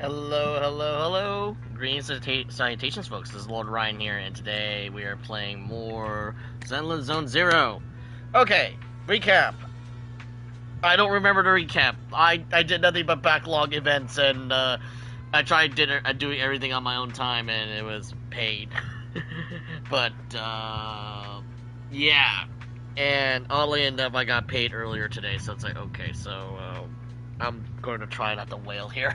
Hello, hello, hello. Greetings and salutations, folks. This is Lord Ryan here, and today we are playing more Zenless Zone Zero. Okay, recap. I don't remember the recap. I did nothing but backlog events, and I tried doing everything on my own time, and it was paid. But yeah. And oddly enough, I got paid earlier today, so it's like, okay, so I'm going to try not to wail here.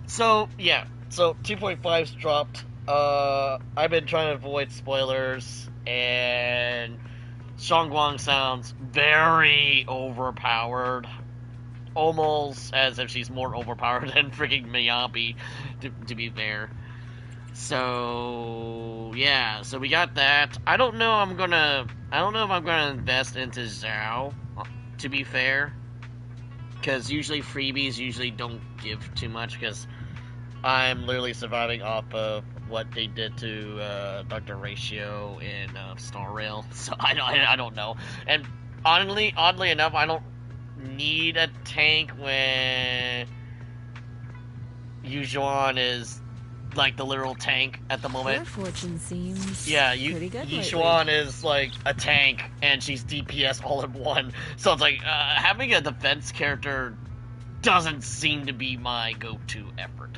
So, yeah. So, 2.5's dropped. I've been trying to avoid spoilers, and Shangguang sounds very overpowered. Almost as if she's more overpowered than freaking Miyabi, to be fair. So, yeah. So, we got that. I don't know if I'm gonna invest into Zhao, to be fair. Because usually freebies usually don't give too much, because I'm literally surviving off of what they did to Dr. Ratio in Star Rail, so I don't know. And oddly enough, I don't need a tank when Yujuan is like the literal tank at the moment. Your fortune seems pretty good Yujuan is like a tank, and she's DPS all in one. So it's like having a defense character doesn't seem to be my go-to effort.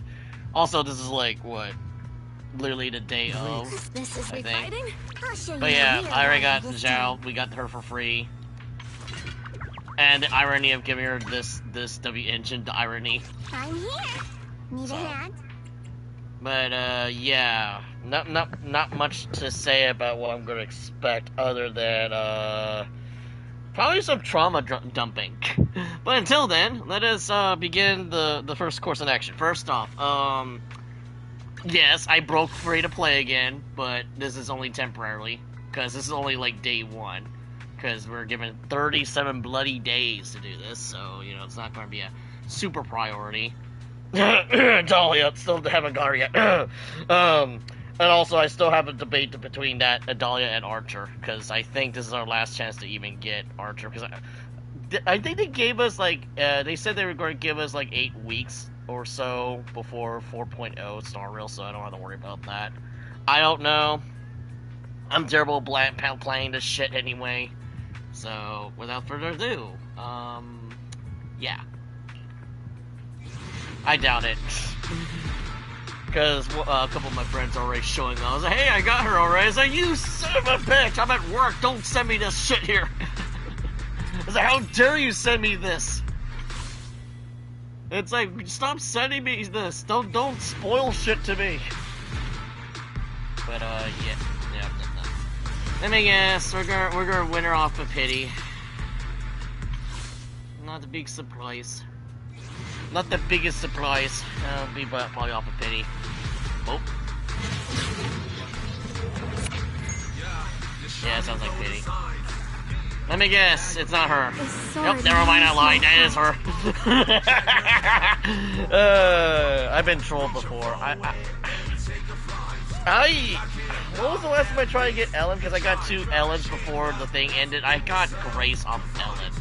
Also, this is like, what, literally the day of, I think. But yeah, I already got Zhao. We got her for free. And the irony of giving her this W engine, the irony. I'm here. Need a hand? But yeah, not much to say about what I'm gonna expect other than probably some trauma dumping. But until then, let us begin the first course in action. First off, yes, I broke free to play again, but this is only temporarily, because this is only like day one, because we're given 37 bloody days to do this, so, you know, it's not going to be a super priority. Dahlia, still haven't got her yet. And also, I still have a debate between that Dahlia and Archer, because I think this is our last chance to even get Archer, because I think they gave us, like, they said they were going to give us, like, 8 weeks or so before 4.0 Star Rail, so I don't have to worry about that. I don't know. I'm terrible at playing this shit anyway. So, without further ado, yeah. I doubt it. Because a couple of my friends are already showing up. I was like, hey, I got her already. I was like, you son of a bitch, I'm at work, don't send me this shit here. I was like, how dare you send me this? It's like, stop sending me this. Don't spoil shit to me. But yeah. Let me guess, we're gonna win her off of pity. Not a big surprise. Not the biggest surprise. It'll be probably off of pity. Oh. Yeah, it sounds like pity. Let me guess, it's not her. Nope, never mind, I lied. That is her. I've been trolled before. What was the last time I tried to get Ellen? Because I got 2 Ellens before the thing ended. I got Grace off of Ellen.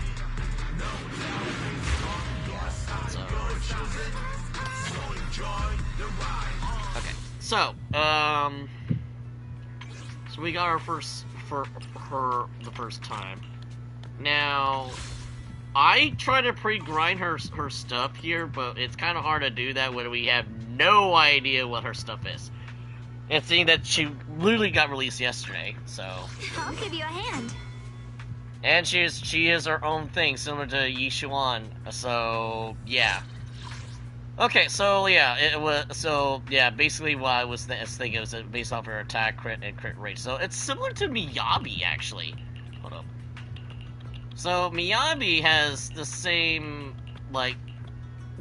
So, so we got our first, for her, the first time. Now, I try to pre-grind her stuff here, but it's kind of hard to do that when we have no idea what her stuff is. And seeing that she literally got released yesterday, so. I'll give you a hand. And she is her own thing, similar to Yishuan, so, yeah. Okay, so yeah, basically what I was thinking was based off her attack, crit, and crit rate. So it's similar to Miyabi, actually. Hold up. So Miyabi has the same, like,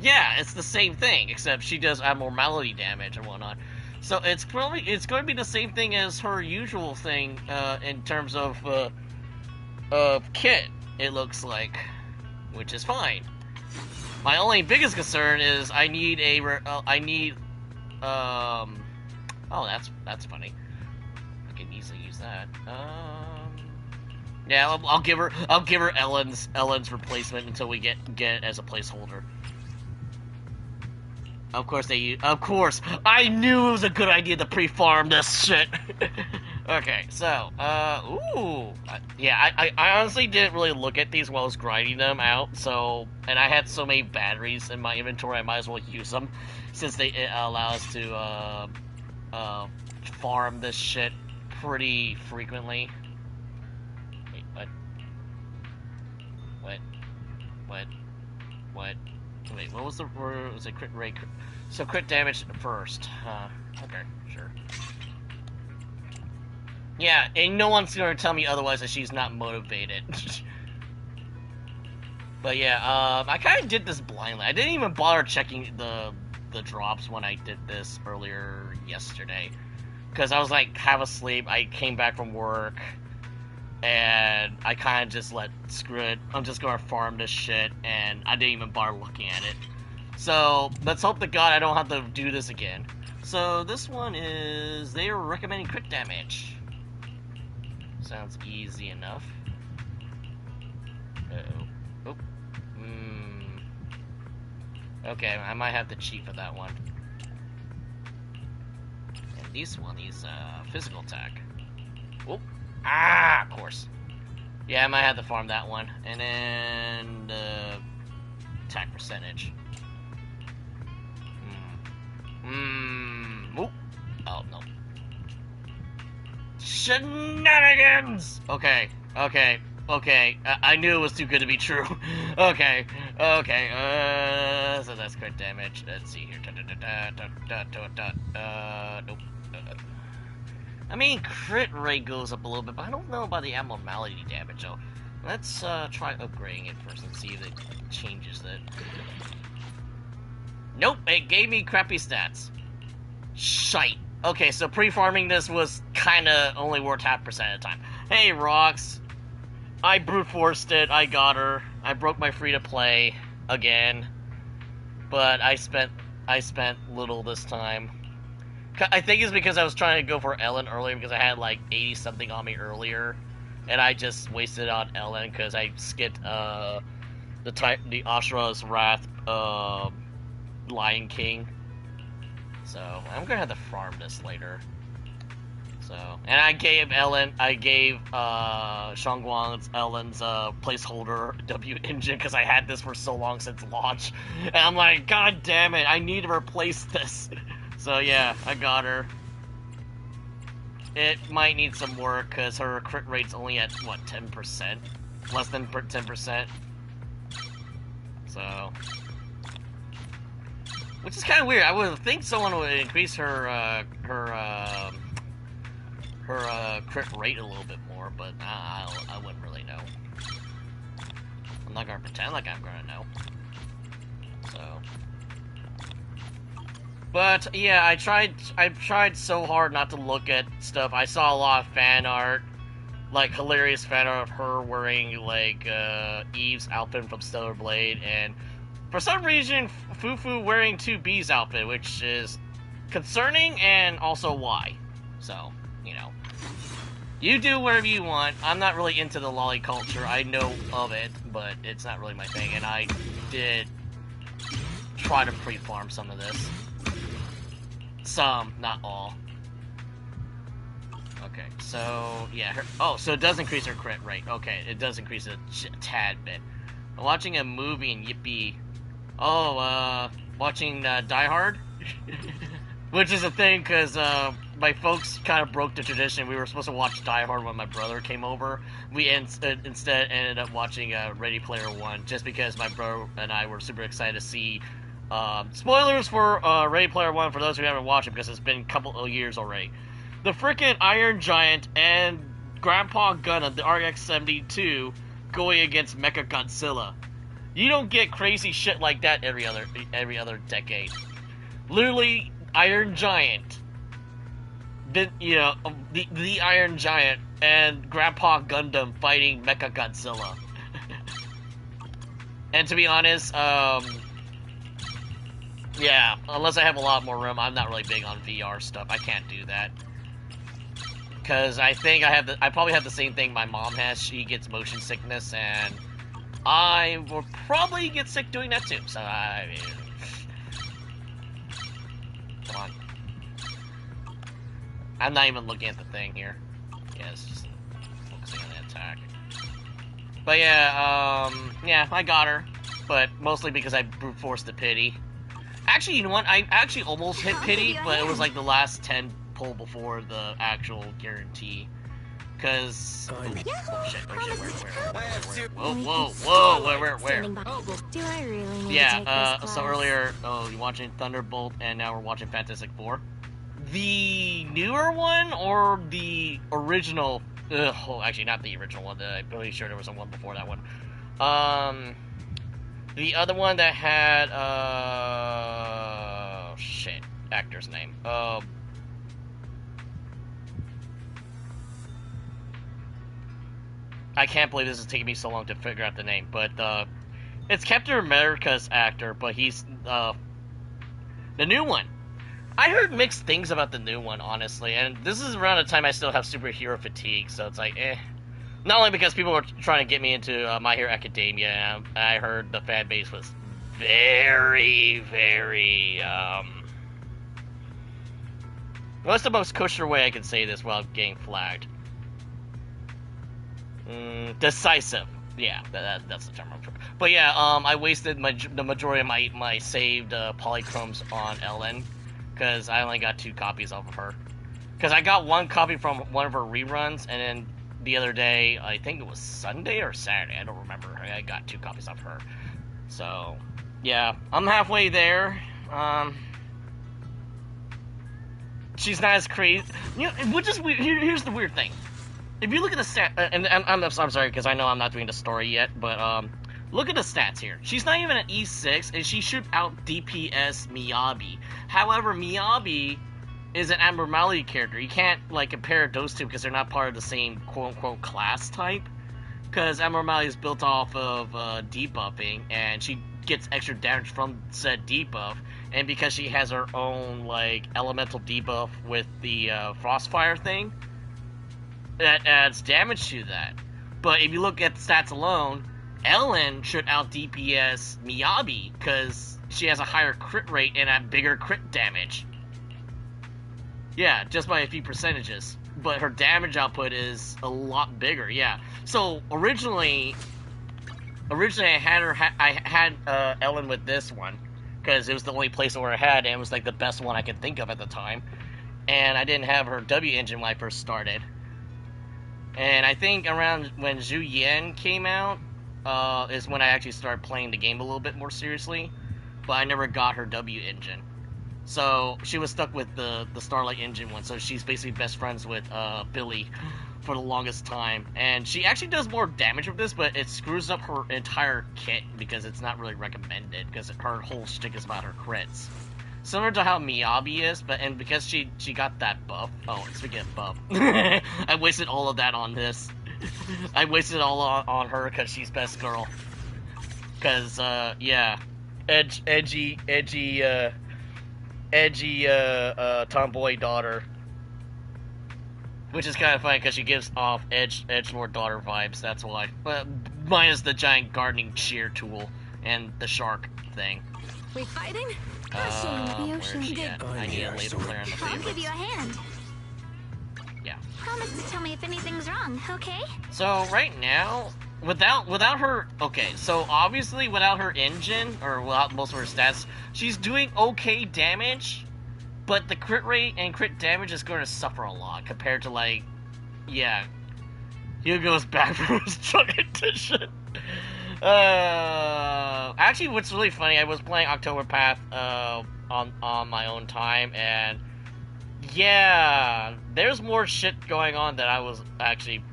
yeah, it's the same thing, except she does abnormality damage and whatnot. So it's going to be the same thing as her usual thing in terms of kit. It looks like, which is fine. My only biggest concern is I need oh, that's funny. I can easily use that. Yeah, I'll give her Ellen's replacement until we get it as a placeholder. Of course of course, I knew it was a good idea to pre-farm this shit. Okay, so, ooh. Yeah, I honestly didn't really look at these while I was grinding them out, so, and I had so many batteries in my inventory, I might as well use them, since they allow us to, farm this shit pretty frequently. Wait, what? What? What? What? Wait, what was the word? Was it crit rate? So crit damage first. Okay, sure. Yeah, and no one's gonna tell me otherwise that she's not motivated. But yeah, I kind of did this blindly. I didn't even bother checking the drops when I did this earlier yesterday. Because I was like, half asleep, I came back from work, and I kind of just screw it, I'm just gonna farm this shit, and I didn't even bother looking at it. So, let's hope to God I don't have to do this again. So, this one is, they are recommending crit damage. Sounds easy enough. Uh-oh. Oh. Okay, I might have to cheat for that one. And this one is, physical attack. Oh. Ah, of course. Yeah, I might have to farm that one. And then, attack percentage. Oh. Oh, no. Shenanigans! Okay, okay, okay. I knew it was too good to be true. Okay, okay, so that's crit damage. Let's see here. Nope. I mean, crit rate goes up a little bit, but I don't know about the abnormality damage, though. Let's, try upgrading it first and see if it changes it. Nope, it gave me crappy stats. Shite. Okay, so pre-farming this was kinda only worth 0.5% at a time. Hey, Rox. I brute forced it, I got her. I broke my free-to-play again. But I spent little this time. I think it's because I was trying to go for Ellen earlier because I had like 80-something on me earlier. And I just wasted on Ellen because I skipped, the Ashura's Wrath, Lion King. So, I'm gonna have to farm this later. So, and I gave Shangguang's Ellen's, placeholder W engine because I had this for so long since launch. And I'm like, god damn it, I need to replace this. So yeah, I got her. It might need some work because her crit rate's only at, what, 10%? Less than 10%. So... which is kind of weird. I would think someone would increase her crit rate a little bit more, but I wouldn't really know. I'm not gonna pretend like I'm gonna know. So, but yeah, I tried so hard not to look at stuff. I saw a lot of fan art, like hilarious fan art of her wearing like Eve's outfit from Stellar Blade, and for some reason, Fufu wearing 2B's outfit, which is concerning and also why. So, you know. You do whatever you want. I'm not really into the lolly culture. I know of it, but it's not really my thing. And I did try to pre-farm some of this. Some, not all. Okay, so, yeah. So it does increase her crit rate. Okay, it does increase it a tad bit. I'm watching a movie in Yippee. Oh, watching Die Hard? Which is a thing, because my folks kind of broke the tradition. We were supposed to watch Die Hard when my brother came over. We instead ended up watching Ready Player One, just because my brother and I were super excited to see... spoilers for Ready Player One, for those who haven't watched it, because it's been a couple of years already. The frickin' Iron Giant and Grandpa Gundam, the RX-72, going against Mecha Godzilla. You don't get crazy shit like that every other decade. Literally, Iron Giant, the Iron Giant and Grandpa Gundam fighting Mecha Godzilla. And to be honest, yeah, unless I have a lot more room, I'm not really big on VR stuff. I can't do that. Because I think I probably have the same thing my mom has. She gets motion sickness, and I will probably get sick doing that too. So, I mean, I'm not even looking at the thing here. Yeah, it's just focusing on the attack. But yeah, yeah, I got her. But mostly because I brute forced the pity. Actually, you know what? I actually almost hit pity, but it was like the last 10 pull before the actual guarantee. Because... Oh shit, where? Whoa, where? Do I really need to Yeah, take this class? so earlier, you're watching Thunderbolt, and now we're watching Fantastic Four. The newer one, or the original... well, actually, not the original one. I'm pretty sure there was one before that one. The other one that had, shit, actor's name. I can't believe this is taking me so long to figure out the name, but, it's Captain America's actor, but he's, the new one. I heard mixed things about the new one, honestly, and this is around the time I still have superhero fatigue, so it's like, eh. Not only because people were trying to get me into My Hero Academia, and I heard the fan base was very, very, what's the most kosher way I can say this without getting flagged? Decisive. Yeah, that's the term I'm trying. But yeah, I wasted the majority of my saved polychromes on Ellen, because I only got 2 copies of her. Because I got 1 copy from one of her reruns, and then the other day, I think it was Sunday or Saturday, I don't remember, I got 2 copies of her. So, yeah, I'm halfway there. She's not as crazy. You know, which is weird. Here's the weird thing. If you look at the stat, and I'm sorry because I know I'm not doing the story yet, but look at the stats here. She's not even an E6, and she should out DPS Miyabi. However, Miyabi is an abnormality character. You can't like compare those two because they're not part of the same quote-unquote class type. Because abnormality is built off of debuffing, and she gets extra damage from said debuff. And because she has her own like elemental debuff with the Frostfire thing, that adds damage to that. But if you look at the stats alone, Ellen should out DPS Miyabi because she has a higher crit rate and a bigger crit damage. Yeah, just by a few percentages. But her damage output is a lot bigger, yeah. So, originally I had Ellen with this one, because it was the only place where I had, and it was like the best one I could think of at the time. And I didn't have her W engine when I first started. And I think around when Zhu Yan came out, is when I actually started playing the game a little bit more seriously. But I never got her W engine. So, she was stuck with the Starlight engine one, so she's basically best friends with Billy for the longest time. And she actually does more damage with this, but it screws up her entire kit because it's not really recommended, because her whole shtick is about her crits. Similar to how Miyabi is, and because she got that buff. Oh, speaking of buff. I wasted all of that on this. I wasted it all on her because she's best girl. Because, yeah. Edgy, tomboy daughter, which is kind of funny because she gives off edgelord daughter vibes. That's why, minus the giant gardening shear tool and the shark thing. We fighting? Where is she at? I need a laser player in the I'll give you a favorites. hand. Yeah. Promise to tell me if anything's wrong, okay? So right now, without her, okay, so obviously without her engine, or without most of her stats, she's doing okay damage, but the crit rate and crit damage is going to suffer a lot compared to, like, yeah, Hugo's back from his drug addiction. Actually, what's really funny, I was playing Octopath, on my own time, and, yeah, there's more shit going on than I was actually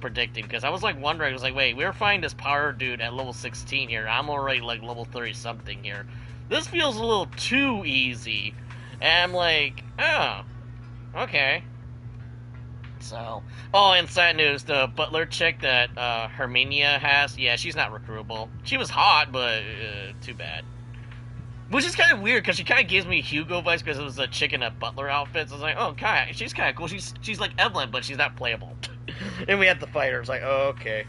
predicting, because I was like wondering, I was like, wait, we're fighting this power dude at level 16 here, I'm already like level 30 something here, this feels a little too easy, and I'm like, oh, okay. So, oh, and sad news, the butler chick that Herminia has, yeah, she's not recruitable. She was hot, but too bad. Which is kind of weird, because she kind of gives me Hugo vibes, because it was a chick in a butler outfit, so I was like, oh, she's kind of cool, she's like Evelyn, but she's not playable. And we had to fight her. It's like, oh, okay.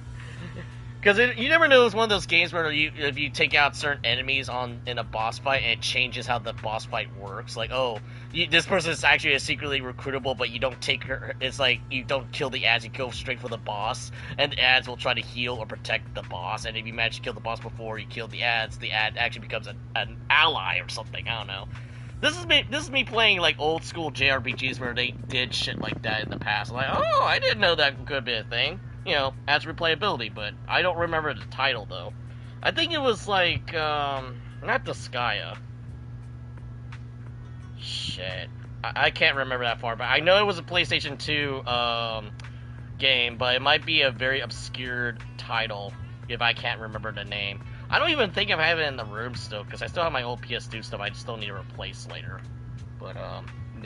Because you never know, it's one of those games where if you take out certain enemies in a boss fight, and it changes how the boss fight works. Like, oh, this person is actually a secretly recruitable, but you don't take her. It's like you don't kill the ads, you go straight for the boss, and the ads will try to heal or protect the boss. And if you manage to kill the boss before you kill the ad actually becomes an ally or something. I don't know. This is me playing like old school JRPGs where they did shit like that in the past. Like, oh, I didn't know that could be a thing. You know, as replayability, but I don't remember the title though. I think it was like not Disgaea. Shit, I can't remember that far, but I know it was a PlayStation 2 game, but it might be a very obscure title if I can't remember the name. I don't even think I have it in the room still, because I still have my old PS2 stuff I still need to replace later. But,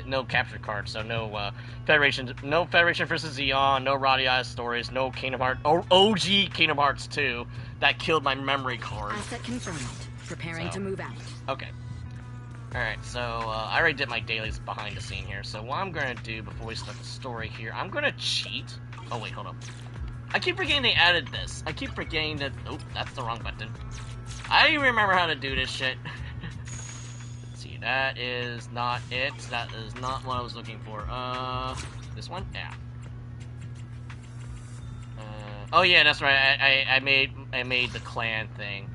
no capture cards, so no, Federation vs. Zeon, no Radia's stories, no Kingdom Hearts, OG Kingdom Hearts 2, that killed my memory card. Asset confirmed. Preparing to move out. Okay. Alright, so, I already did my dailies behind the scene here, so what I'm gonna do before we start the story here, I'm gonna cheat. Oh, wait, hold on. I keep forgetting they added this. I keep forgetting that... Oh, that's the wrong button. I don't remember how to do this shit. Let's see, that is not it. That is not what I was looking for. This one? Yeah. Oh yeah, that's right. I made the clan thing.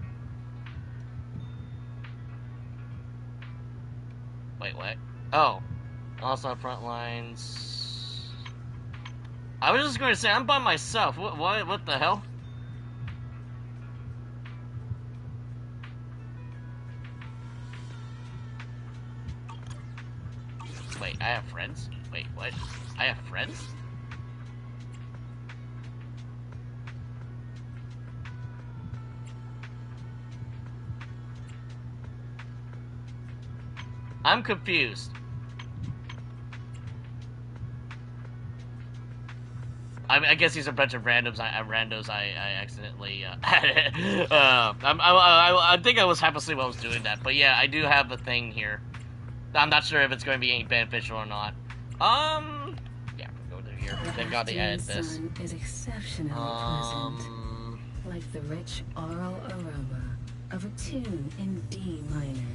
Wait, what? Oh. Also front lines... I was just going to say, I'm by myself. What the hell? Wait, I have friends? Wait, what? I have friends? I'm confused. I guess these are a bunch of randoms. I accidentally I think I was happily while I was doing that, but yeah, I do have a thing here. I'm not sure if it's going to be any beneficial or not. Yeah, go through here. Thank God they added this. Sun is exceptionally pleasant, like the rich oral aroma of a tune in D minor.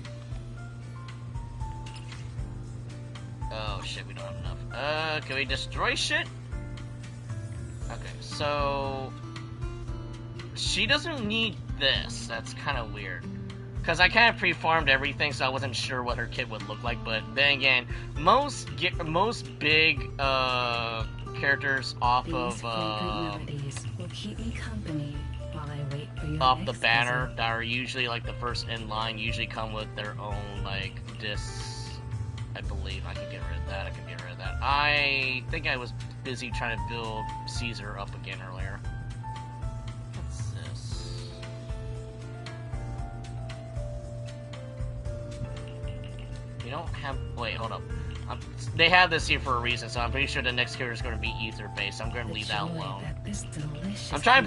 Oh shit, we don't have enough. Can we destroy shit? Okay, so... She doesn't need this. That's kind of weird. Because I kind of pre-farmed everything, so I wasn't sure what her kit would look like. But then again, most big characters off of will keep me company while I wait for your off the banner that are usually like the first in line usually come with their own like discs. I believe I can get rid of that. I think I was busy trying to build Caesar up again earlier. What's this? You don't have... Wait, hold up. They have this here for a reason, so I'm pretty sure the next character is going to be ether based. So I'm going to leave that alone. I'm trying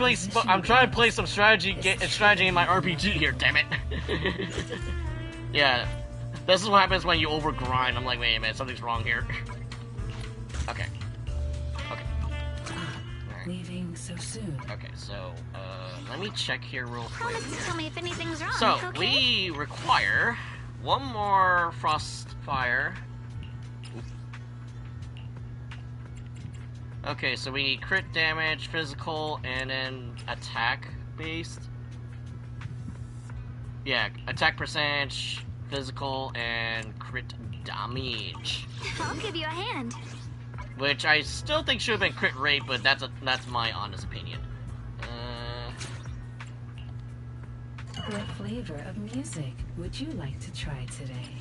to play some strategy in my RPG here. Damn it! Yeah, this is what happens when you overgrind. I'm like, wait a minute, something's wrong here. Okay. Leaving so soon. Okay, so let me check here real quick. Promise to tell me if anything's wrong. So okay? we require one more frost fire. Okay, so we need crit damage, physical, and then attack based. Yeah, attack percentage, physical, and crit damage. I'll give you a hand. Which I still think should have been crit rate, but that's my honest opinion. What flavor of music would you like to try today?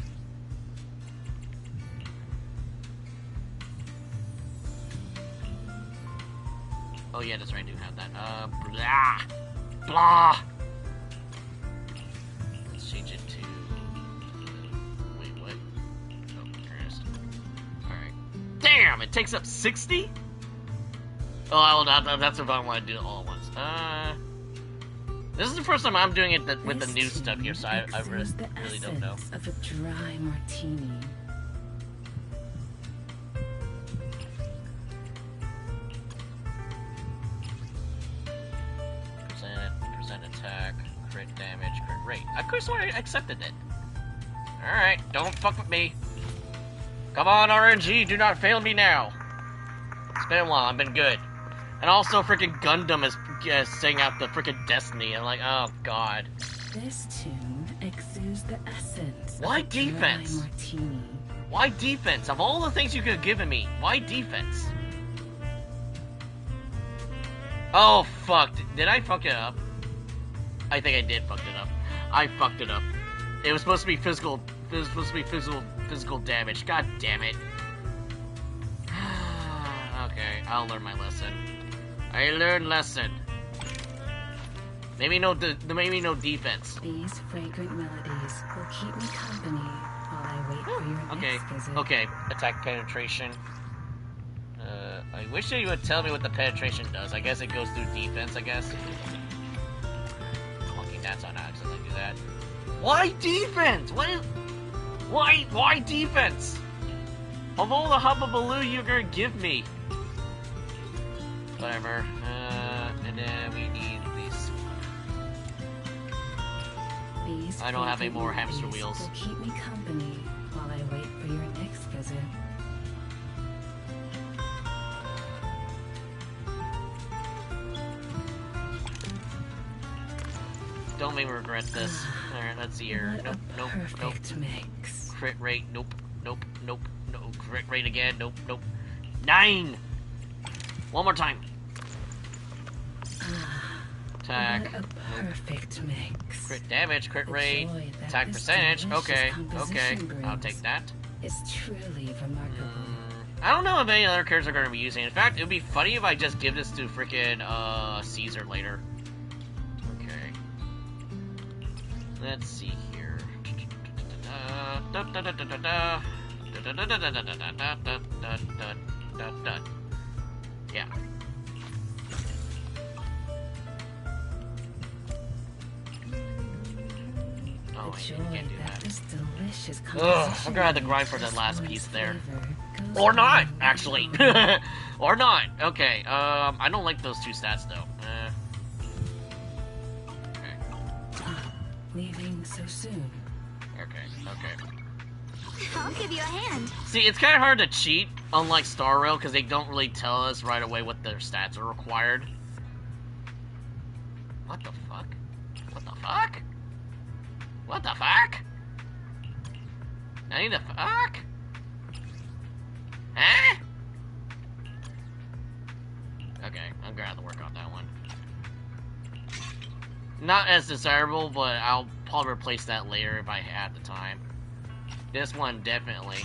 Oh yeah, that's right, I do have that. Blah! Let's change it to... Wait, what? Oh, there it is. Alright. Damn, it takes up 60? Oh, that's if I want to do it all at once. This is the first time I'm doing it with the new stuff here, so I really don't know. Of a dry martini. Percent. crit damage, crit rate. I could've sworn I accepted it. Alright, don't fuck with me. Come on, RNG, do not fail me now. It's been a while, I've been good. And also, freaking Gundam is saying out the freaking Destiny. I'm like, oh god. This tune exudes the essence. Why of defense? dry martini. Why defense? Of all the things you could have given me, why defense? Oh, fuck. Did I fuck it up? I think I did fuck it up. I fucked it up. It was supposed to be physical. It was supposed to be physical damage. God damn it. Okay, I'll learn my lesson. I learned lesson. Maybe no defense. These fragrant melodies will keep me company while I wait for your Okay, next visit. okay. Attack penetration. I wish that you would tell me what the penetration does. I guess it goes through defense, I guess. Fucking that's on accident, I do that. Why defense? Why defense? Of all the hubbubaloo you're gonna give me. Whatever. And then we need these. I don't have any more hamster wheels. Will keep me company while I wait for your next visit. Don't make me regret this. Alright, let's see here. What Nope, a nope, nope. perfect mix. Crit rate, nope, nope, nope, no. Crit rate again, nope, nope. 9! One more time. Attack. What a perfect mix. Crit damage, crit The rate, joy that attack this percentage. delicious Okay, composition okay. I'll brings take that. It's truly remarkable. I don't know if any other characters are going to be using it. In fact, it would be funny if I just give this to freaking Caesar later. Okay. Let's see here. Yeah. Oh, The joy I can't do that that. this delicious Ugh, I'm gonna have to grind for the last piece there. Or not, actually. Or not. Okay, I don't like those two stats, though. Okay. Leaving so soon. Okay. I'll give you a hand. See, it's kind of hard to cheat, unlike Star Rail, because they don't really tell us right away what their stats are required. What the fuck? What the fuck? What the fuck? I need the fuck? Huh? Okay, I'm gonna have to work on that one. Not as desirable, but I'll probably replace that later if I have the time. This one, definitely.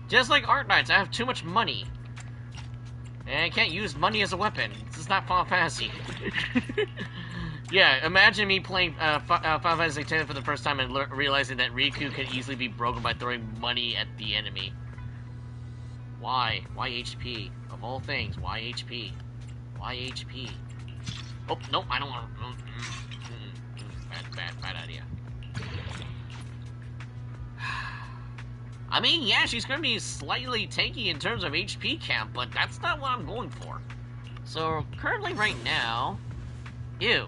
Just like Art Knights, I have too much money. And I can't use money as a weapon. This is not Final Fantasy. Yeah, imagine me playing Final Fantasy X for the first time and realizing that Riku can easily be broken by throwing money at the enemy. Why? Why HP? Of all things, why HP? Why HP? Oh, no, I don't want to... Bad idea. I mean, yeah, she's going to be slightly tanky in terms of HP count, but that's not what I'm going for. So, currently right now... Ew.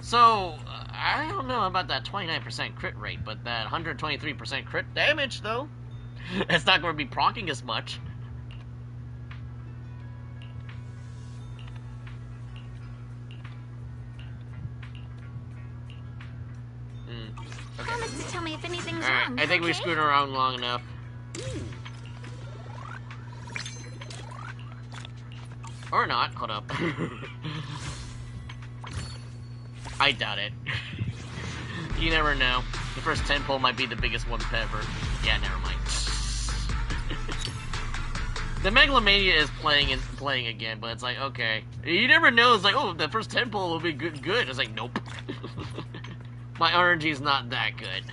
So, I don't know about that 29% crit rate, but that 123% crit damage, though. It's not going to be proccing as much. Okay. Promise to tell me if anything's Alright, wrong. I think we okay? screwed around long enough. Or not, hold up. I doubt it. You never know. The first 10 pull might be the biggest one ever. Yeah, never mind. The Megalomania is playing again, but it's like, okay. You never know, it's like, oh, the first 10 pull will be good. It's like, nope. My RNG is not that good.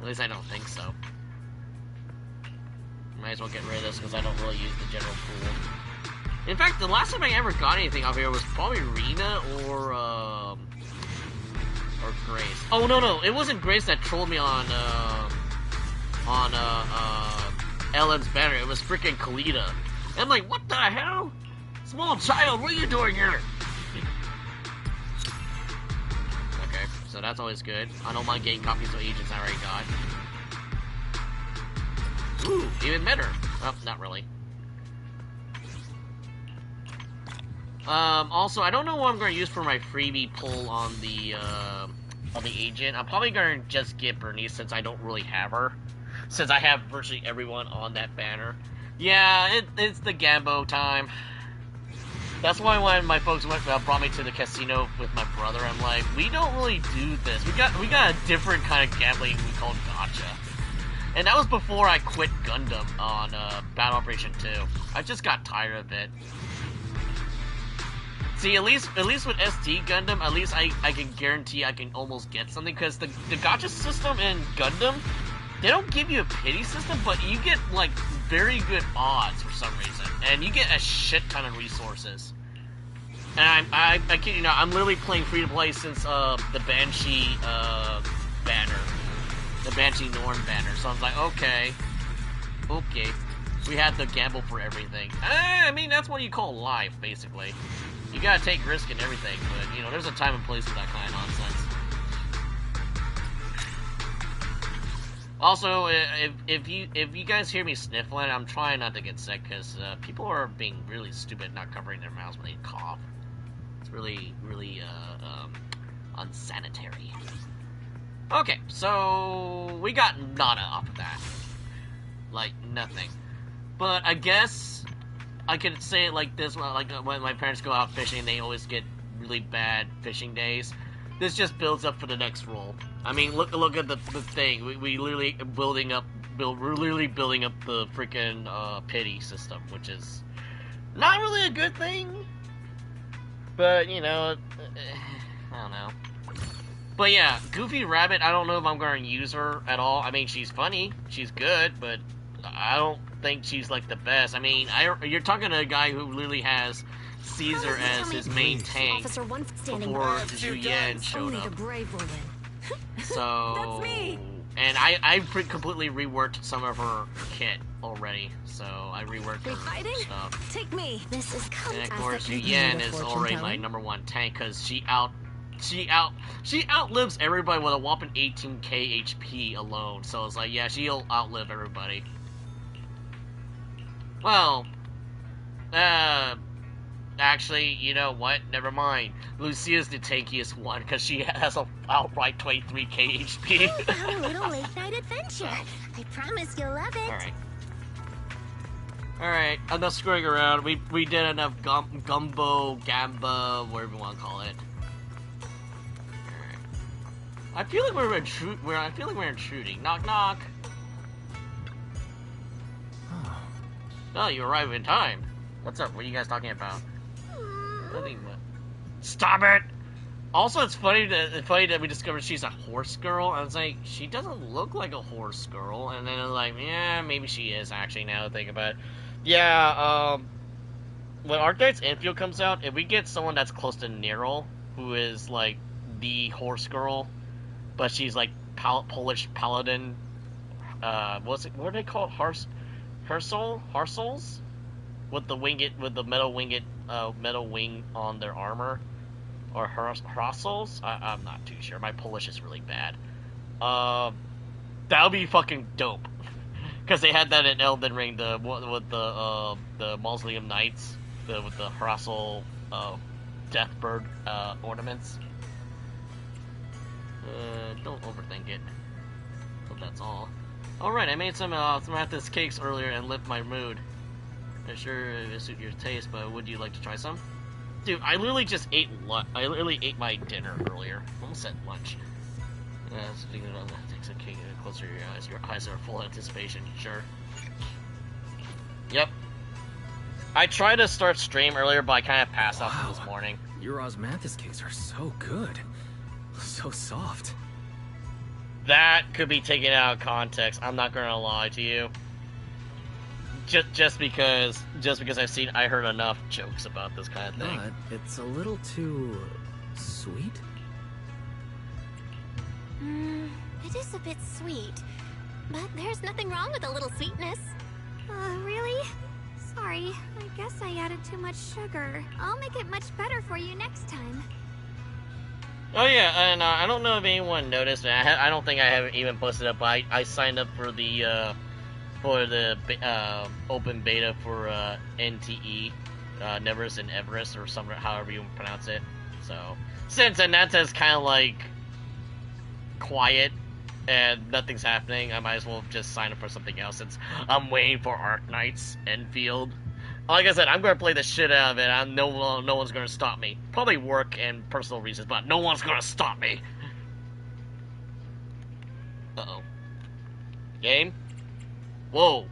At least I don't think so. Might as well get rid of this because I don't really use the general pool. In fact, the last time I ever got anything off here was probably Rena or Grace. Oh, no, it wasn't Grace that trolled me on Ellen's banner. It was freaking Kalita. And I'm like, what the hell? Small child, what are you doing here? Okay, so that's always good. I don't mind getting copies of agents I already got. Ooh, even better. Oh, not really. Also, I don't know what I'm going to use for my freebie pull on the agent. I'm probably going to just get Bernice since I don't really have her. Since I have virtually everyone on that banner. Yeah, it's the Gambo time. That's why when my folks brought me to the casino with my brother, I'm like, we don't really do this. We got a different kind of gambling we call gacha. And that was before I quit Gundam on Battle Operation 2. I just got tired of it. See, at least with SD Gundam, at least I can guarantee I can almost get something, because the gacha system in Gundam, they don't give you a pity system, but you get, like, very good odds for some reason. And you get a shit ton of resources. And I kid you not, I'm literally playing free-to-play since, the Banshee, banner. The Banshee Norn banner. So I'm like, okay. We have to gamble for everything. I mean, that's what you call life, basically. You gotta take risk and everything, but, you know, there's a time and place for that kind of nonsense. Also, if you guys hear me sniffling, I'm trying not to get sick, because people are being really stupid not covering their mouths when they cough. It's really unsanitary. Okay, so we got nada off of that. Like, nothing. But I guess I could say it like this, like when my parents go out fishing, they always get really bad fishing days. This just builds up for the next roll. I mean, look at the thing. We literally building up the freaking pity system, which is not really a good thing. But you know, I don't know. But yeah, Goofy Rabbit. I don't know if I'm going to use her at all. I mean, she's funny, she's good, but I don't think she's like the best. I mean, you're talking to a guy who literally has Caesar as his main tank before Zhu Yan showed up. So, That's me. And I completely reworked some of her kit already. So I reworked her stuff. Take me. This is and of course, Zhu Yan is already my #1 tank because she outlives everybody with a whopping 18k HP alone. So it's like, yeah, she'll outlive everybody. Well, actually, you know what? Never mind. Lucia's the tankiest one because she has a outright 23k HP. Oh, have a little late night adventure. I promise you'll love it. Alright, enough screwing around. We did enough gamba, whatever you want to call it. Alright. I feel like we're intruding. Knock knock. Oh, you arrived in time. What's up? What are you guys talking about? Nothing. Stop it! Also, it's funny that we discovered she's a horse girl. I was like, she doesn't look like a horse girl. And then I was like, yeah, maybe she is actually. Now that I think about it. Yeah. When Archetype's Infield comes out, if we get someone that's close to Nero, who is like the horse girl, but she's like Polish paladin. What are they called? Harsols? With the metal wing on their armor, or Harsols? I'm not too sure. My Polish is really bad. That would be fucking dope, because they had that in Elden Ring, with the Mausoleum Knights, with the Harsol Deathbird ornaments. Don't overthink it. Hope that's all. Alright, I made some Mathis cakes earlier and lift my mood. I'm sure it will suit your taste, but would you like to try some? Dude, I literally just ate my dinner earlier. Almost said lunch. Speaking of that, takes a cake closer to your eyes. Your eyes are full of anticipation, sure. Yep. I tried to start stream earlier, but I kind of passed out this morning. Your osmanthus cakes are so good. So soft. That could be taken out of context. I'm not gonna lie to you. Just because I heard enough jokes about this kind of thing. But it's a little too sweet. It is a bit sweet, but there's nothing wrong with a little sweetness. Really? Sorry, I guess I added too much sugar. I'll make it much better for you next time. Oh yeah, and I don't know if anyone noticed. I don't think I have even posted up. But I signed up for the open beta for NTE, Neverest and Everest, or some however you pronounce it. So since Anata's kind of like quiet and nothing's happening, I might as well just sign up for something else. Since I'm waiting for Arknight's Enfield. Like I said, I'm going to play the shit out of it. No one's going to stop me. Probably work and personal reasons, but no one's going to stop me. Uh-oh. Game? Whoa.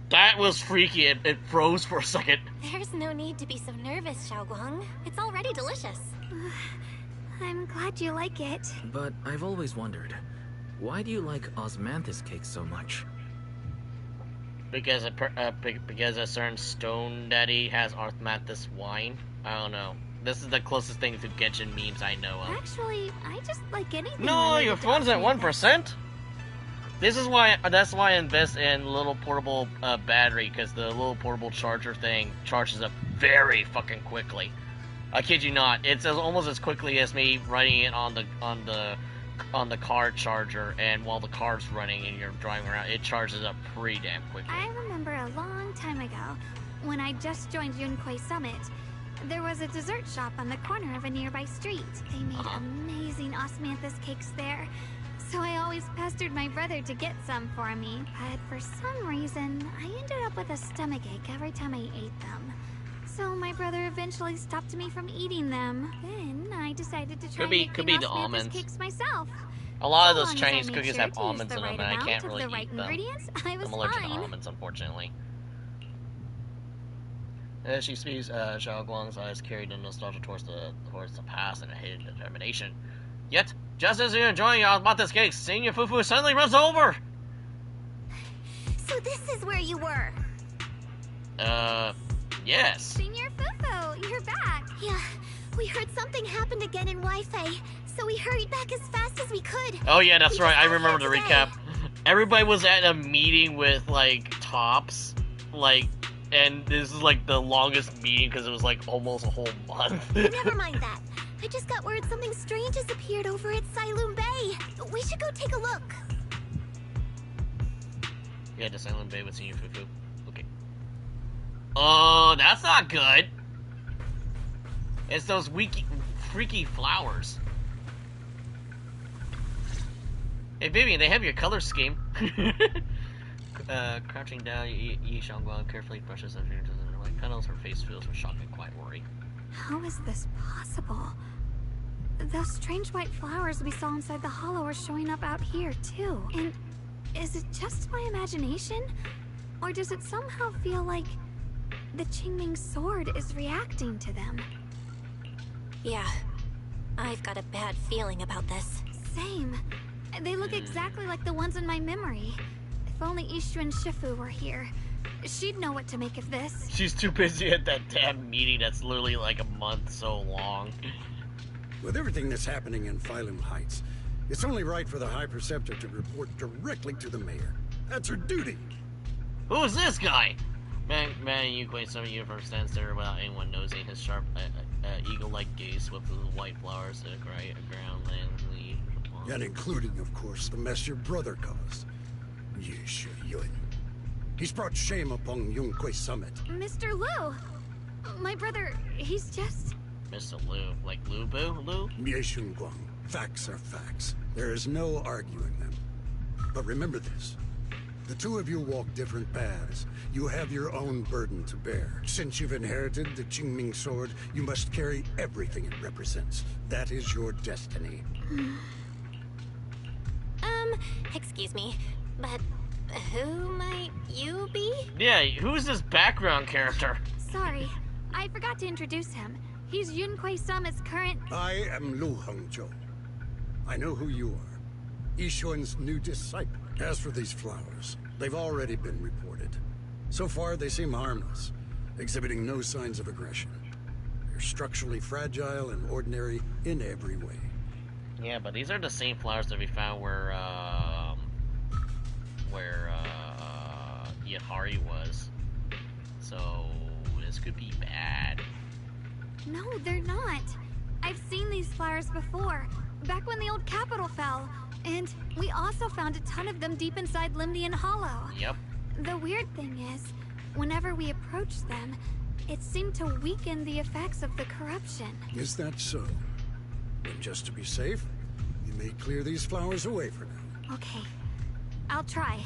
That was freaky. It froze for a second. There's no need to be so nervous, Xiaoguang. It's already delicious. I'm glad you like it. But I've always wondered, why do you like osmanthus cake so much? Because a certain stone daddy has Arthmanthus wine. I don't know. This is the closest thing to Genshin memes I know of. Actually, I just like anything. No, your phone's at 1%. That's why I invest in little portable battery, because the little portable charger thing charges up very fucking quickly. I kid you not. It's almost as quickly as me running it on the car charger, and while the car's running and you're driving around, it charges up pretty damn quickly. I remember a long time ago, when I just joined Yunquay Summit, there was a dessert shop on the corner of a nearby street. They made amazing osmanthus cakes there, so I always pestered my brother to get some for me. But for some reason, I ended up with a stomachache every time I ate them. So my brother eventually stopped me from eating them. Then I decided to try could be the osmanthus almonds. cakes myself. A lot of So those long as Chinese I made cookies sure have to use almonds the in them, right and I amount can't of really the right eat them. ingredients, I was I'm allergic to fine. almonds, unfortunately. As she speaks, Xiaoguang's eyes carried a nostalgia towards the past and a hidden determination. Yet, just as you're enjoying your osmanthus cakes, Senior Fufu suddenly runs over! So this is where you were. Yes. Senior Fufu, you're back. Yeah, we heard something happened again in Wi-Fi, so we hurried back as fast as we could. Oh yeah, that's We right, just I got remember the here today. recap. Everybody was at a meeting with, like, Tops, like, and this is, like, the longest meeting because it was, like, almost a whole month. Never mind that. I just got word something strange has appeared over at Silum Bay. We should go take a look. Yeah, to Silent Bay with Senior Fufu. Okay. Oh, that's not good. It's those freaky flowers. Hey, Vivian, they have your color scheme. Crouching down, Yi Xiaoguang carefully brushes her fingers in her white petals. Her face fills with shock and quiet worry. How is this possible? Those strange white flowers we saw inside the hollow are showing up out here, too. And is it just my imagination? Or does it somehow feel like the Qingming sword is reacting to them? Yeah, I've got a bad feeling about this. Same. They look exactly like the ones in my memory. If only Ishu and Shifu were here, she'd know what to make of this. She's too busy at that damn meeting that's literally like a month so long. With everything that's happening in Phylum Heights, it's only right for the High Preceptor to report directly to the mayor. That's her duty. Who's this guy? Man, Yunquay Summit Universe stands there without anyone noticing his sharp, eagle-like gaze with the white flowers that ground lands lead. And including, of course, the mess your brother caused. Yeshu Yun. He's brought shame upon Yunquay Summit. Mr. Liu! My brother, he's just... Mr. Liu, like Lu Boo? Lu? Yeshun Guang. Facts are facts. There is no arguing them. But remember this. The two of you walk different paths. You have your own burden to bear. Since you've inherited the Qingming sword, you must carry everything it represents. That is your destiny. Excuse me, but who might you be? Yeah, who's this background character? Sorry, I forgot to introduce him. He's Yunquay Summit's current... I am Lu Hengzhou. I know who you are. Yishun's new disciple. As for these flowers, they've already been reported. So far, they seem harmless, exhibiting no signs of aggression. They're structurally fragile and ordinary in every way. Yeah, but these are the same flowers that we found where Yatari was. So this could be bad. No, they're not. I've seen these flowers before, back when the old capital fell. And we also found a ton of them deep inside Limnian Hollow. Yep. The weird thing is, whenever we approached them, it seemed to weaken the effects of the corruption. Is that so? Then just to be safe, you may clear these flowers away for now. Okay, I'll try.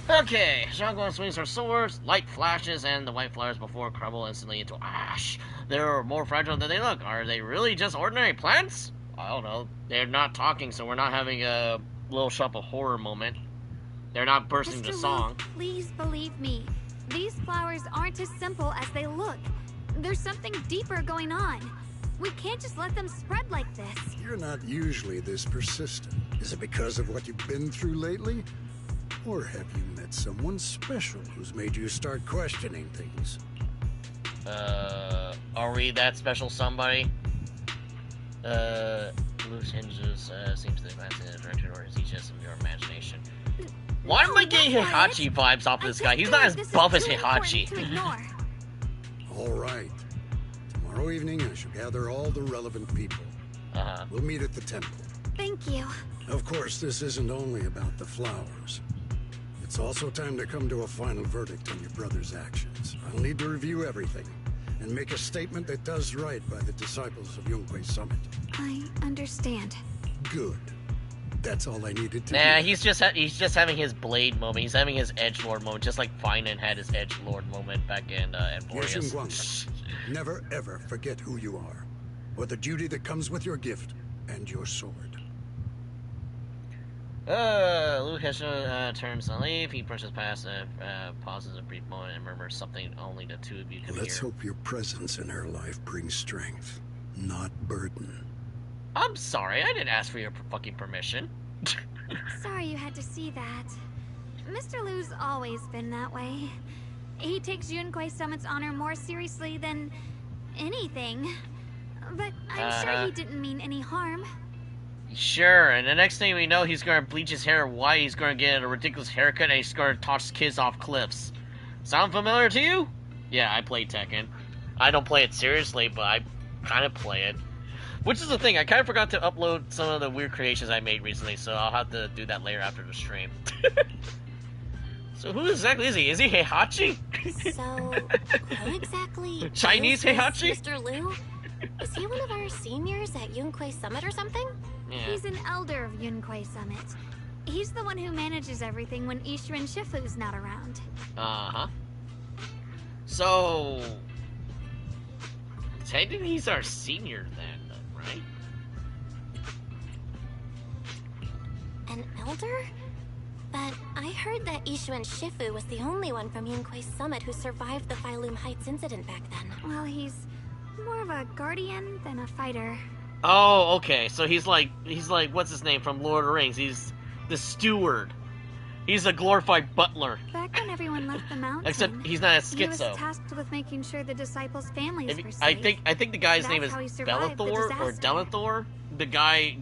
Okay, Shotgun swings her swords, light flashes, and the white flowers before crumble instantly into ash. They're more fragile than they look. Are they really just ordinary plants? I don't know. They're not talking, so we're not having a Little Shop of Horror moment. They're not bursting Mr. into song. Luke, please believe me. These flowers aren't as simple as they look. There's something deeper going on. We can't just let them spread like this. You're not usually this persistent. Is it because of what you've been through lately? Or have you met someone special who's made you start questioning things? Are we that special somebody? Loose hinges seems to advance in a direction, or is he just in your imagination? Why am I getting Heihachi vibes off this guy? He's not as buff as Heihachi. All right. Tomorrow evening, I shall gather all the relevant people. We'll meet at the temple. Thank you. Of course, this isn't only about the flowers. It's also time to come to a final verdict on your brother's actions. I'll need to review everything and make a statement that does right by the disciples of Yunquei Summit. I understand. Good. That's all I needed to Nah, do. he's just having his blade moment. He's having his edgelord moment, just like Finan had his edgelord moment back in Emborius. Yeshin never ever forget who you are, or the duty that comes with your gift and your sword. Luke turns to leave. He brushes past, pauses a brief moment, and murmurs something only the two of you can Let's hear. hope your presence in her life brings strength, not burden. I'm sorry, I didn't ask for your fucking permission. Sorry you had to see that. Mr. Lu's always been that way. He takes Yunquei Summit's honor more seriously than anything. But I'm sure he didn't mean any harm. Sure, and the next thing we know, he's gonna bleach his hair white, he's gonna get a ridiculous haircut, and he's gonna toss kids off cliffs. Sound familiar to you? Yeah, I play Tekken. I don't play it seriously, but I kind of play it. Which is the thing, I kind of forgot to upload some of the weird creations I made recently, so I'll have to do that later after the stream. So who exactly is he? Is he Heihachi? So, who exactly Chinese is this Heihachi? Mr. Liu? Is he one of our seniors at Yunquei Summit or something? Yeah. He's an elder of Yunquei Summit. He's the one who manages everything when Ishirin Shifu's not around. Uh-huh. So... technically he's our senior then, right? An elder? But I heard that Ishirin Shifu was the only one from Yunquei Summit who survived the Phylum Heights incident back then. Well, he's more of a guardian than a fighter. Oh, okay. So he's like, what's his name from Lord of the Rings? He's the steward. He's a glorified butler. Back when everyone left the mountain, Except he's not a he was schizo. tasked with making sure the disciples' families were safe. I think the guy's That's name is how he survived the Bellathor or disaster. Delathor. The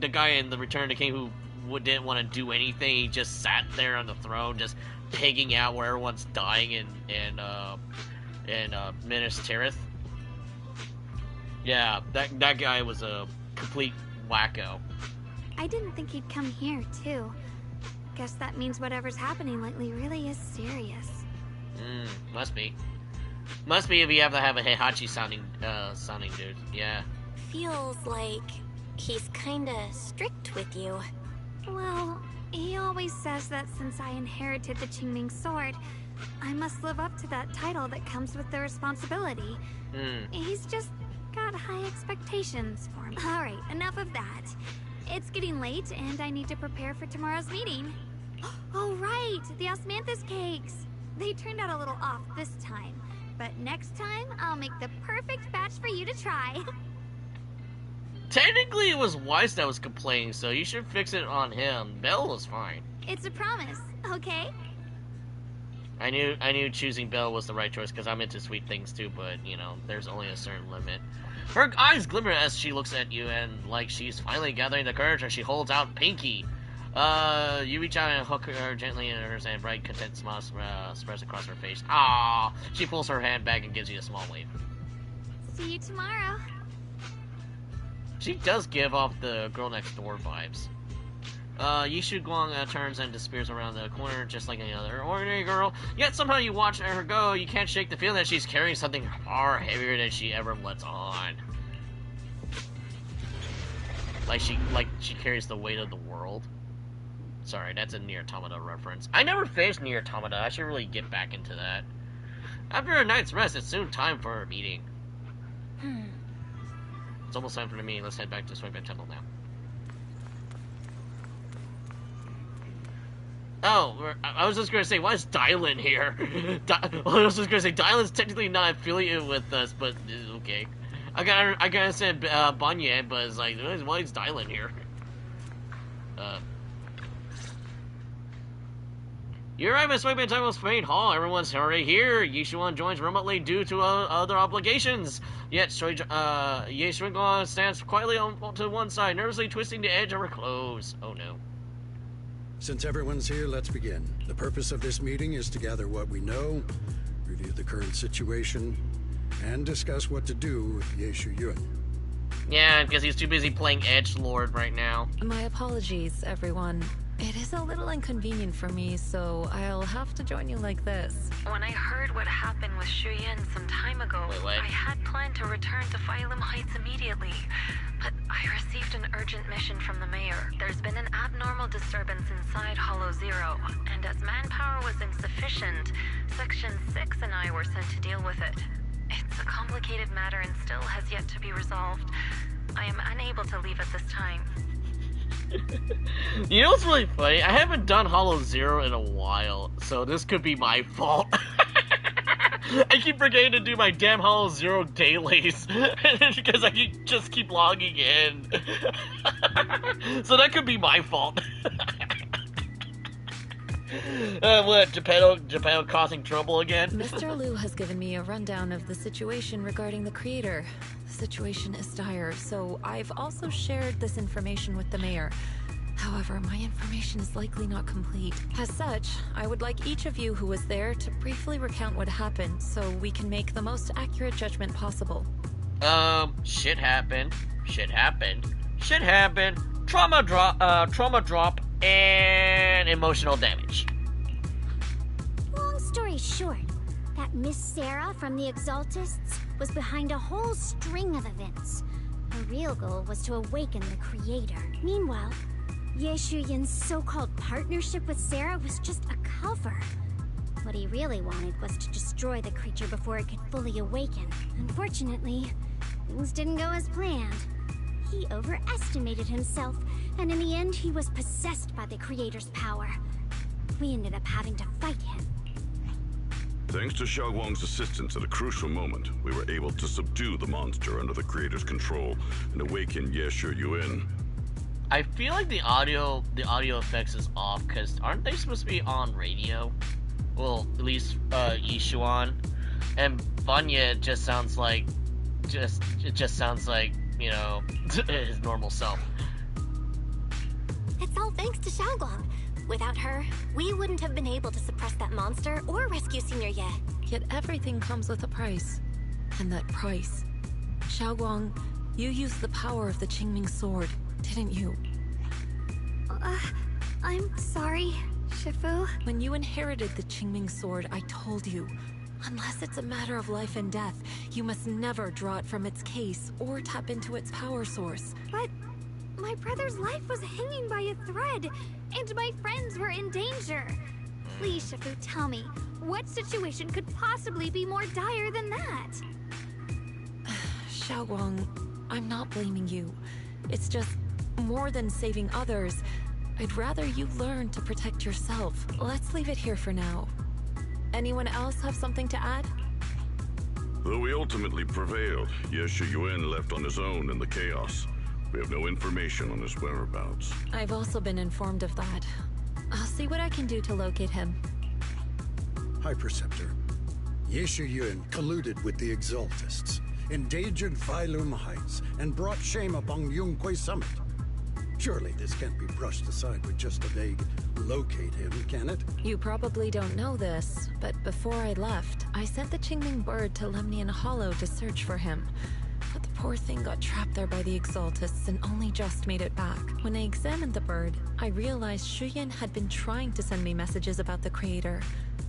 guy in the Return of the King who didn't want to do anything. He just sat there on the throne, just pigging out where everyone's dying in Minas Tirith. Yeah, that guy was a complete wacko. I didn't think he'd come here, too. Guess that means whatever's happening lately really is serious. Must be. Must be if you have to have a Heihachi sounding dude. Yeah. Feels like he's kinda strict with you. Well, he always says that since I inherited the Qingming sword, I must live up to that title that comes with the responsibility. He's just got high expectations for me. Alright, enough of that. It's getting late, and I need to prepare for tomorrow's meeting. Oh, right! The osmanthus cakes! They turned out a little off this time. But next time, I'll make the perfect batch for you to try. Technically, it was Weiss that was complaining, so you should fix it on him. Bell was fine. It's a promise, okay? I knew choosing Bell was the right choice because I'm into sweet things too, but, you know, there's only a certain limit. Her eyes glimmer as she looks at you and like she's finally gathering the courage and she holds out Pinky. You reach out and hook her gently in her hand. Bright, content smile spreads across her face. Ah! She pulls her hand back and gives you a small wave. See you tomorrow. She does give off the girl next door vibes. Yishu Guang turns and disappears around the corner just like any other ordinary girl. Yet somehow you watch her go, you can't shake the feeling that she's carrying something far heavier than she ever lets on. Like she carries the weight of the world. Sorry, that's a Nier Automata reference. I never finished Nier Automata. I should really get back into that. After a night's rest, it's soon time for a meeting. It's almost time for the meeting. Let's head back to Swingman Temple now. Oh, I was just gonna say, why is Dylan here? I was just gonna say, Dylan's technically not affiliated with us, but okay. I gotta say Banye, but it's like, why is Dylan here? You arrive at Swingman Temple's main hall. Everyone's already here. Yishuan joins remotely due to other obligations. Yet Yishuan stands quietly to one side, nervously twisting the edge of her clothes. Oh no. Since everyone's here, let's begin. The purpose of this meeting is to gather what we know, review the current situation, and discuss what to do with Yeshu Yun. Yeah, because he's too busy playing Edgelord right now. My apologies, everyone. It is a little inconvenient for me, so I'll have to join you like this. When I heard what happened with Shuyan some time ago, Wait. I had planned to return to Phylum Heights immediately. But I received an urgent mission from the mayor. There's been an abnormal disturbance inside Hollow Zero, and as manpower was insufficient, Section 6 and I were sent to deal with it. It's a complicated matter and still has yet to be resolved. I am unable to leave at this time. You know what's really funny? I haven't done Hollow Zero in a while, so this could be my fault. I keep forgetting to do my damn Hollow Zero dailies because I just keep logging in. So that could be my fault. What, Geppetto causing trouble again? Mr. Liu has given me a rundown of the situation regarding the creator. The situation is dire, so I've also shared this information with the mayor. However, my information is likely not complete. As such, I would like each of you who was there to briefly recount what happened so we can make the most accurate judgment possible. Shit happened, trauma drop, and emotional damage. Long story short, that Miss Sarah from the Exaltists was behind a whole string of events. Her real goal was to awaken the creator. Meanwhile, Yeshu Yun's so-called partnership with Sarah was just a cover. What he really wanted was to destroy the creature before it could fully awaken. Unfortunately, things didn't go as planned. He overestimated himself, and in the end he was possessed by the creator's power. We ended up having to fight him. Thanks to Xiaoguang's assistance at a crucial moment, we were able to subdue the monster under the creator's control and awaken Yeshu Yun. I feel like the audio effects is off, because aren't they supposed to be on radio? Well, at least Yishuan. And Vanya just sounds like it just sounds like, you know, his normal self. It's all thanks to Xiaoguang. Without her, we wouldn't have been able to suppress that monster or rescue Senior Ye. Yet everything comes with a price. And that price... Xiaoguang, you used the power of the Qingming sword, didn't you? I'm sorry, Shifu. When you inherited the Qingming sword, I told you, unless it's a matter of life and death, you must never draw it from its case or tap into its power source. But my brother's life was hanging by a thread, and my friends were in danger. Please, Shifu, tell me, what situation could possibly be more dire than that? Xiaoguang, I'm not blaming you. It's just, more than saving others, I'd rather you learn to protect yourself. Let's leave it here for now. Anyone else have something to add? Though we ultimately prevailed, Yeshu Yun left on his own in the chaos. We have no information on his whereabouts. I've also been informed of that. I'll see what I can do to locate him. High Preceptor, Yeshu Yun colluded with the Exaltists, endangered Phylum Heights, and brought shame upon Yunquay Summit. Surely this can't be brushed aside with just a vague locate him, can it? You probably don't know this, but before I left, I sent the Qingming bird to Lemnian Hollow to search for him. But the poor thing got trapped there by the Exaltists and only just made it back. When I examined the bird, I realized Shuyan had been trying to send me messages about the Creator,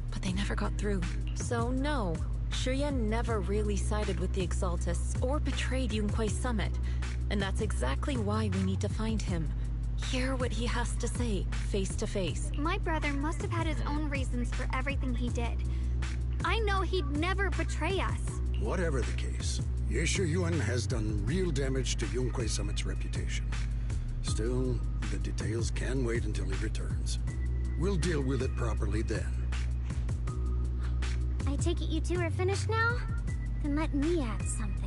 but they never got through. So no, Shuyan never really sided with the Exaltists or betrayed Yunquei Summit. And that's exactly why we need to find him. Hear what he has to say, face to face. My brother must have had his own reasons for everything he did. I know he'd never betray us. Whatever the case, Yeshu Yuan has done real damage to Yunquei Summit's reputation. Still, the details can wait until he returns. We'll deal with it properly then. I take it you two are finished now? Then let me add something.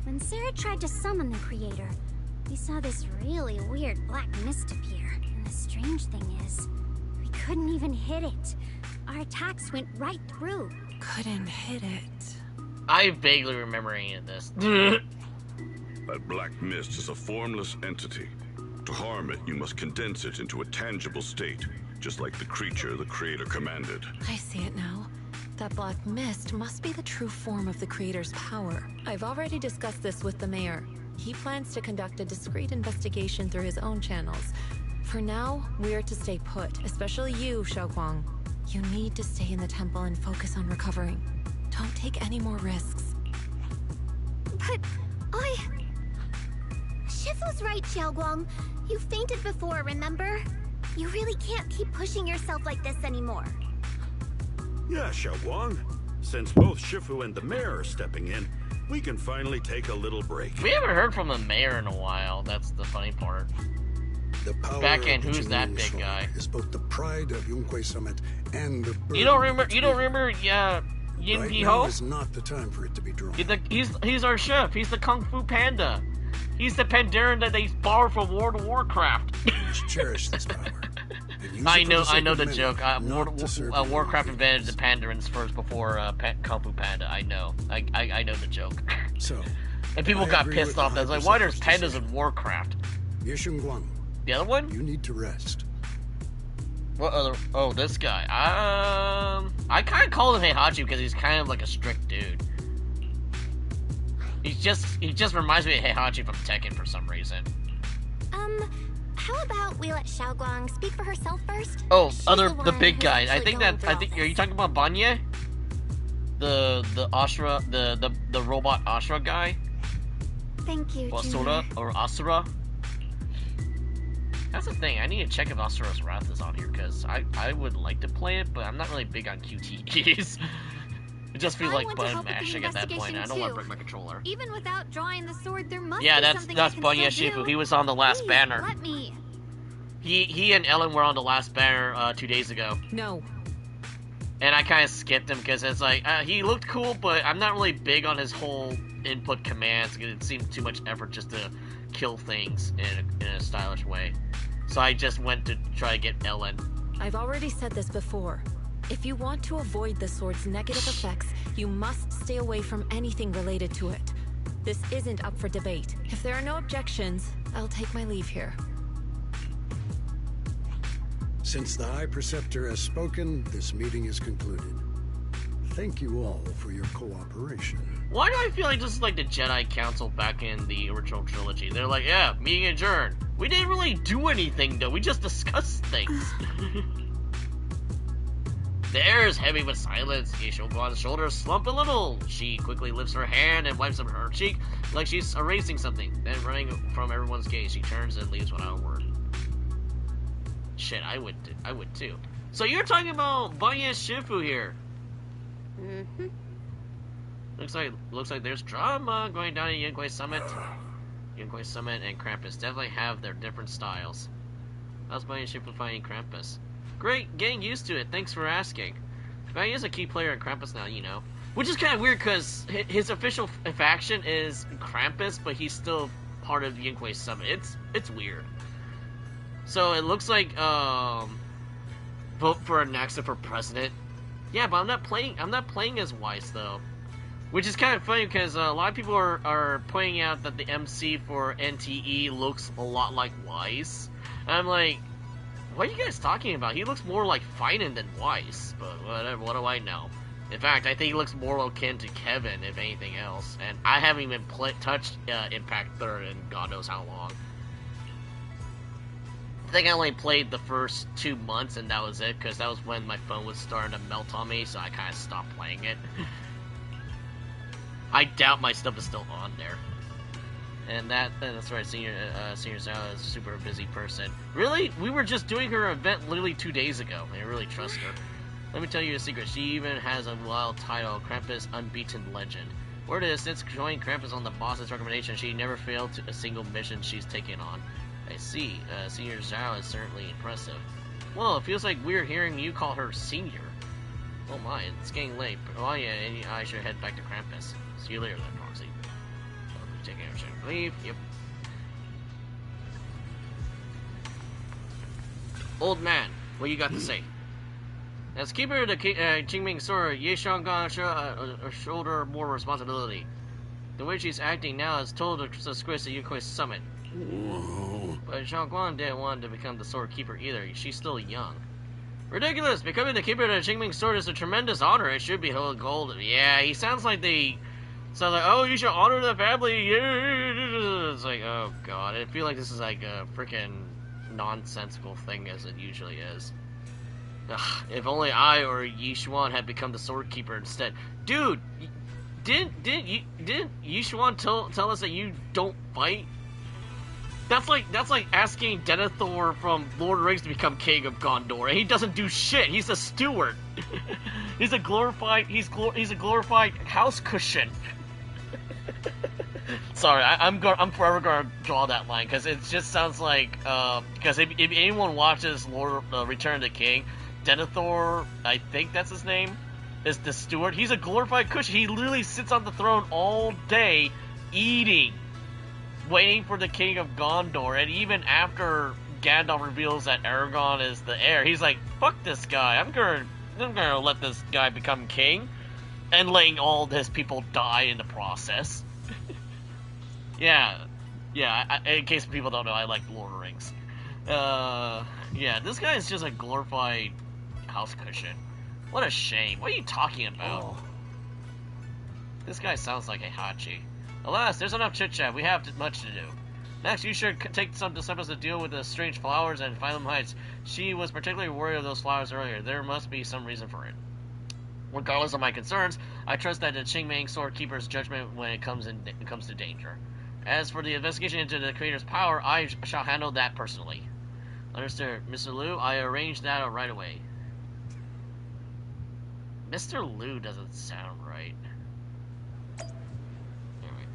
When Sarah tried to summon the Creator, we saw this really weird black mist appear. And the strange thing is, we couldn't even hit it. Our attacks went right through. Couldn't hit it. I vaguely remember any of this. That black mist is a formless entity. To harm it, you must condense it into a tangible state, just like the creature the Creator commanded. I see it now. That black mist must be the true form of the Creator's power. I've already discussed this with the Mayor. He plans to conduct a discreet investigation through his own channels. For now, we are to stay put, especially you, Xiaoguang. You need to stay in the temple and focus on recovering. Don't take any more risks. But Shifu's right, Xiaoguang. You fainted before, remember? You really can't keep pushing yourself like this anymore. Yeah, Xiaoguang. Since both Shifu and the Mayor are stepping in, we can finally take a little break. We haven't heard from the Mayor in a while. That's the funny part. The power Back in, of the who's that Qingming big Sword guy? is both the pride of Yunquei Summit and the burden You don't remember? of its You don't weight. remember? Yeah, Yin Right Pi now Ho. is not the time for it to be drawn. He's our chef. He's the Kung Fu Panda. He's the Pandaren that they borrowed from World of Warcraft. Cherish this power. and use I it for the sake know of the many, joke. not to serve your Warcraft own invented the feelings. Pandarans first before Kung Fu Panda. I know. I know the joke. So, And people I got agree pissed with the off. That's High like, why there's Preceptor's pandas in Warcraft? Yeshun Guang, The other one? you need to rest. What other? Oh, this guy. I kind of call him Heihachi because he's kind of like a strict dude. He just reminds me of Heihachi from Tekken for some reason. How about we let Xiaoguang speak for herself first? Oh, She's the one big who's guy. I actually think going that through all are you this. talking about Banya? The Ashura, the robot Ashura guy? thank you, Asura Junior. or Asura? That's the thing. I need to check if Asura's Wrath is on here because I would like to play it, but I'm not really big on QTEs. It just feels I like want to button help with the mashing at that point. I don't want to investigation, break my controller. Even without drawing the sword, there must Yeah, be that's something I can Banya still Shifu. do. He was on the last Please, banner. Let me. He and Ellen were on the last banner 2 days ago. No. And I kind of skipped him because it's like, he looked cool, but I'm not really big on his whole input commands because it seemed too much effort just to kill things in a stylish way. So I just went to try to get Ellen. I've already said this before. If you want to avoid the sword's negative effects, you must stay away from anything related to it. This isn't up for debate. If there are no objections, I'll take my leave here. Since the High Preceptor has spoken, this meeting is concluded. Thank you all for your cooperation. Why do I feel like this is like the Jedi Council back in the original trilogy? They're like, yeah, meeting adjourned. We didn't really do anything though, we just discussed things. The air is heavy with silence. Ishoguan's shoulders slump a little. She quickly lifts her hand and wipes up her cheek like she's erasing something. Then running from everyone's gaze, she turns and leaves without a word. Shit, I would too. So you're talking about Banya Shifu here. Mm-hmm. Looks like there's drama going down at Yunquei Summit. Yunquei Summit and Krampus definitely have their different styles. How's Banya Shifu finding Krampus? Great, getting used to it. Thanks for asking. But he is a key player in Krampus now, you know. Which is kind of weird because his official faction is Krampus, but he's still part of Yunquei Summit. It's weird. So it looks like vote for Anaxa for president. Yeah, but I'm not playing as Weiss though. Which is kind of funny because a lot of people are pointing out that the MC for NTE looks a lot like Weiss. And I'm like, what are you guys talking about? He looks more like Finan than Weiss, but whatever, what do I know? In fact, I think he looks more akin to Kevin, if anything else. And I haven't even touched Impact 3rd in God knows how long. I think I only played the first 2 months, and that was it, because that was when my phone was starting to melt on me, so I kind of stopped playing it. I doubt my stuff is still on there. And that's right, Senior Zao is a super busy person. Really? We were just doing her event literally 2 days ago. I really trust her. Let me tell you a secret. She even has a wild title, Krampus Unbeaten Legend. Word is, since joining Krampus on the boss's recommendation, she never failed to a single mission she's taken on. I see. Senior Zhao is certainly impressive. Well, it feels like weird hearing you call her Senior. Oh my, it's getting late. Oh yeah, I should head back to Krampus. See you later then, Proxy. Taking a check. Leave. Yep. Old man, what you got to say? As keeper of the Qingming sword, Ye Xiaogang shoulder more responsibility. The way she's acting now is total disgrace at Yunkui's summit. Whoa. But Xiaoguang didn't want to become the sword keeper either. She's still young. Ridiculous! Becoming the keeper of the Qingming sword is a tremendous honor. It should be held gold. Yeah, he sounds like oh, you should honor the family. It's like, oh god. I feel like this is like a freaking nonsensical thing as it usually is. Ugh, if only I or Yi Xuan had become the sword keeper instead. Dude, didn't Yi Xuan tell us that you don't fight? That's like asking Denethor from Lord of the Rings to become king of Gondor, and he doesn't do shit. He's a steward. He's a glorified house cushion. Sorry, I'm forever gonna draw that line because it just sounds like because if anyone watches Return of the King, Denethor, I think that's his name, is the steward. He's a glorified cushion. He literally sits on the throne all day, eating, waiting for the king of Gondor. And even after Gandalf reveals that Aragorn is the heir, he's like, "Fuck this guy. I'm gonna let this guy become king," and letting all his people die in the process. Yeah. In case people don't know, I like Lord of the Rings. Yeah, this guy is just a glorified house cushion. What a shame. What are you talking about? Oh. This guy sounds like a Hachi. Alas, there's enough chit-chat. We have much to do. Next, you should take some disciples to deal with the strange flowers and Phylum Heights. She was particularly worried of those flowers earlier. There must be some reason for it. Regardless of my concerns, I trust that the Qingming Sword Keeper's judgment when it comes to danger. As for the investigation into the creator's power, I shall handle that personally. Understood, Mr. Liu. I arranged that right away. Mr. Liu doesn't sound right. Anyway.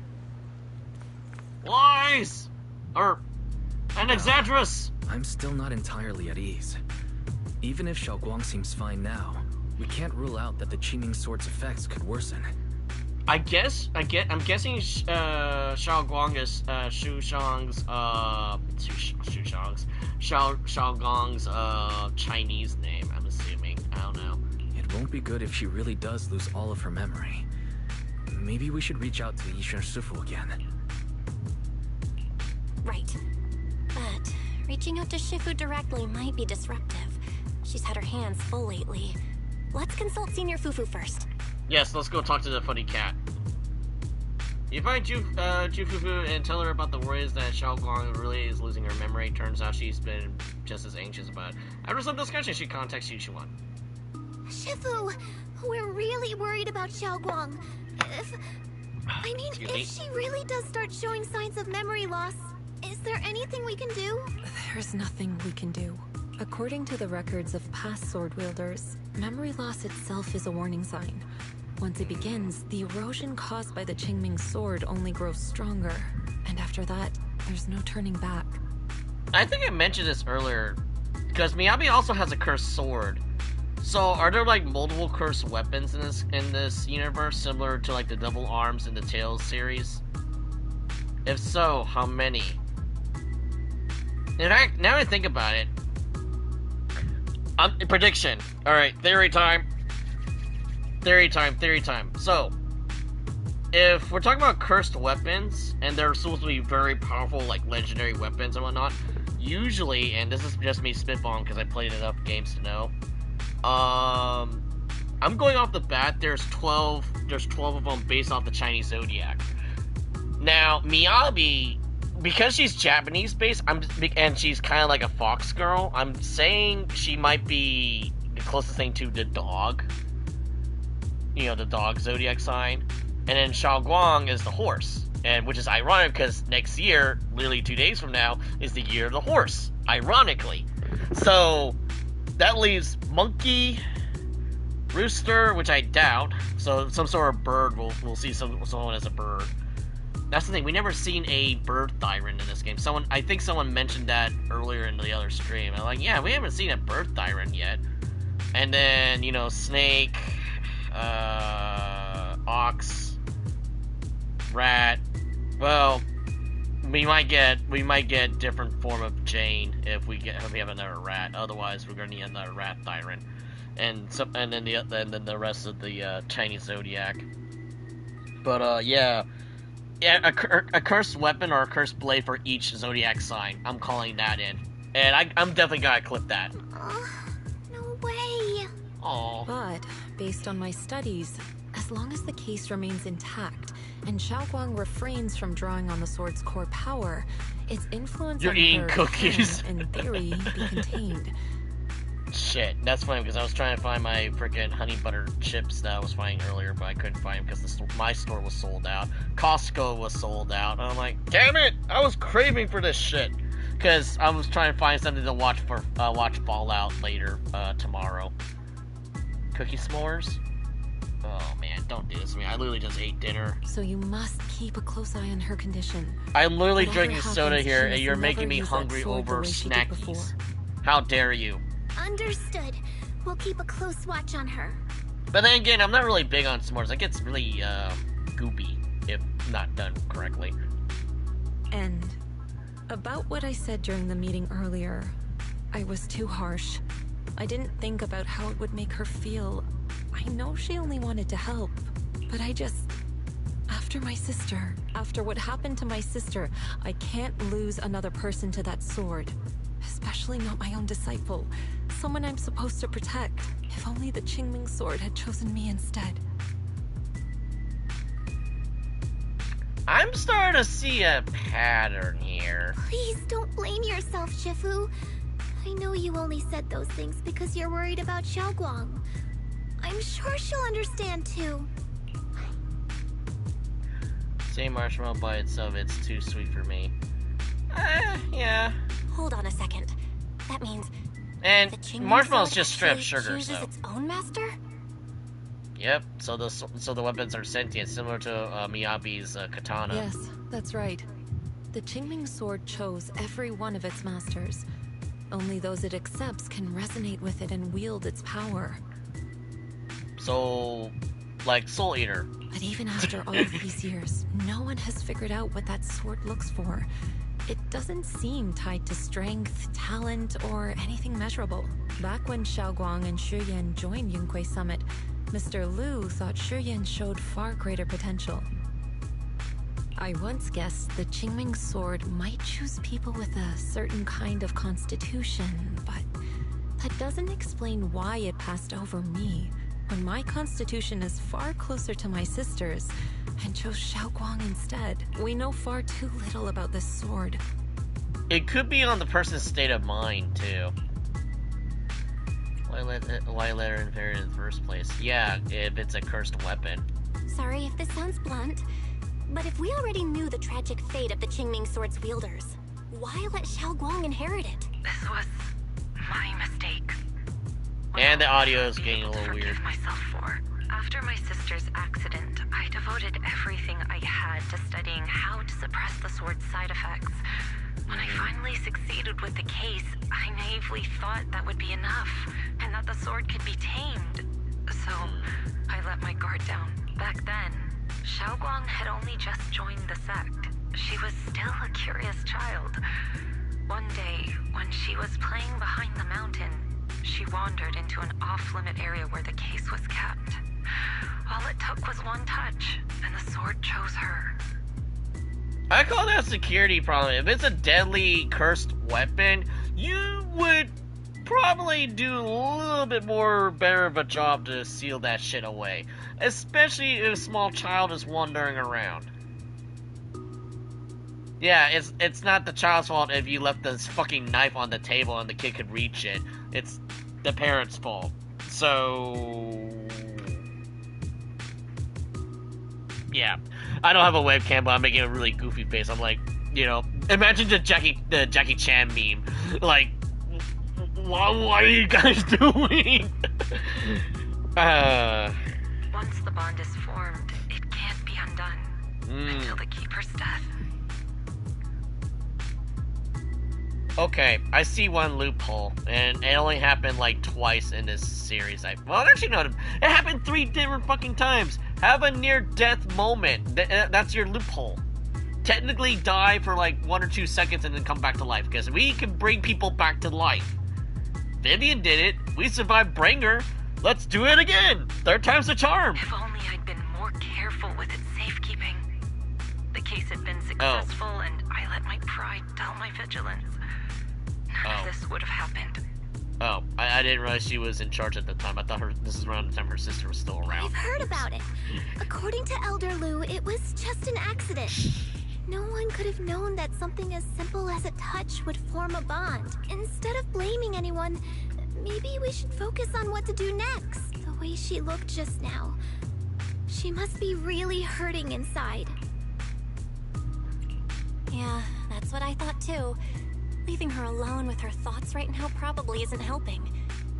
Lies! An exaggerous! I'm still not entirely at ease. Even if Xiaoguang seems fine now, we can't rule out that the Qingming Sword's effects could worsen. I'm guessing Xiaoguang is Xiaogang's Chinese name, I'm assuming. I don't know. It won't be good if she really does lose all of her memory. Maybe we should reach out to Yishan Shifu again. Right. But reaching out to Shifu directly might be disruptive. She's had her hands full lately. Let's consult Senior Fufu first. Yes, let's go talk to the funny cat. You find Ju Fufu and tell her about the worries that Xiaoguang really is losing her memory. Turns out she's been just as anxious about it. After some discussion, she contacts Yushuan. Shifu, we're really worried about Xiaoguang. If she really does start showing signs of memory loss, is there anything we can do? There's nothing we can do. According to the records of past sword wielders, memory loss itself is a warning sign. Once it begins, the erosion caused by the Qingming sword only grows stronger. And after that, there's no turning back. I think I mentioned this earlier, because Miyabi also has a cursed sword. So are there like multiple cursed weapons in this universe, similar to like the double arms in the Tales series? If so, how many? In fact, now I think about it, prediction. Alright, theory time. So, if we're talking about cursed weapons, and they're supposed to be very powerful, like legendary weapons and whatnot, usually, and this is just me spitballing because I played enough games to know, I'm going off the bat, there's 12 of them based off the Chinese Zodiac. Now, Miyabi, because she's Japanese based, and she's kind of like a fox girl, I'm saying she might be the closest thing to the dog. You know, the dog Zodiac sign. And then Xiaoguang is the horse. And which is ironic because next year, literally 2 days from now, is the year of the horse. Ironically. So, that leaves monkey, rooster, which I doubt. So, some sort of bird, we'll see someone as a bird. That's the thing, we never seen a bird Tyrant in this game. I think someone mentioned that earlier in the other stream. I'm like, yeah, we haven't seen a bird Tyrant yet. And then, you know, snake, ox, rat. Well, we might get different form of Jane if we have another rat. Otherwise, we're gonna need another rat Tyrant, and then the rest of the Chinese Zodiac. But yeah, a cursed weapon or a cursed blade for each Zodiac sign. I'm calling that in, and I'm definitely gonna clip that. No way. Aww. But based on my studies, as long as the case remains intact and Xiaoguang refrains from drawing on the sword's core power, its influence You're on eating her cookies. can, in theory, be contained. Shit, that's funny because I was trying to find my freaking honey butter chips that I was finding earlier, but I couldn't find them because my store was sold out. Costco was sold out. And I'm like, damn it! I was craving for this shit because I was trying to find something to watch for watch Fallout later tomorrow. Cookie s'mores? Oh man, don't do this to me. I literally just ate dinner. So you must keep a close eye on her condition. I'm literally Whatever drinking happens, soda here, she and you're must making never me use that hungry sword the over way she did before. snackies. How dare you? Understood. We'll keep a close watch on her. But then again, I'm not really big on s'mores. It gets really goopy if not done correctly. And about what I said during the meeting earlier, I was too harsh. I didn't think about how it would make her feel. I know she only wanted to help, but after what happened to my sister, I can't lose another person to that sword. Especially not my own disciple, someone I'm supposed to protect. If only the Qingming sword had chosen me instead. I'm starting to see a pattern here. Please don't blame yourself, Shifu. I know you only said those things because you're worried about Xiaoguang. I'm sure she'll understand too. Say marshmallow by itself, it's too sweet for me. Yeah. Hold on a second. That means And the Qingming marshmallow's sword just straight up actually sugar, chooses so. its own master? Yep. So the weapons are sentient, similar to Miyabi's katana. Yes, that's right. The Qingming sword chose every one of its masters. Only those it accepts can resonate with it and wield its power. So, like Soul Eater. But even after all of these years, no one has figured out what that sword looks for. It doesn't seem tied to strength, talent, or anything measurable. Back when Xiaoguang and Shiyan joined Yunque Summit, Mr. Liu thought Shiyan showed far greater potential. I once guessed the Qingming sword might choose people with a certain kind of constitution, but that doesn't explain why it passed over me, when my constitution is far closer to my sister's, and chose Xiaoguang instead. We know far too little about this sword. It could be on the person's state of mind, too. Why let her inherit in the first place? Yeah, if it's a cursed weapon. Sorry if this sounds blunt, but if we already knew the tragic fate of the Qingming sword's wielders, why let Xiaoguang inherit it? This was my mistake. And the audio is getting a little forgive weird. myself for. After my sister's accident, I devoted everything I had to studying how to suppress the sword's side effects. When I finally succeeded with the case, I naively thought that would be enough, and that the sword could be tamed. So, I let my guard down. Back then, Xiaoguang had only just joined the sect. She was still a curious child. One day, when she was playing behind the mountain, she wandered into an off-limit area where the case was kept. All it took was one touch, and the sword chose her. I call that a security problem. If it's a deadly cursed weapon, you would probably do a little bit more better of a job to seal that shit away. Especially if a small child is wandering around. Yeah, it's not the child's fault if you left this fucking knife on the table and the kid could reach it. It's the parent's fault. So... yeah. I don't have a webcam, but I'm making a really goofy face. I'm like, you know, imagine the Jackie Chan meme. Like, what are you guys doing? Once the bond is formed, it can't be undone until the Keeper's death. Okay, I see one loophole, and it only happened like twice in this series. Well, actually, no, it happened 3 different fucking times. Have a near-death moment. That's your loophole. Technically die for like 1 or 2 seconds and then come back to life, because we can bring people back to life. Vivian did it. We survived Branger. Let's do it again. 3rd time's the charm. If only I'd been more careful with its safekeeping. The case had been successful, and I let my pride dull my vigilance. None of this would have happened. Oh, I didn't realize she was in charge at the time. I thought this is around the time her sister was still around. I've heard about it. According to Elder Lu, it was just an accident. No one could have known that something as simple as a touch would form a bond. Instead of blaming anyone, maybe we should focus on what to do next. The way she looked just now, she must be really hurting inside. Yeah, that's what I thought too. Leaving her alone with her thoughts right now probably isn't helping.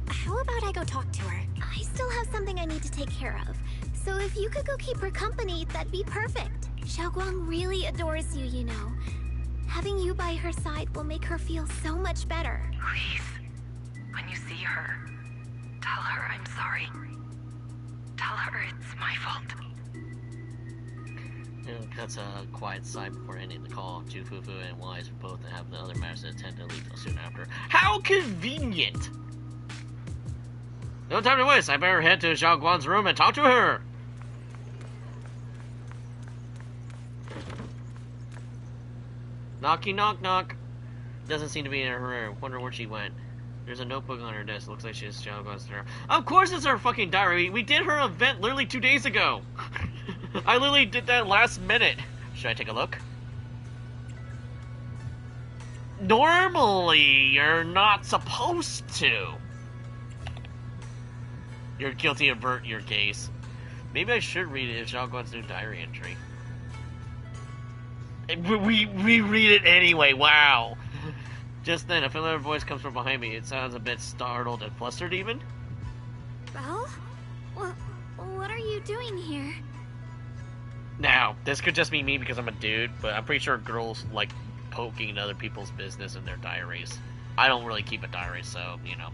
How about I go talk to her? I still have something I need to take care of. So if you could go keep her company, that'd be perfect. Xiaoguang really adores you, you know. Having you by her side will make her feel so much better. Please, when you see her, tell her I'm sorry. Tell her it's my fault. That's a quiet sigh before ending the call. Ju Fufu and Wise both have the other matters to attend to leave soon after. How convenient! No time to waste. I better head to Xiao Guan's room and talk to her. Knocky knock knock. Doesn't seem to be in her room. Wonder where she went. There's a notebook on her desk. Looks like she's Xiao Guan's diary. Of course it's her fucking diary. We did her event literally 2 days ago. I literally did that last minute. Should I take a look? Normally, you're not supposed to. You're guilty, avert your case. Maybe I should read it if Xiao Guan's new diary entry. We read it anyway, wow. Just then, a familiar voice comes from behind me. It sounds a bit startled and flustered even. Belle? What are you doing here? Now, this could just be me because I'm a dude, but I'm pretty sure girls like poking in other people's business in their diaries. I don't really keep a diary, so, you know.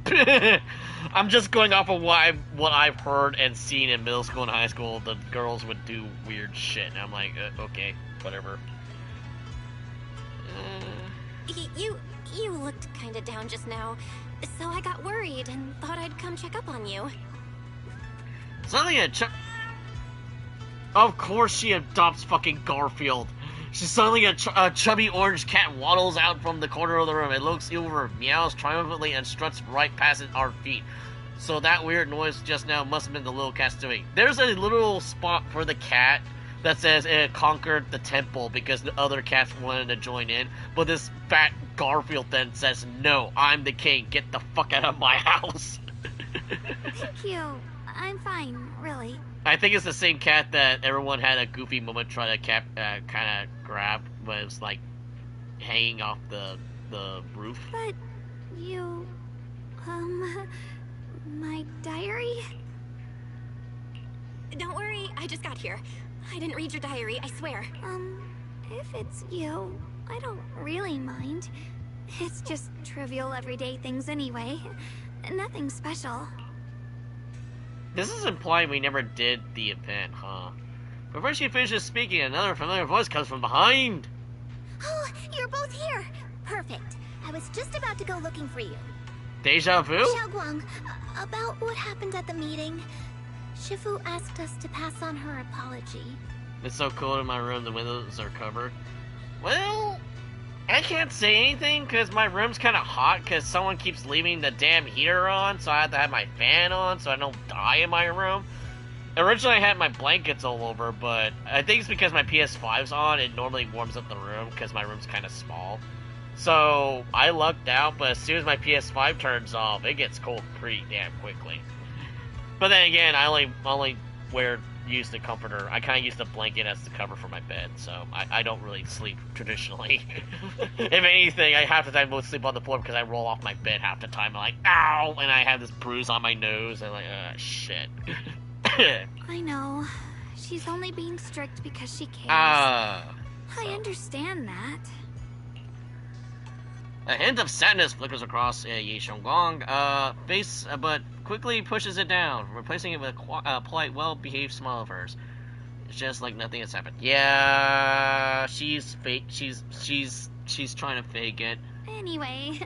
I'm just going off of what I've heard and seen in middle school and high school. The girls would do weird shit, and I'm like, okay, whatever. You looked kinda down just now, so I got worried and thought I'd come check up on you. Suddenly of course she adopts fucking Garfield. She's suddenly a chubby orange cat waddles out from the corner of the room. It looks over, meows triumphantly, and struts right past our feet. So that weird noise just now must have been the little cat's doing. There's a little spot for the cat that says it conquered the temple because the other cats wanted to join in. But this fat Garfield then says, no, I'm the king. Get the fuck out of my house. Thank you. I'm fine, really. I think it's the same cat that everyone had a goofy moment trying to kind of grab, but it was like hanging off the roof. But you, my diary? Don't worry, I just got here. I didn't read your diary, I swear. If it's you, I don't really mind. It's just trivial everyday things anyway. Nothing special. This is implying we never did the event, huh? Before she finishes speaking, another familiar voice comes from behind. Oh, you're both here. Perfect. I was just about to go looking for you. Deja vu? Xiaoguang, about what happened at the meeting. Shifu asked us to pass on her apology. It's so cold in my room, the windows are covered. Well, I can't say anything because my room's kind of hot because someone keeps leaving the damn heater on, so I have to have my fan on so I don't die in my room. Originally I had my blankets all over, but I think it's because my PS5's on, it normally warms up the room because my room's kind of small. So I lucked out, but as soon as my PS5 turns off, it gets cold pretty damn quickly. But then again, I only use the comforter. I kind of use the blanket as the cover for my bed, so I don't really sleep traditionally. If anything, I half the time will sleep on the floor because I roll off my bed half the time. I'm like, ow, and I have this bruise on my nose, and like, shit. I know. She's only being strict because she cares. I understand that. A hint of sadness flickers across Yi Shengguang face, but quickly pushes it down, replacing it with a polite, well-behaved smile of hers. It's just like nothing has happened. Yeah, she's fake. She's trying to fake it. Anyway,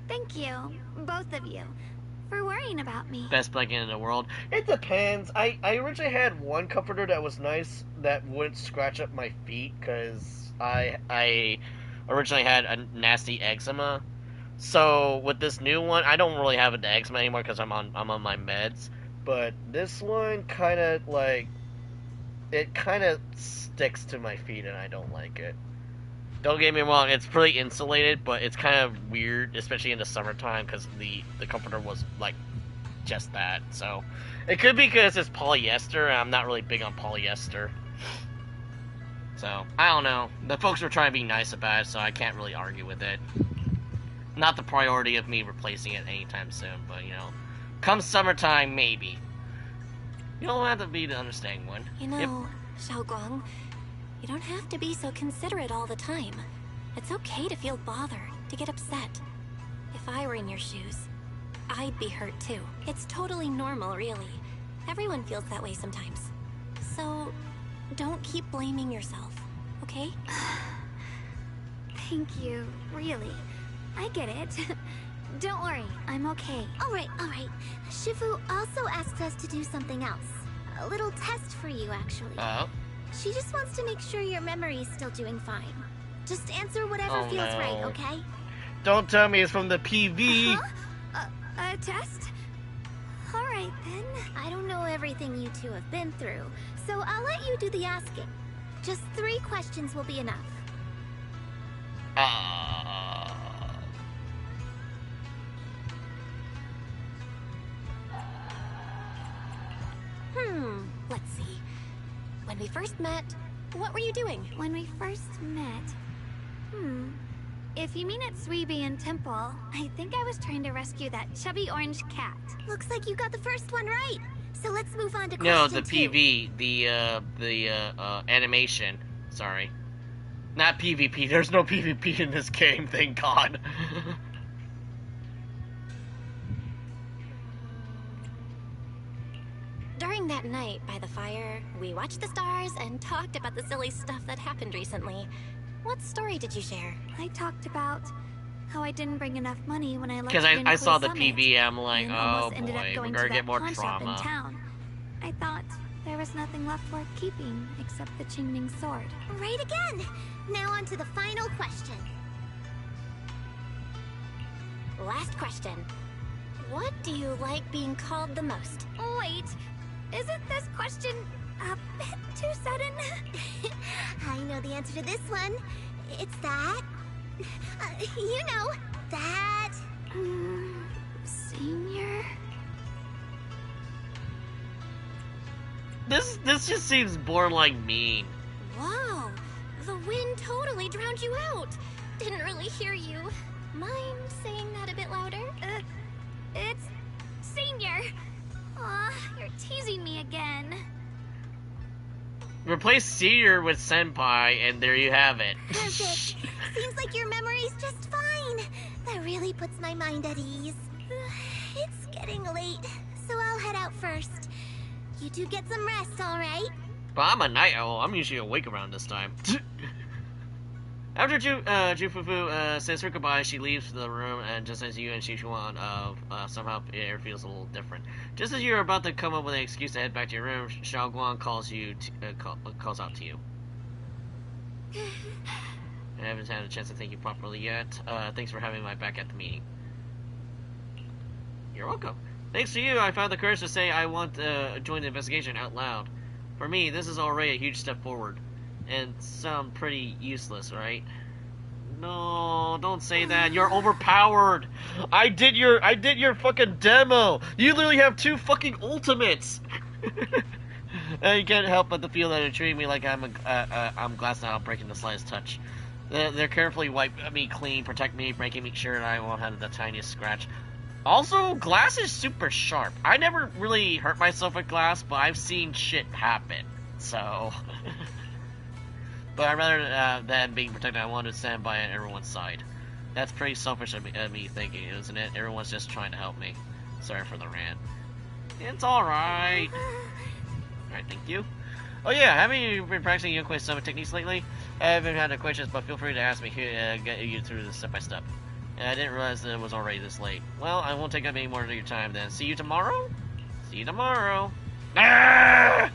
thank you, both of you, for worrying about me. Best blanket in the world. It depends. I originally had one comforter that was nice that wouldn't scratch up my feet because I originally had a nasty eczema. So with this new one, I don't really have an eczema anymore because I'm on my meds. But this one kind of like it kind of sticks to my feet and I don't like it. Don't get me wrong, it's pretty insulated, but it's kind of weird, especially in the summertime because the comforter was like just that. So it could be because it's polyester and I'm not really big on polyester. So, I don't know. The folks are trying to be nice about it, so I can't really argue with it. Not the priority of me replacing it anytime soon, but, you know, come summertime, maybe. You don't have to be the understanding one. You know, Xiaoguang, you don't have to be so considerate all the time. It's okay to feel bothered, to get upset. If I were in your shoes, I'd be hurt too. It's totally normal, really. Everyone feels that way sometimes. So, don't keep blaming yourself, okay? Thank you, really. I get it. Don't worry, I'm okay. Alright. Shifu also asked us to do something else. A little test for you, actually. Oh? She just wants to make sure your memory's still doing fine. Just answer whatever feels right, okay? Don't tell me it's from the PV. Huh? A test? Alright then. I don't know everything you two have been through, so I'll let you do the asking. Just 3 questions will be enough. Let's see. When we first met, what were you doing? When we first met... If you mean at Suibian Temple, I think I was trying to rescue that chubby orange cat. Looks like you got the first one right. So let's move on to No, question the 2. PV, the animation. Sorry. Not PvP. There's no PvP in this game, thank God. During that night by the fire, we watched the stars and talked about the silly stuff that happened recently. What story did you share? I talked about how I didn't bring enough money when I left Because I saw the PV, I'm like, oh ended up boy, we're going gonna to get that more pawn shop in trauma. town. I thought there was nothing left worth keeping except the Qingming sword. Right again. Now on to the final question. Last question. What do you like being called the most? Wait, isn't this question a bit too sudden? I know the answer to this one. It's that... you know, that... Senior? This just seems borderline mean. Whoa, the wind totally drowned you out. Didn't really hear you. Mind saying that a bit louder? It's Senior. Aw, you're teasing me again. Replace Senior with Senpai, and there you have it. Perfect. Seems like your memory's just fine. That really puts my mind at ease. It's getting late, so I'll head out first. You two get some rest, alright? But I'm a night owl. I'm usually awake around this time. After Jufufu says her goodbye, she leaves the room, and just as you and Shishuan somehow the air feels a little different. Just as you're about to come up with an excuse to head back to your room, Xiaoguang calls out to you. I haven't had a chance to thank you properly yet. Thanks for having my back at the meeting. You're welcome. Thanks to you, I found the courage to say I want to join the investigation out loud. For me, this is already a huge step forward. And sound pretty useless, right? No, don't say that. You're overpowered. I did your fucking demo. You literally have 2 fucking ultimates. And you can't help but to feel that they're treating me like I'm glass now, breaking the slightest touch. They're carefully wipe me clean, protect me, making sure that I won't have the tiniest scratch. Also, glass is super sharp. I never really hurt myself with glass, but I've seen shit happen. So. But I'd rather than being protected, I want to stand by everyone's side. That's pretty selfish of me thinking, isn't it? Everyone's just trying to help me. Sorry for the rant. It's alright. Alright, thank you. Oh yeah, haven't you been practicing Yunquist Summit techniques lately? I haven't had any questions, but feel free to ask me here, get you through this step by step. I didn't realize that it was already this late. Well, I won't take up any more of your time then. See you tomorrow? See you tomorrow. Ah!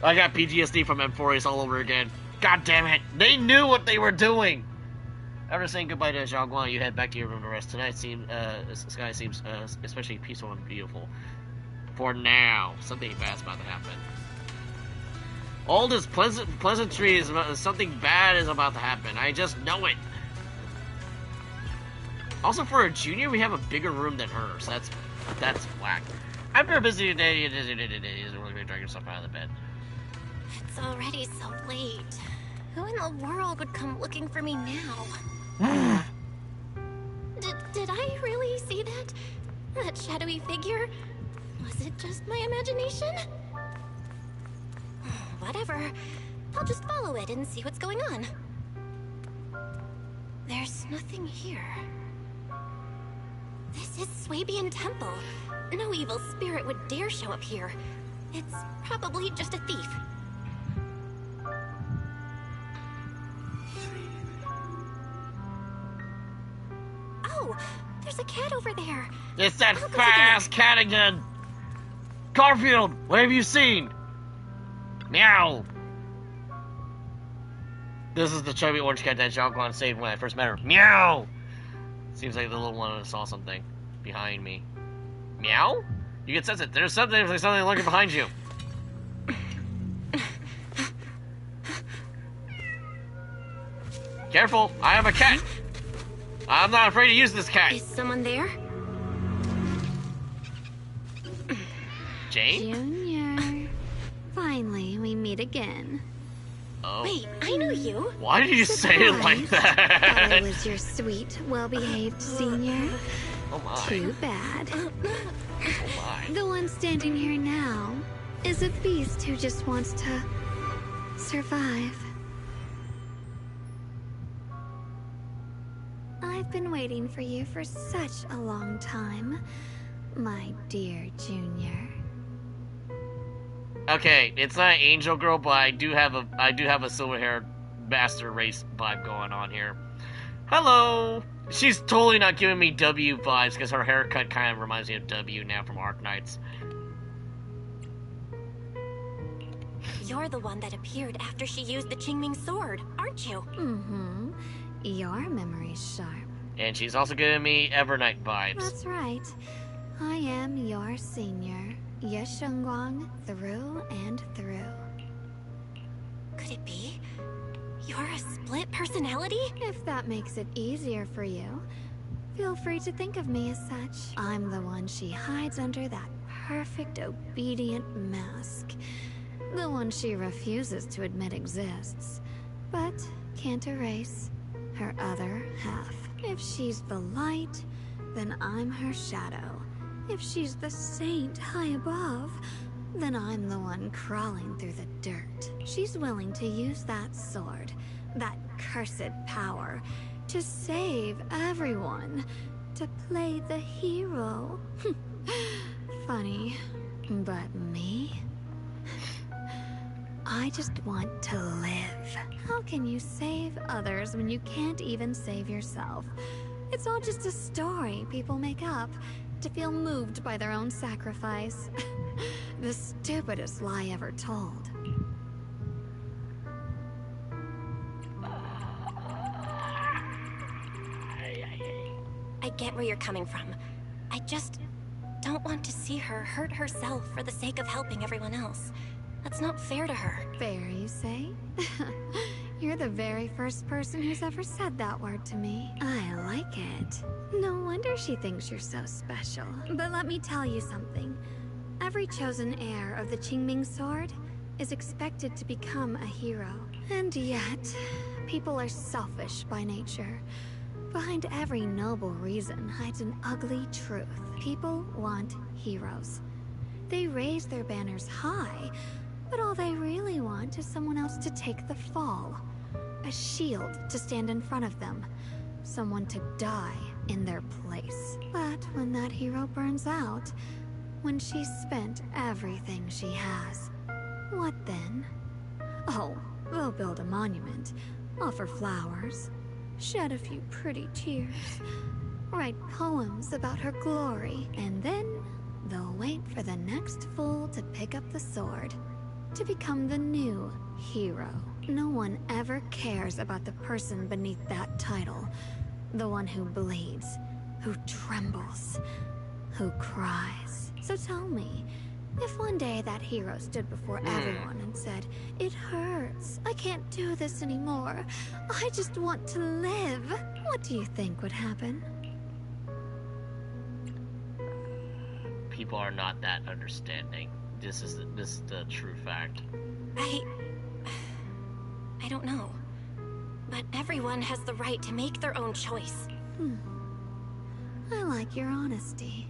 I got PTSD from M4As all over again. God damn it. They knew what they were doing. After saying goodbye to Xiaoguang, you head back to your room to rest. Tonight sky seems especially peaceful and beautiful. For now. Something bad's about to happen. All this pleasantry is something bad is about to happen. I just know it. Also, for a junior, we have a bigger room than hers. That's whack. After a busy day, it isn't really going to drag yourself out of the bed. It's already so late. Who in the world would come looking for me now? Did I really see that? That shadowy figure? Was it just my imagination? Whatever. I'll just follow it and see what's going on. There's nothing here. This is Swabian Temple. No evil spirit would dare show up here. It's probably just a thief. Oh, there's a cat over there. It's that fast cat again. Garfield, what have you seen? Meow. This is the chubby orange cat that Xiaoguang saved when I first met her. Meow. Seems like the little one saw something behind me. Meow? You can sense it. There's something lurking behind you. Careful, I am a cat. I'm not afraid to use this cat. Is someone there? Jane? Junior. Finally, we meet again. Oh. Wait, I know you. Why did you say it like that? Thought I was your sweet, well-behaved senior. Oh my. Too bad. Oh my. The one standing here now is a beast who just wants to survive. I've been waiting for you for such a long time, my dear Junior. Okay, it's not Angel Girl, but I do have a silver-haired master race vibe going on here. Hello. She's totally not giving me W vibes because her haircut kind of reminds me of W now from Arc Knights. You're the one that appeared after she used the Qingming sword, aren't you? Mm-hmm. Your memory's sharp. And she's also giving me Evernight vibes. That's right. I am your senior. Ye Shengguang, through and through. Could it be? You're a split personality? If that makes it easier for you, feel free to think of me as such. I'm the one she hides under that perfect, obedient mask. The one she refuses to admit exists, but can't erase her other half. If she's the light, then I'm her shadow. If she's the saint high above, then I'm the one crawling through the dirt. She's willing to use that sword, that cursed power, to save everyone, to play the hero. Funny, but me? I just want to live. How can you save others when you can't even save yourself? It's all just a story people make up to feel moved by their own sacrifice. The stupidest lie ever told. I get where you're coming from. I just don't want to see her hurt herself for the sake of helping everyone else. That's not fair to her. Fair, you say? You're the very first person who's ever said that word to me. I like it. No wonder she thinks you're so special. But let me tell you something. Every chosen heir of the Qingming sword is expected to become a hero. And yet, people are selfish by nature. Behind every noble reason hides an ugly truth. People want heroes. They raise their banners high, but all they really want is someone else to take the fall. A shield to stand in front of them. Someone to die in their place. But when that hero burns out, when she's spent everything she has, what then? Oh, they'll build a monument, offer flowers, shed a few pretty tears, write poems about her glory, and then they'll wait for the next fool to pick up the sword, to become the new hero. No one ever cares about the person beneath that title, the one who bleeds, who trembles, who cries. So tell me, if one day that hero stood before everyone and said, "It hurts, I can't do this anymore, I just want to live," what do you think would happen? People are not that understanding. This is the true fact. I don't know. But everyone has the right to make their own choice. I like your honesty.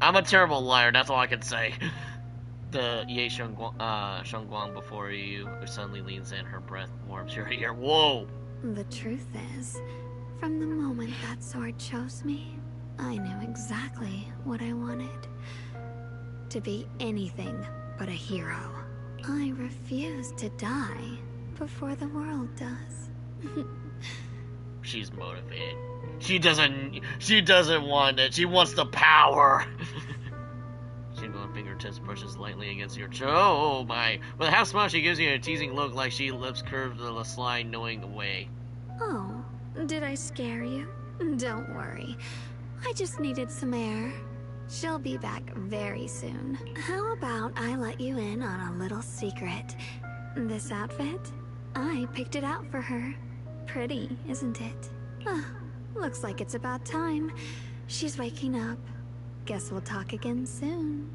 I'm a terrible liar, that's all I can say. The Ye Shengguang before you suddenly leans in, her breath warms your ear. Whoa! The truth is, from the moment that sword chose me, I knew exactly what I wanted. To be anything but a hero. I refuse to die before the world does. She's motivated. She doesn't want it. She wants the power. Shingon fingertips brushes lightly against your chin. Oh my. With a half smile, she gives you a teasing look like she lips curved to the slide, knowing the way. Oh, did I scare you? Don't worry. I just needed some air. She'll be back very soon. How about I let you in on a little secret? This outfit? I picked it out for her. Pretty, isn't it? Looks like it's about time. She's waking up. Guess we'll talk again soon.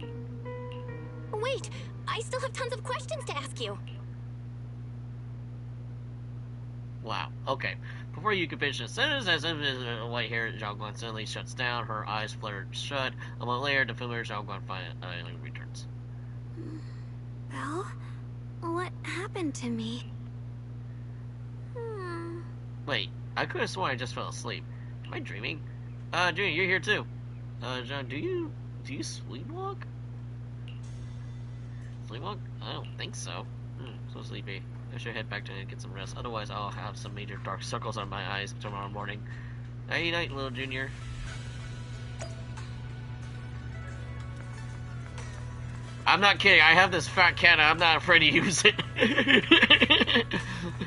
Wait! I still have tons of questions to ask you! Wow, okay. Before you can finish the sentence, as if a white hair, Zhao Guan suddenly shuts down, her eyes fluttered shut. A moment later, the familiar Zhao Guan finally returns. Belle? What happened to me? Wait, I could have sworn I just fell asleep. Am I dreaming? Junior, you're here too. John, do you sleepwalk? Sleepwalk? I don't think so. So sleepy. I should head back to get some rest. Otherwise, I'll have some major dark circles on my eyes tomorrow morning. Nighty night, little Junior. I'm not kidding. I have this fat cat. I'm not afraid to use it.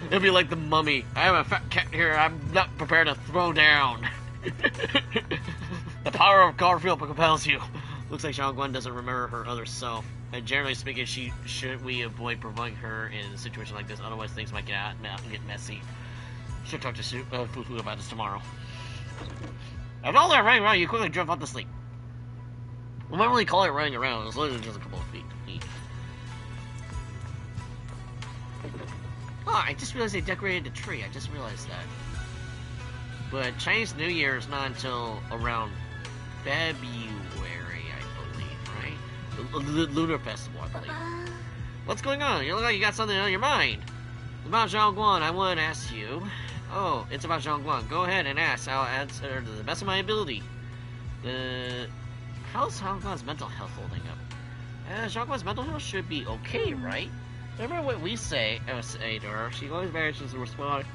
It'll be like the mummy. I have a fat cat here. I'm not prepared to throw down. The power of Garfield compels you. Looks like Zhao Guan doesn't remember her other self. And generally speaking, should we avoid provoking her in a situation like this? Otherwise, things might get messy. Should talk to Fufu about this tomorrow. After all that running around, you quickly drift off to sleep. We might really call it running around. It's literally just a couple of feet. Oh, I just realized they decorated the tree. I just realized that. But Chinese New Year is not until around February, I believe, right? The Lunar Festival, I believe. What's going on? You look like you got something on your mind. About Zhao Guan, I want to ask you. Oh, it's about Zhao Guan. Go ahead and ask. I'll answer to the best of my ability. How's Zhao Guan's mental health holding up? Xiaoguang's mental health should be okay, right? Remember what we say to her, she always manages to respond,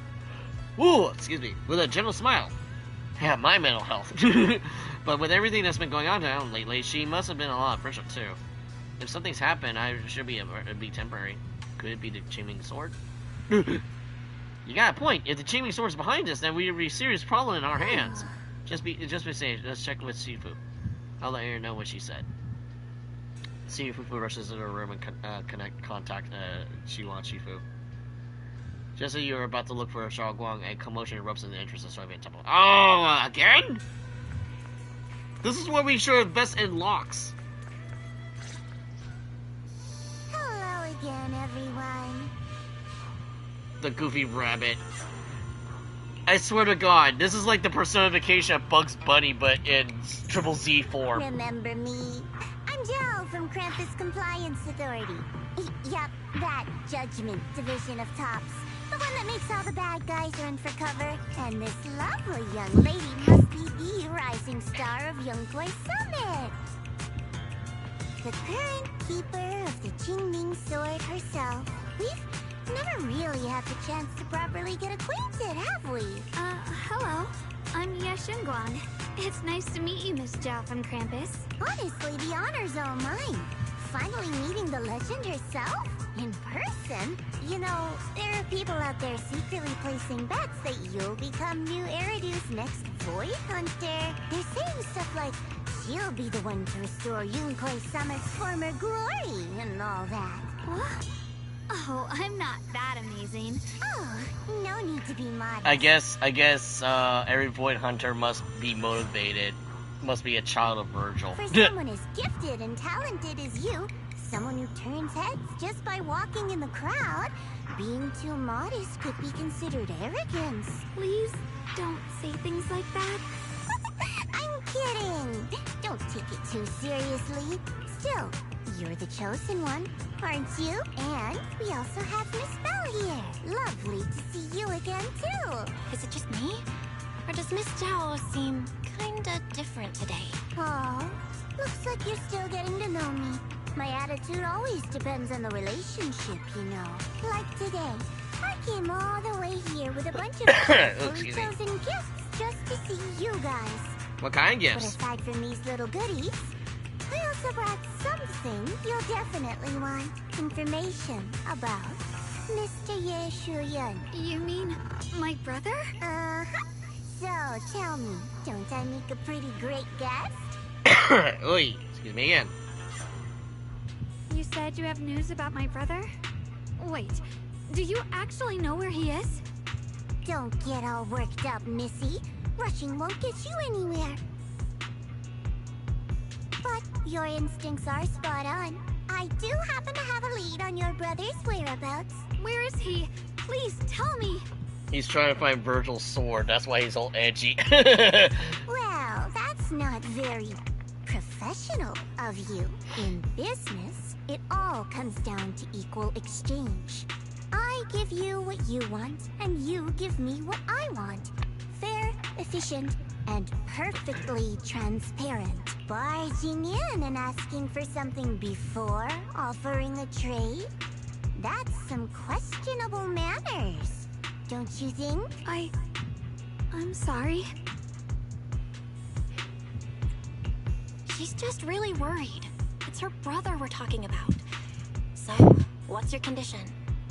"Ooh, excuse me," with a gentle smile. Yeah, my mental health. But with everything that's been going on now lately, she must have been a lot of pressure too. If something's happened, it should be temporary. Could it be the Qingming sword? You got a point. If the Qingming sword's behind us, then we have a serious problem in our hands. Just be safe. Let's check with Shifu. I'll let her know what she said. Shifu rushes into her room and contact Shifu. Just as you are about to look for Xiaoguang, a commotion erupts in the entrance of the Soviet temple. Oh, again? This is where we should invest in locks. Hello again, everyone. The goofy rabbit. I swear to God, this is like the personification of Bugs Bunny, but in Triple Z form. Remember me? I'm Jill from Krampus Compliance Authority. Yep, that Judgment Division of Tops. The one that makes all the bad guys run for cover. And this lovely young lady must be the rising star of Yunkwei Summit. The current keeper of the Qingming sword herself. We've never really had the chance to properly get acquainted, have we? Hello. I'm Xiaoguang. It's nice to meet you, Miss Zhao from Krampus. Honestly, the honor's all mine. Finally meeting the legend herself? In person? You know, there are people out there secretly placing bets that you'll become new Eridu's next Void Hunter. They're saying stuff like, she'll be the one to restore Yunkwei Summit's former glory and all that. What? Oh, I'm not that amazing. Oh, no need to be modest. I guess, every Void Hunter must be motivated. Must be a child of Virgil. For someone as gifted and talented as you, someone who turns heads just by walking in the crowd, being too modest could be considered arrogance. Please don't say things like that. I'm kidding. Don't take it too seriously. Still, you're the chosen one, aren't you? And we also have Miss Belle here. Lovely to see you again, too. Is it just me? Or does Miss Zhao seem kinda different today? Oh, looks like you're still getting to know me. My attitude always depends on the relationship, you know. Like today, I came all the way here with a bunch of carefully chosen gifts just to see you guys. What kind of But gifts? aside from these little goodies, I also brought something you'll definitely want. Information about Mr. Ye Shuyan. You mean my brother? Uh-huh. So, tell me, don't I make a pretty great guest? Oi, excuse me again. You said you have news about my brother? Wait, do you actually know where he is? Don't get all worked up, Missy. Rushing won't get you anywhere. But your instincts are spot on. I do happen to have a lead on your brother's whereabouts. Where is he? Please tell me. He's trying to find Virgil's sword. That's why he's all edgy. Well, that's not very professional of you. In business, it all comes down to equal exchange. I give you what you want, and you give me what I want. Fair, efficient, and perfectly transparent. Barging in and asking for something before offering a trade? That's some questionable manners, don't you think? I'm sorry. She's just really worried. It's her brother we're talking about. So, what's your condition?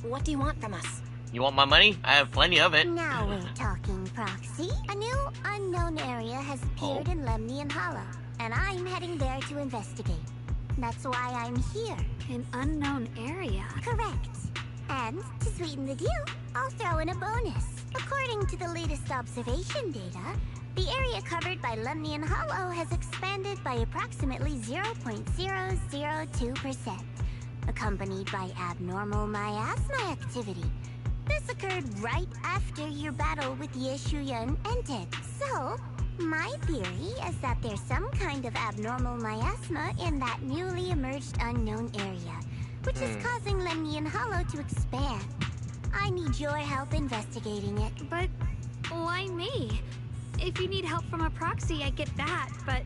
What do you want from us? You want my money? I have plenty of it. Now we're talking, Proxy. A new unknown area has appeared in Lemnian Hollow, and I'm heading there to investigate. That's why I'm here. An unknown area? Correct. And to sweeten the deal, I'll throw in a bonus. According to the latest observation data, the area covered by Lemnian Hollow has expanded by approximately 0.002%, accompanied by abnormal miasma activity. This occurred right after your battle with Ye Shuyan ended. So, my theory is that there's some kind of abnormal miasma in that newly emerged unknown area, which is causing Lemnian Hollow to expand. I need your help investigating it. But why me? If you need help from a proxy, I get that, but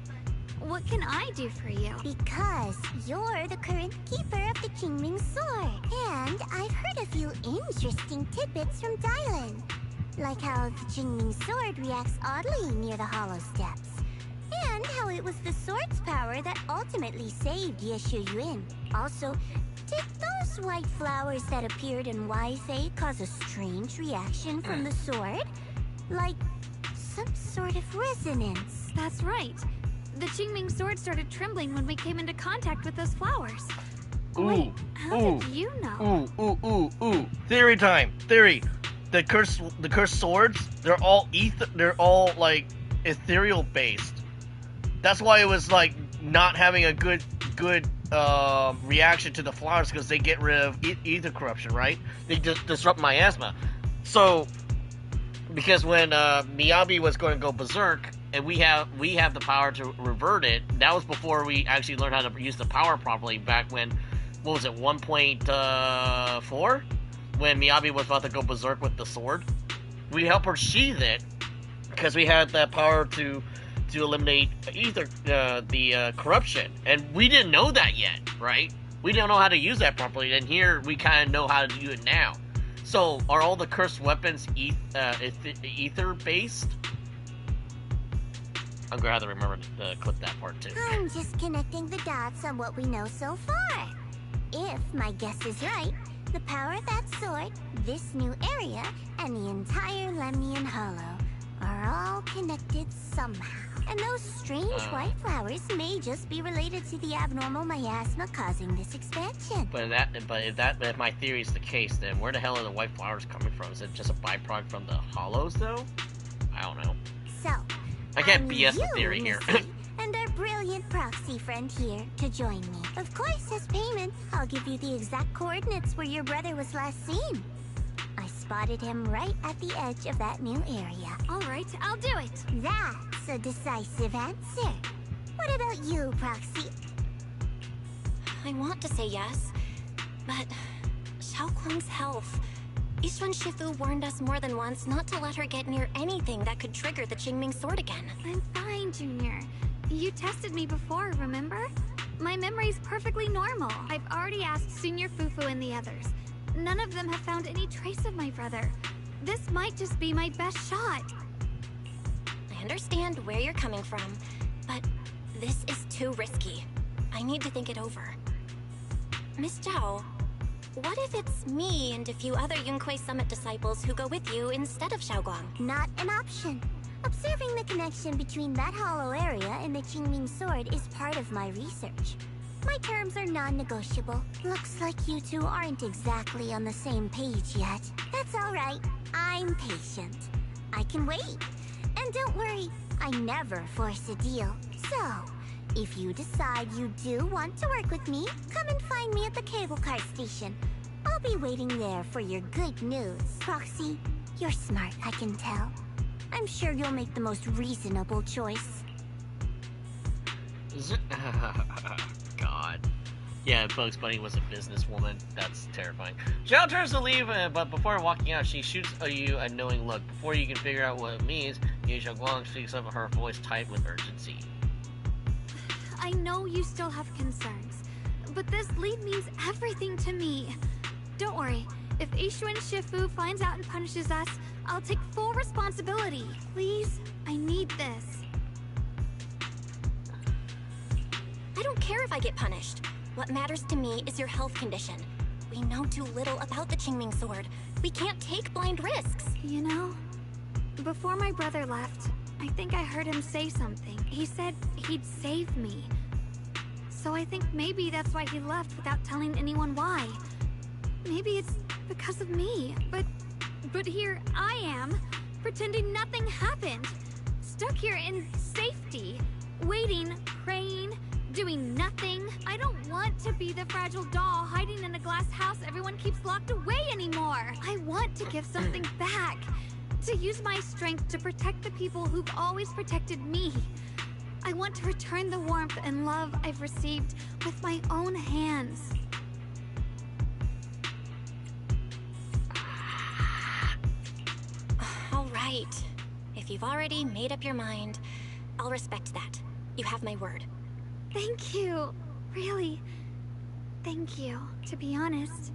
What can I do for you? Because you're the current keeper of the Qingming sword. And I've heard a few interesting tidbits from Dylan. Like how the Qingming sword reacts oddly near the hollow steps. And how it was the sword's power that ultimately saved Yeshu Yuan. Also, did those white flowers that appeared in Weifei cause a strange reaction from the sword? Like some sort of resonance. That's right. The Qingming sword started trembling when we came into contact with those flowers. Wait, how did you know? Theory time. Theory. The cursed swords, they're all like ethereal based. That's why it was like not having a good reaction to the flowers, because they get rid of ether corruption, right? They just disrupt miasma. So because when Miyabi was going to go berserk, and we have the power to revert it. That was before we actually learned how to use the power properly. Back when, what was it, 1.4? When Miyabi was about to go berserk with the sword, we helped her sheath it because we had that power to eliminate the corruption, and we didn't know that yet, right? We didn't know how to use that properly, and here we kind of know how to do it now. So, are all the cursed weapons ether based? I'm gonna have to remember to clip that part too. I'm just connecting the dots on what we know so far. If my guess is right, the power of that sword, this new area, and the entire Lemnian Hollow are all connected somehow. And those strange white flowers may just be related to the abnormal miasma causing this expansion. But if my theory is the case, then where the hell are the white flowers coming from? Is it just a byproduct from the hollows, though? I don't know. So, I can't BS the theory here. And our brilliant proxy friend here to join me. Of course, as payment, I'll give you the exact coordinates where your brother was last seen. I spotted him right at the edge of that new area. All right, I'll do it. That's a decisive answer. What about you, Proxy? I want to say yes, but Xiaoguang's health. Yishuan Shifu warned us more than once not to let her get near anything that could trigger the Qingming sword again. I'm fine, Junior. You tested me before, remember? My memory's perfectly normal. I've already asked Senior Fufu and the others. None of them have found any trace of my brother. This might just be my best shot. I understand where you're coming from, but this is too risky. I need to think it over. Miss Zhao, what if it's me and a few other Yunquei Summit disciples who go with you instead of Xiaoguang? Not an option. Observing the connection between that hollow area and the Qingming sword is part of my research. My terms are non-negotiable. Looks like you two aren't exactly on the same page yet. That's all right. I'm patient. I can wait. And don't worry, I never force a deal. So, if you decide you do want to work with me, come and find me at the cable car station. I'll be waiting there for your good news. Proxy, you're smart, I can tell. I'm sure you'll make the most reasonable choice. God. Yeah, Bugs Bunny was a businesswoman. That's terrifying. Zhao turns to leave, but before walking out, she shoots you a knowing look. Before you can figure out what it means, Ye Xiaoguang speaks up, her voice tight with urgency. I know you still have concerns, but this lead means everything to me. Don't worry. If Yishuan Shifu finds out and punishes us, I'll take full responsibility. Please, I need this. I don't care if I get punished. What matters to me is your health condition. We know too little about the Qingming sword. We can't take blind risks. You know, before my brother left, I think I heard him say something. He said he'd save me. So I think maybe that's why he left without telling anyone why. Maybe it's because of me, but here I am, pretending nothing happened. Stuck here in safety, waiting, praying, doing nothing. I don't want to be the fragile doll hiding in a glass house everyone keeps locked away anymore. I want to give something back, to use my strength to protect the people who've always protected me. I want to return the warmth and love I've received with my own hands. All right. If you've already made up your mind, I'll respect that. You have my word. Thank you. Really. Thank you. To be honest,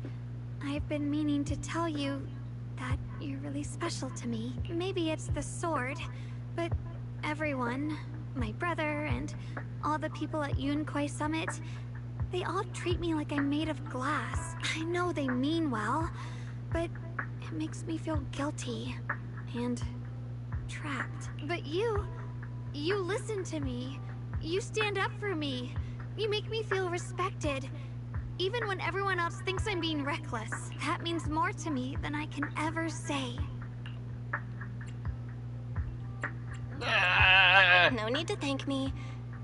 I've been meaning to tell you that you're really special to me. Maybe it's the sword, but everyone, my brother and all the people at Yunquay Summit, they all treat me like I'm made of glass. I know they mean well, but it makes me feel guilty and trapped. But you listen to me. You stand up for me. You make me feel respected. Even when everyone else thinks I'm being reckless. That means more to me than I can ever say. No need to thank me,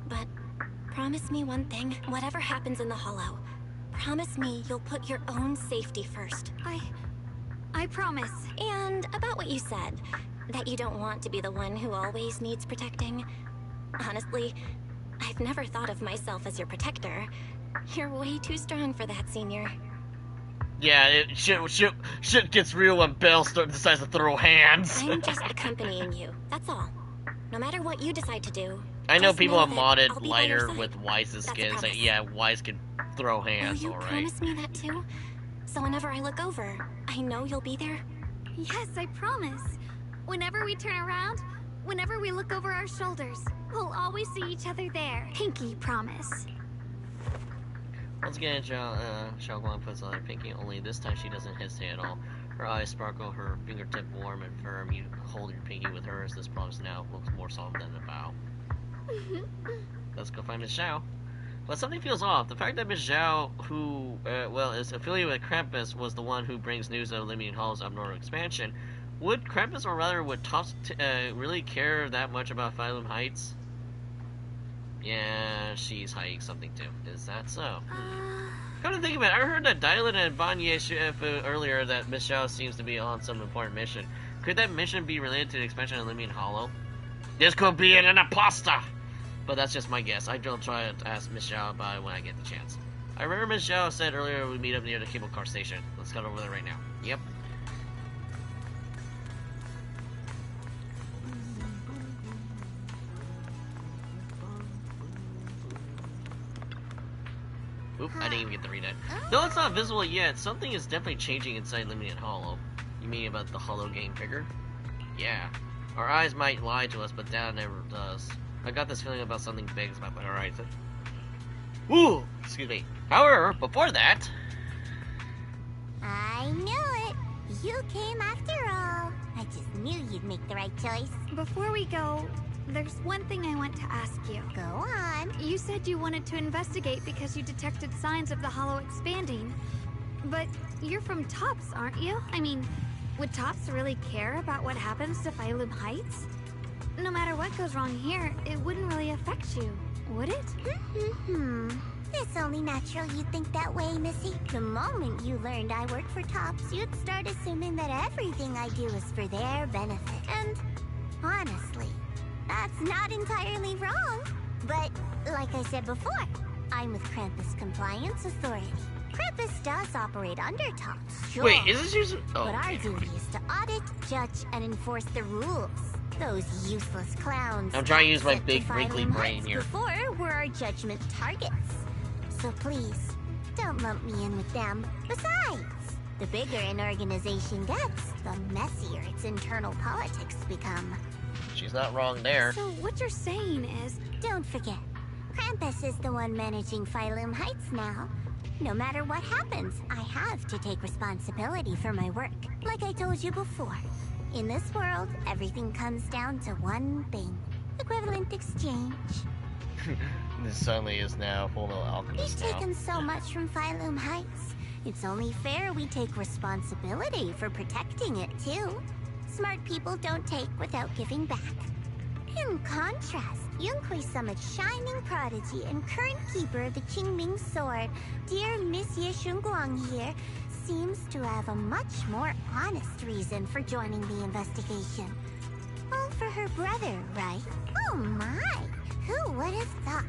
but promise me one thing. Whatever happens in the Hollow, promise me you'll put your own safety first. I promise. And about what you said, that you don't want to be the one who always needs protecting. Honestly, I've never thought of myself as your protector. You're way too strong for that, Senior. Yeah, shit gets real when Belle decides to throw hands. I'm just accompanying you, that's all. No matter what you decide to do. I know just people have that modded I'll be by your lighter side. with Wise's That's a skin. Say, promise. yeah, Wise can throw hands, Will you alright. promise me that too? So whenever I look over, I know you'll be there? Yes, I promise. Whenever we turn around, whenever we look over our shoulders, we'll always see each other there. Pinky promise. Once again, Xiao Guang puts on her pinky, only this time she doesn't hesitate at all. Her eyes sparkle, her fingertip warm and firm. You hold your pinky with hers. This promise now looks more solemn than a vow. Let's go find Miss Zhao. But something feels off. The fact that Miss Zhao, who, is affiliated with Krampus, was the one who brings news of Limian Hall's abnormal expansion. Would Krampus, or rather, would Tops really care that much about Phylum Heights? Yeah, she's hiding something too. Is that so? Come to think of it, I heard that Dylan and Vanye earlier that Miss Zhao seems to be on some important mission. Could that mission be related to the expansion of Limian Hollow? This could be an imposter! But that's just my guess. I will try to ask Miss Zhao about it when I get the chance. I remember Miss Zhao said earlier we meet up near the cable car station. Let's head over there right now. Yep. Oop, I didn't even get to read it. Though it's not visible yet, something is definitely changing inside Limian Hollow. You mean about the Hollow game figure? Yeah. Our eyes might lie to us, but that never does. I got this feeling about something big is about the horizon. Ooh! Excuse me. However, before that... I knew it. You came after all. I just knew you'd make the right choice. Before we go, there's one thing I want to ask you. Go on. You said you wanted to investigate because you detected signs of the Hollow expanding. But you're from Tops, aren't you? I mean, would Tops really care about what happens to Phylum Heights? No matter what goes wrong here, it wouldn't really affect you, would it? It's only natural you'd think that way, Missy. The moment you learned I work for Tops, you'd start assuming that everything I do is for their benefit. And honestly, that's not entirely wrong. But like I said before, I'm with Krampus Compliance Authority. Krampus does operate under Tops, sure. Wait, is this usually... Oh, But our duty is to audit, judge, and enforce the rules. Those useless clowns. I'm trying to use my sent big to wrinkly Phylum brain Heights here. Before were our judgment targets. So please, don't lump me in with them. Besides, the bigger an organization gets, the messier its internal politics become. She's not wrong there. So what you're saying is... Don't forget, Krampus is the one managing Phylum Heights now. No matter what happens, I have to take responsibility for my work. Like I told you before, in this world, everything comes down to one thing. Equivalent exchange. This suddenly is now full of We've alchemist now. taken so much from Phylum Heights. It's only fair we take responsibility for protecting it, too. Smart people don't take without giving back. In contrast, Yunquay Summit's shining prodigy and current keeper of the Qingming Sword, dear Monsieur Shunguang here, seems to have a much more honest reason for joining the investigation. All for her brother, right? Oh my! Who would have thought?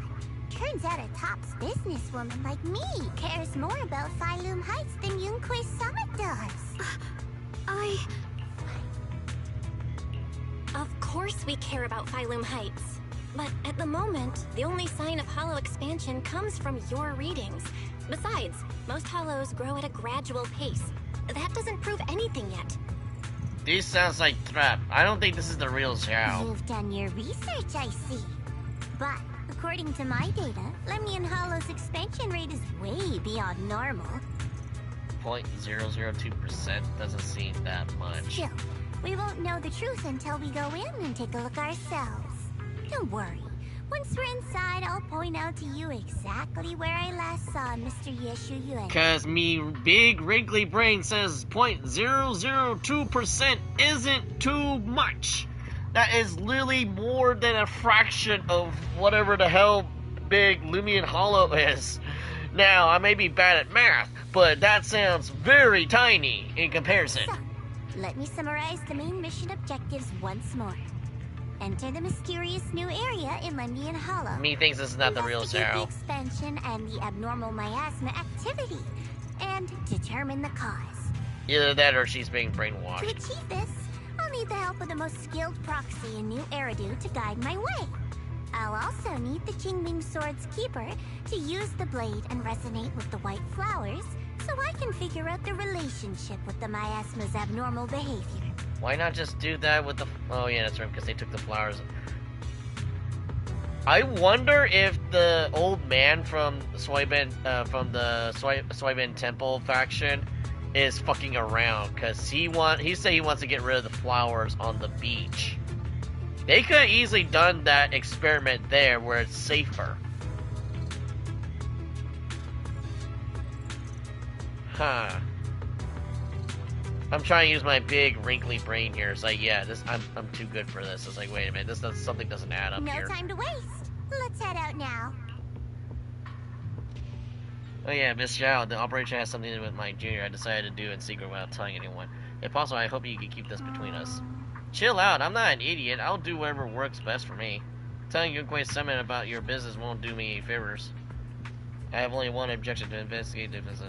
Turns out a Tops businesswoman like me cares more about Phylum Heights than Yunquay Summit does. Of course we care about Phylum Heights. But at the moment, the only sign of hollow expansion comes from your readings. Besides, most hollows grow at a gradual pace. That doesn't prove anything yet. This sounds like trap. I don't think this is the real Xiao. You've done your research, I see. But according to my data, Lemnian Hollow's expansion rate is way beyond normal. 0.002% doesn't seem that much. Still, we won't know the truth until we go in and take a look ourselves. Don't worry. Once we're inside, I'll point out to you exactly where I last saw Mr. Yeshu Yuan. Cause me big wrinkly brain says 0.002% isn't too much. That is literally more than a fraction of whatever the hell big Lumion Hollow is. Now, I may be bad at math, but that sounds very tiny in comparison. So, let me summarize the main mission objectives once more. Enter the mysterious new area in Lemnian Hollow. Me thinks this is not the real Investigate Xiao. the expansion and the abnormal miasma activity, and determine the cause. Either that or she's being To brainwashed. achieve this, I'll need the help of the most skilled proxy in New Eridu to guide my way. I'll also need the Qingming Sword's keeper to use the blade and resonate with the white flowers, so I can figure out the relationship with the miasma's abnormal behavior. Why not just do that with the... Oh yeah, that's right, because they took the flowers. I wonder if the old man from the Swaiban Temple faction is fucking around, because he said he wants to get rid of the flowers on the beach. They could have easily done that experiment there where it's safer. Huh. I'm trying to use my big wrinkly brain here. It's like, yeah, I'm too good for this. It's like, wait a minute, something doesn't add up No here. time to waste. Let's head out now. Oh yeah, Miss Xiao, the operation has something to do with my junior. I decided to do in secret without telling anyone. If possible, I hope you can keep this between us. Chill out, I'm not an idiot. I'll do whatever works best for me. Telling Yunquei Summit about your business won't do me any favors. I have only one objection to investigate difference.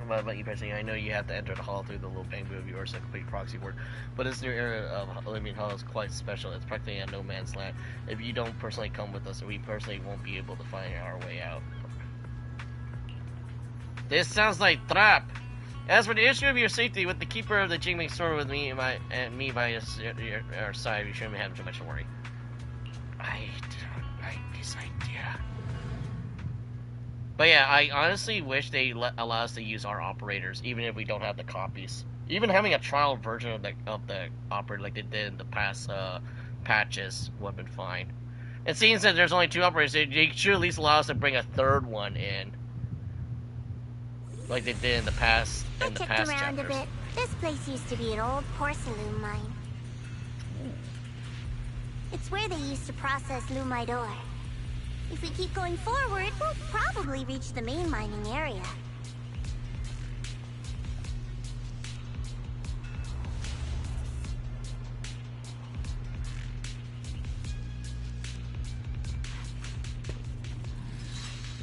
What about you, personally? I know you have to enter the hall through the little bamboo of yours to complete proxy work, but this new area of Lemnian Hollow is quite special. It's practically a no man's land. If you don't personally come with us, we personally won't be able to find our way out. This sounds like trap. As for the issue of your safety, with the keeper of the Qingming Sword with me by your side, you shouldn't have too much to worry. I don't like this idea. But yeah, I honestly wish they allow us to use our operators, even if we don't have the copies. Even having a trial version of the operator like they did in the past patches would have been fine. It seems that there's only 2 operators. They should at least allow us to bring a 3rd one in, like they did in the past. I checked around a bit. This place used to be an old porcelain mine. It's where they used to process lumite ore. If we keep going forward, we'll probably reach the main mining area.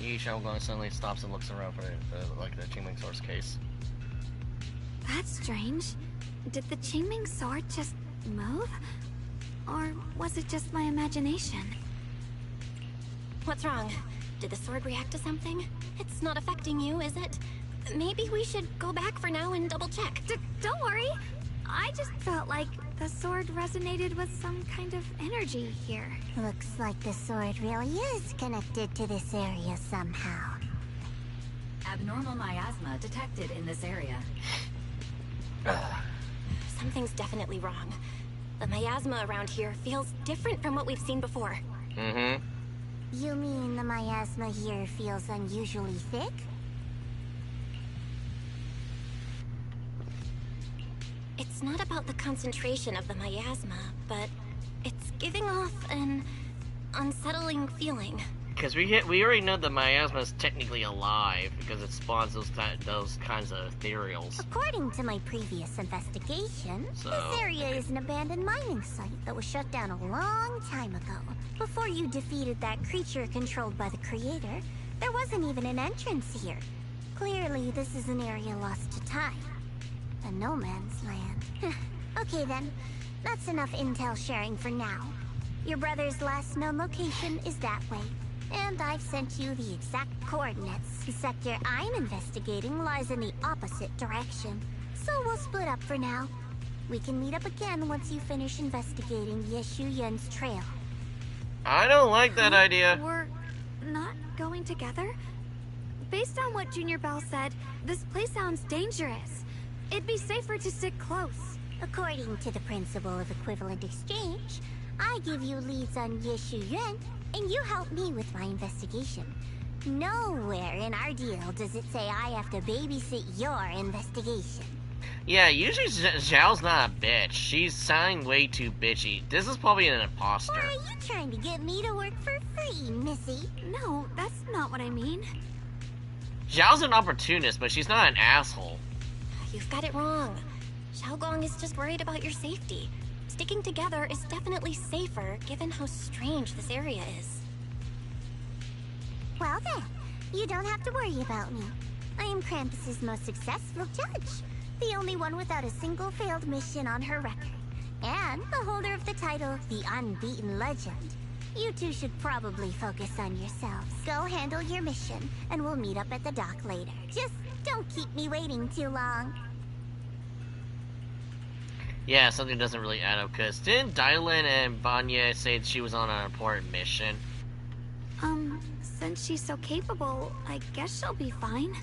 Yi Shaogong suddenly stops and looks around for the Qingming Sword's case. That's strange. Did the Qingming Sword just move? Or was it just my imagination? What's wrong? Did the sword react to something? It's not affecting you, is it? Maybe we should go back for now and double check. Don't worry. I just felt like the sword resonated with some kind of energy here. Looks like the sword really is connected to this area somehow. Abnormal miasma detected in this area. Something's definitely wrong. The miasma around here feels different from what we've seen before. Mm-hmm. You mean the miasma here feels unusually thick? It's not about the concentration of the miasma, but it's giving off an unsettling feeling. Because we already know the miasma is technically alive because it spawns those kinds of ethereals. According to my previous investigation, this area is an abandoned mining site that was shut down a long time ago. Before you defeated that creature controlled by the creator, there wasn't even an entrance here. Clearly, this is an area lost to time. A no man's land. Okay then, That's enough intel sharing for now. Your brother's last known location is that way. And I've sent you the exact coordinates. The sector I'm investigating lies in the opposite direction. So we'll split up for now. We can meet up again once you finish investigating Yeshu Yun's trail. I don't like that idea. We're not going together? Based on what Junior Bell said, this place sounds dangerous. It'd be safer to stick close. According to the principle of equivalent exchange, I give you leads on Yeshu Yun, and you help me with my investigation. Nowhere in our deal does it say I have to babysit your investigation. Yeah, usually Zhao's not a bitch. She's sounding way too bitchy. This is probably an imposter. Or are you trying to get me to work for free, Missy? No, that's not what I mean. Zhao's an opportunist, but she's not an asshole. You've got it wrong. Xiaoguang is just worried about your safety. Sticking together is definitely safer, given how strange this area is. Well then, you don't have to worry about me. I am Krampus's most successful judge. The only one without a single failed mission on her record. And the holder of the title, the Unbeaten Legend. You two should probably focus on yourselves. Go handle your mission, and we'll meet up at the dock later. Just don't keep me waiting too long. Yeah, something doesn't really add up, because didn't Dylan and Vanya say she was on an important mission? Since she's so capable, I guess she'll be fine.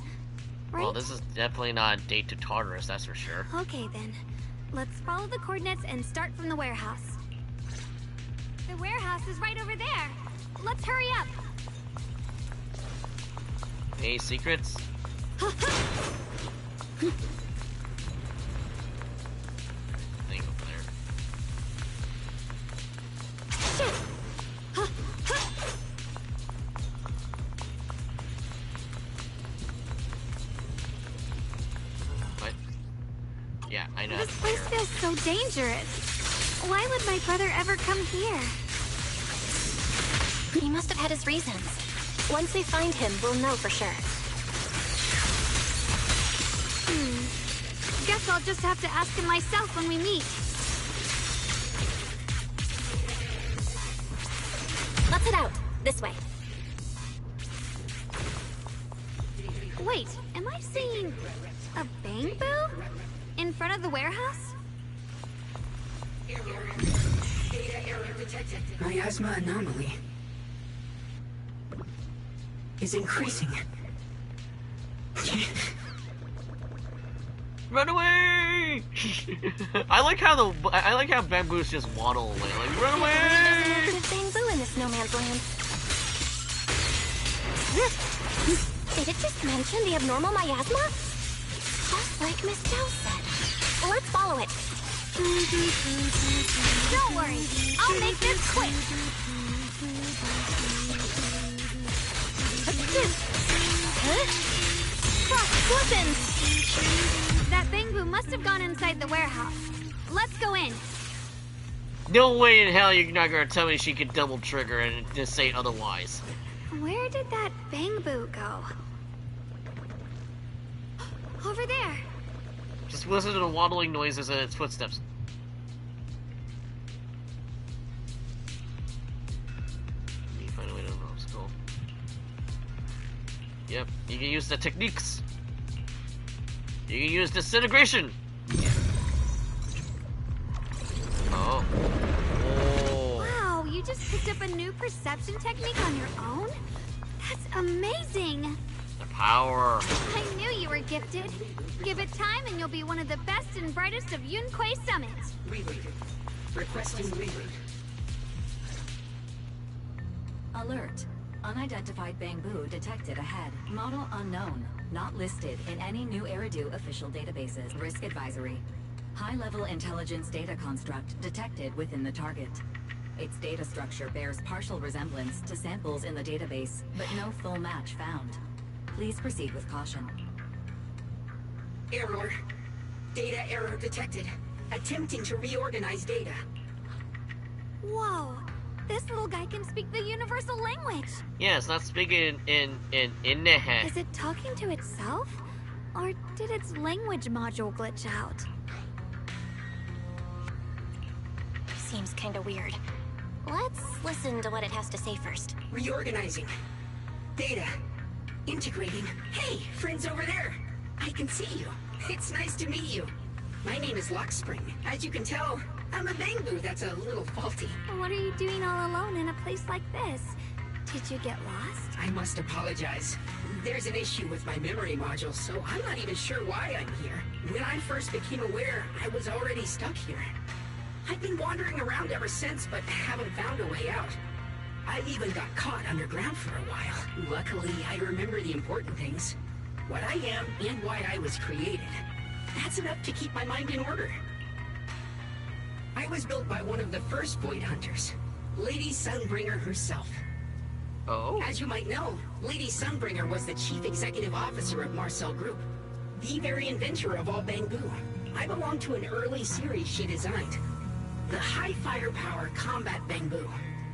Right? Well, this is definitely not a date to Tartarus, that's for sure. Okay then. Let's follow the coordinates and start from the warehouse. The warehouse is right over there. Let's hurry up. Any secrets? Thing over there. Shit! What? Yeah, I know. This place feels so dangerous. Why would my brother ever come here? He must have had his reasons. Once we find him, we'll know for sure. Guess I'll just have to ask him myself when we meet. Let's head out. This way. Wait, am I seeing a bamboo in front of the warehouse? Miasma anomaly is increasing. Run away! I like how bamboos just waddle away. Like, run away! There's active bamboo in this no man's land. Did it just mention the abnormal miasma? Just like Miss Zhao said. Let's follow it. Don't worry, I'll make this quick. Huh? Cross weapons! That bamboo must have gone inside the warehouse. Let's go in. No way in hell you're not gonna tell me she could double trigger and just say otherwise. Where did that bamboo go? Over there. Just listen to the waddling noises and its footsteps. Let me find a way to the obstacle. Yep, you can use the techniques. You can use disintegration. Oh. Wow, you just picked up a new perception technique on your own? That's amazing. The power. I knew you were gifted. Give it time and you'll be one of the best and brightest of Yunquay Summit. Requesting reload. Alert. Unidentified bamboo detected ahead. Model unknown. Not listed in any new Eridu official databases. Risk advisory. High-level intelligence data construct detected within the target. Its data structure bears partial resemblance to samples in the database, but no full match found. Please proceed with caution. Error. Data error detected. Attempting to reorganize data. Whoa, this little guy can speak the universal language. Yeah, it's not speaking in the head. Is it talking to itself? Or did its language module glitch out? seems kinda weird. Let's listen to what it has to say first. Reorganizing. Data. Integrating. Hey, friends over there. I can see you. It's nice to meet you. My name is Lockspring. As you can tell, I'm a Bangboo that's a little faulty. What are you doing all alone in a place like this? Did you get lost? I must apologize. There's an issue with my memory module, so I'm not even sure why I'm here. When I first became aware, I was already stuck here. I've been wandering around ever since, but haven't found a way out. I even got caught underground for a while. Luckily, I remember the important things. What I am and why I was created. That's enough to keep my mind in order. I was built by one of the first Void Hunters, Lady Sunbringer herself. Oh? As you might know, Lady Sunbringer was the chief executive officer of Marcel Group, the very inventor of all Bangboo. I belong to an early series she designed, the High Firepower Combat Bangboo,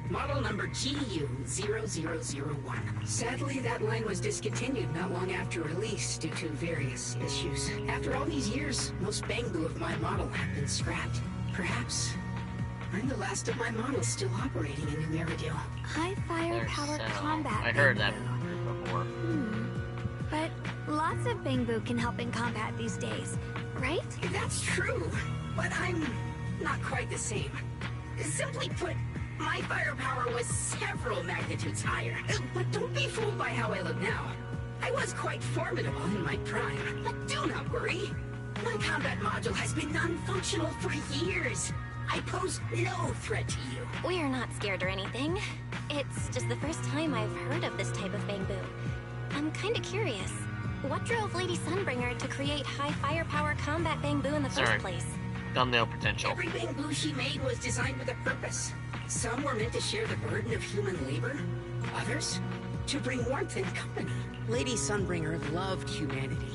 model number GU0001. Sadly, that line was discontinued not long after release due to various issues. After all these years, most Bangboo of my model have been scrapped. Perhaps I'm the last of my models still operating in New Eridu. High firepower combat. I heard that before. But lots of Bangboo can help in combat these days, right? That's true, but I'm not quite the same. Simply put, my firepower was several magnitudes higher. But don't be fooled by how I look now. I was quite formidable in my prime. But do not worry. My combat module has been non-functional for years. I pose no threat to you. We're not scared or anything. It's just the first time I've heard of this type of Bangboo. I'm kinda curious. What drove Lady Sunbringer to create high firepower combat Bangboo in the first place? Thumbnail potential. Every Bangboo she made was designed with a purpose. Some were meant to share the burden of human labor. Others, to bring warmth and company. Lady Sunbringer loved humanity.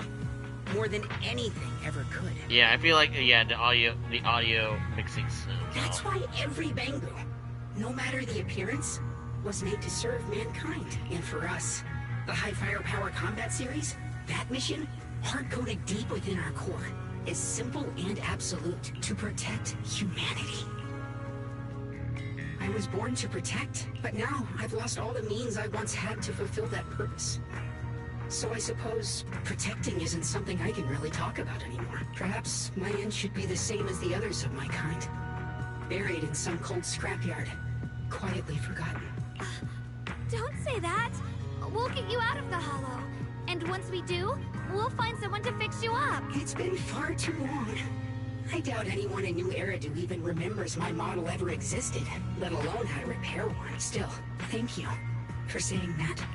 More than anything ever could. Yeah, I feel like the audio mixing. That's why every Bangboo, no matter the appearance, was made to serve mankind. And for us, the High Firepower Combat Series, that mission, hard-coded deep within our core, is simple and absolute: to protect humanity. I was born to protect, but now I've lost all the means I once had to fulfill that purpose. So I suppose protecting isn't something I can really talk about anymore. Perhaps my end should be the same as the others of my kind. Buried in some cold scrapyard. Quietly forgotten. Don't say that! We'll get you out of the hollow. And once we do, we'll find someone to fix you up. It's been far too long. I doubt anyone in New Eridu even remembers my model ever existed, let alone how to repair one. Still, thank you for saying that.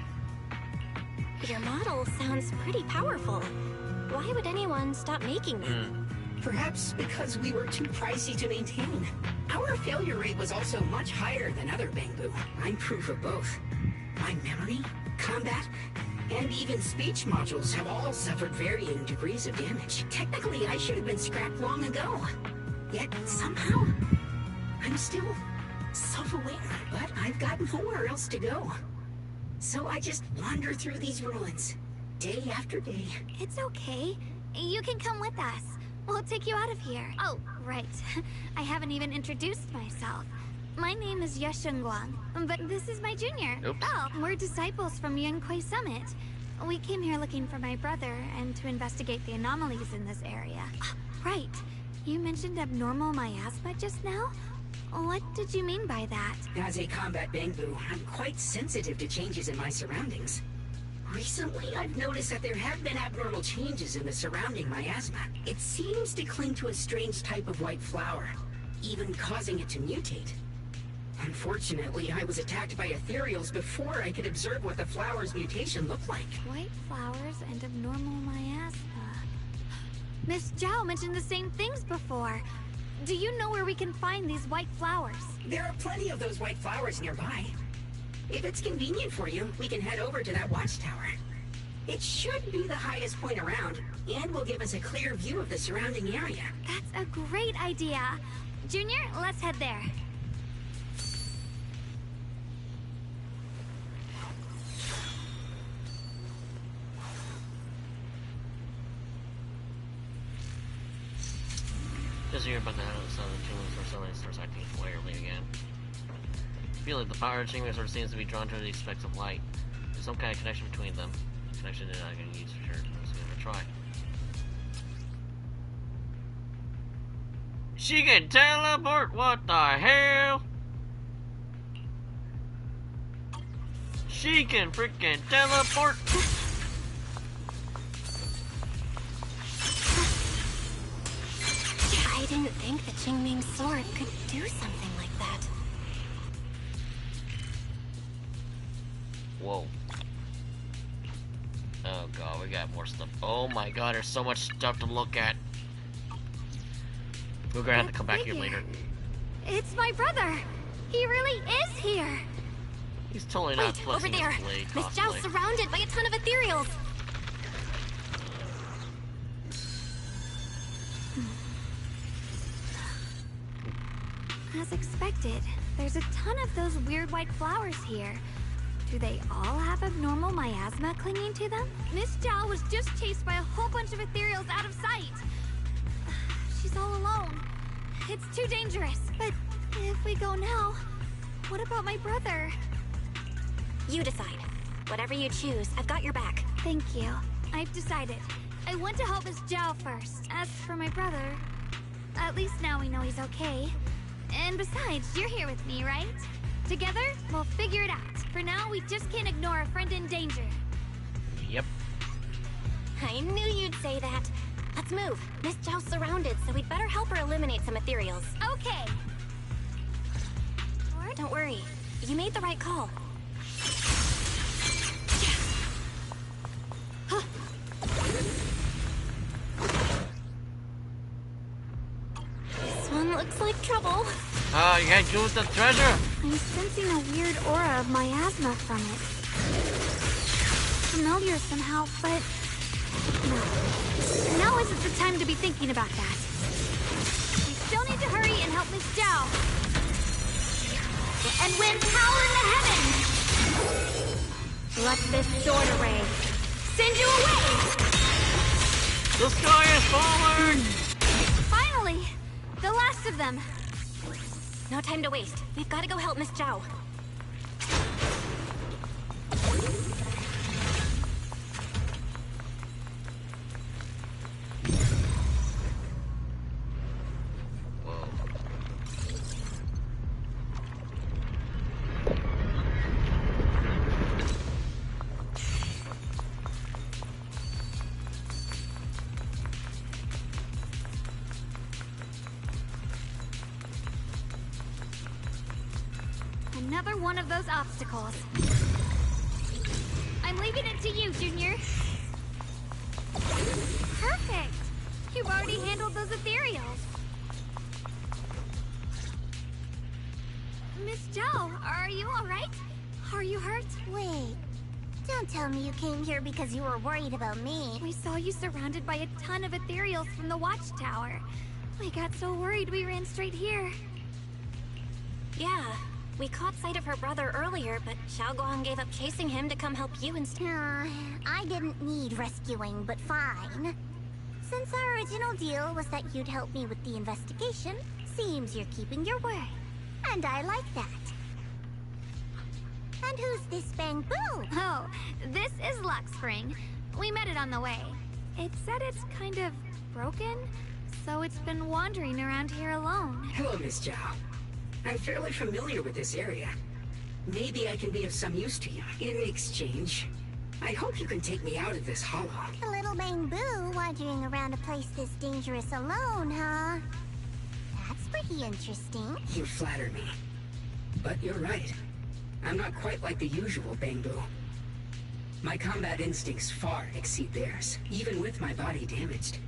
Your model sounds pretty powerful. Why would anyone stop making them? Perhaps because we were too pricey to maintain. Our failure rate was also much higher than other Bangboo. I'm proof of both. My memory, combat, and even speech modules have all suffered varying degrees of damage. Technically, I should have been scrapped long ago. Yet, somehow, I'm still self-aware, but I've got nowhere else to go. So I just wander through these ruins, day after day. It's okay. You can come with us. We'll take you out of here. Oh, right. I haven't even introduced myself. My name is Yeshengguang, but this is my junior. Oops. Oh, we're disciples from Yunquay Summit. We came here looking for my brother and to investigate the anomalies in this area. Right. You mentioned abnormal miasma just now? What did you mean by that? As a combat Bangboo, I'm quite sensitive to changes in my surroundings. Recently, I've noticed that there have been abnormal changes in the surrounding miasma. It seems to cling to a strange type of white flower, even causing it to mutate. Unfortunately, I was attacked by ethereals before I could observe what the flower's mutation looked like. White flowers and abnormal miasma. Miss Zhao mentioned the same things before. Do you know where we can find these white flowers? There are plenty of those white flowers nearby. If it's convenient for you, we can head over to that watchtower. It should be the highest point around, and will give us a clear view of the surrounding area. That's a great idea. Junior, let's head there. just hear about the Chinglish sword suddenly starts acting flarely again. I feel like the power of Chinglish sword seems to be drawn to the specks of light. There's some kind of connection between them. Connection that I'm gonna use for sure. I'm just gonna try. She can teleport? What the hell? She can freaking teleport! I didn't think the Qingming sword could do something like that. Whoa. Oh god, we got more stuff. Oh my god, there's so much stuff to look at. We're gonna have to come back here later. It's my brother! He really is here! He's totally not Wait, over flexing there! his blade Miss Zhao's cosplay. surrounded by a ton of ethereals! As expected, there's a ton of those weird white flowers here. Do they all have abnormal miasma clinging to them? Miss Zhao was just chased by a whole bunch of ethereals out of sight. She's all alone. It's too dangerous. But if we go now, what about my brother? You decide. Whatever you choose, I've got your back. Thank you. I've decided. I want to help Miss Zhao first. As for my brother, at least now we know he's okay. And besides, you're here with me, right? Together, we'll figure it out. For now, we just can't ignore a friend in danger. Yep. I knew you'd say that. Let's move. Miss Zhao's surrounded, so we'd better help her eliminate some ethereals. Okay. Don't worry. You made the right call. This one looks like trouble. Oh, you gotta go with the treasure! I'm sensing a weird aura of miasma from it. Familiar somehow, but... no. Now isn't the time to be thinking about that. We still need to hurry and help Miss Zhao. And win power in the heavens! Let this sword array send you away! The sky is falling! Finally! The last of them! No time to waste. We've got to go help Miss Zhao. Another one of those obstacles. I'm leaving it to you, Junior. Perfect! You've already handled those ethereals. Miss Zhao, are you alright? Are you hurt? Wait. Don't tell me you came here because you were worried about me. We saw you surrounded by a ton of ethereals from the watchtower. We got so worried we ran straight here. Yeah. We caught sight of her brother earlier, but Xiaoguang gave up chasing him to come help you instead. I didn't need rescuing, but fine. Since our original deal was that you'd help me with the investigation, seems you're keeping your word. And I like that. And who's this Bangbu? Oh, this is Luxspring. We met it on the way. It said it's kind of broken, so it's been wandering around here alone. Hello, Miss Zhao. I'm fairly familiar with this area. Maybe I can be of some use to you. In exchange, I hope you can take me out of this hollow. A little Bangbu wandering around a place this dangerous alone, huh? That's pretty interesting. You flatter me. But you're right. I'm not quite like the usual Bangbu. My combat instincts far exceed theirs, even with my body damaged.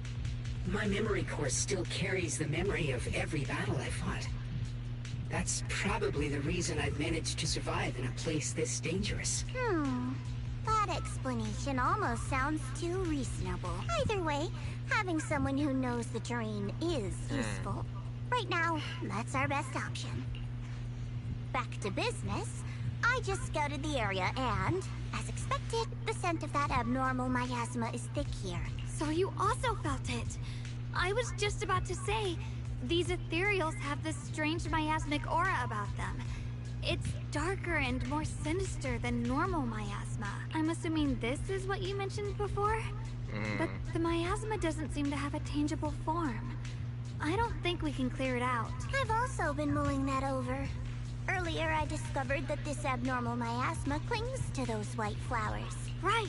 My memory core still carries the memory of every battle I fought. That's probably the reason I've managed to survive in a place this dangerous. That explanation almost sounds too reasonable. Either way, having someone who knows the terrain is useful. Right now, that's our best option. Back to business. I just scouted the area and, as expected, the scent of that abnormal miasma is thick here. So you also felt it. I was just about to say, these ethereals have this strange miasmic aura about them. It's darker and more sinister than normal miasma. I'm assuming this is what you mentioned before? But the miasma doesn't seem to have a tangible form. I don't think we can clear it out. I've also been mulling that over. Earlier, I discovered that this abnormal miasma clings to those white flowers. Right.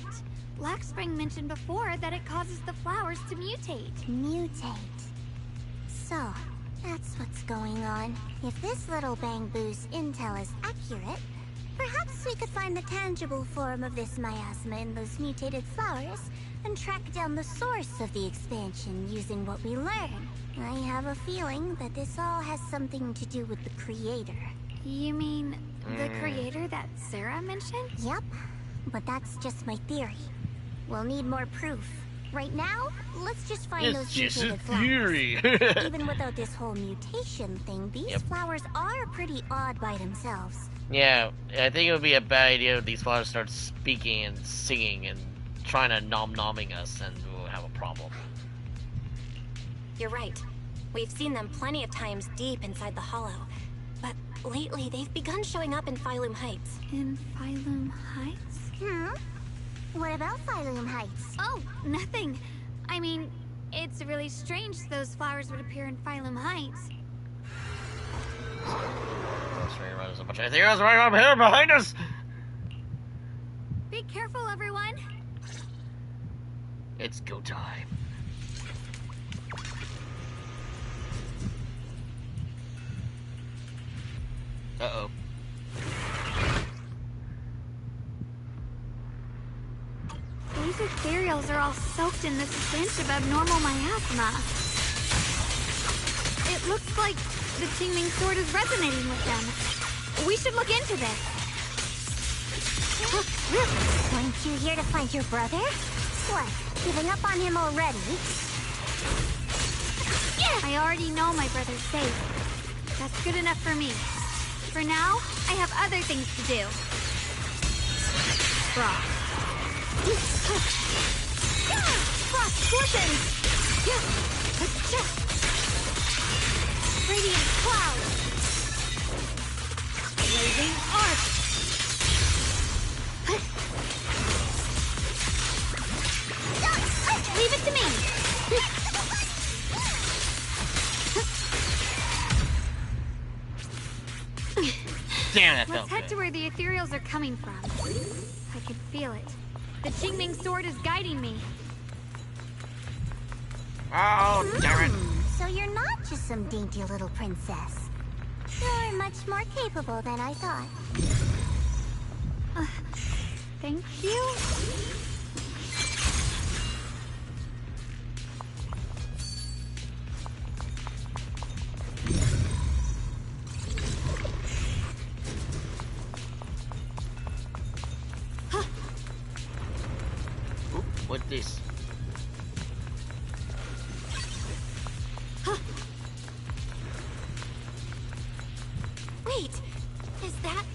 Black Spring mentioned before that it causes the flowers to mutate. Mutate. So, that's what's going on. If this little Bangbu's intel is accurate, perhaps we could find the tangible form of this miasma in those mutated flowers and track down the source of the expansion using what we learn. I have a feeling that this all has something to do with the creator. You mean the creator that Sarah mentioned? Yep, but that's just my theory. We'll need more proof. Right now, let's just find those mutated flowers. Even without this whole mutation thing, these flowers are pretty odd by themselves. Yeah, I think it would be a bad idea if these flowers start speaking and singing and trying to nom-nomming us, and we'll have a problem. You're right. We've seen them plenty of times deep inside the hollow. But lately, they've begun showing up in Phylum Heights. In Phylum Heights? What about Phylum Heights? Oh, nothing. I mean, it's really strange those flowers would appear in Phylum Heights. There's a bunch of ethereals right up here behind us! Be careful, everyone! It's go time. Uh-oh. These ethereals are all soaked in this stench of abnormal miasma. It looks like the Qingming sword is resonating with them. We should look into this. Weren't you here to find your brother? What, giving up on him already? Yeah! I already know my brother's safe. That's good enough for me. For now, I have other things to do. Frost. Frost portions! Radiant cloud! Blazing arc! Leave it to me! Damn, that felt Let's head to where the ethereals are coming from. I can feel it. The Qingming sword is guiding me. Oh, damn it. So you're not just some dainty little princess. You're much more capable than I thought. Thank you. What's this? Wait, is that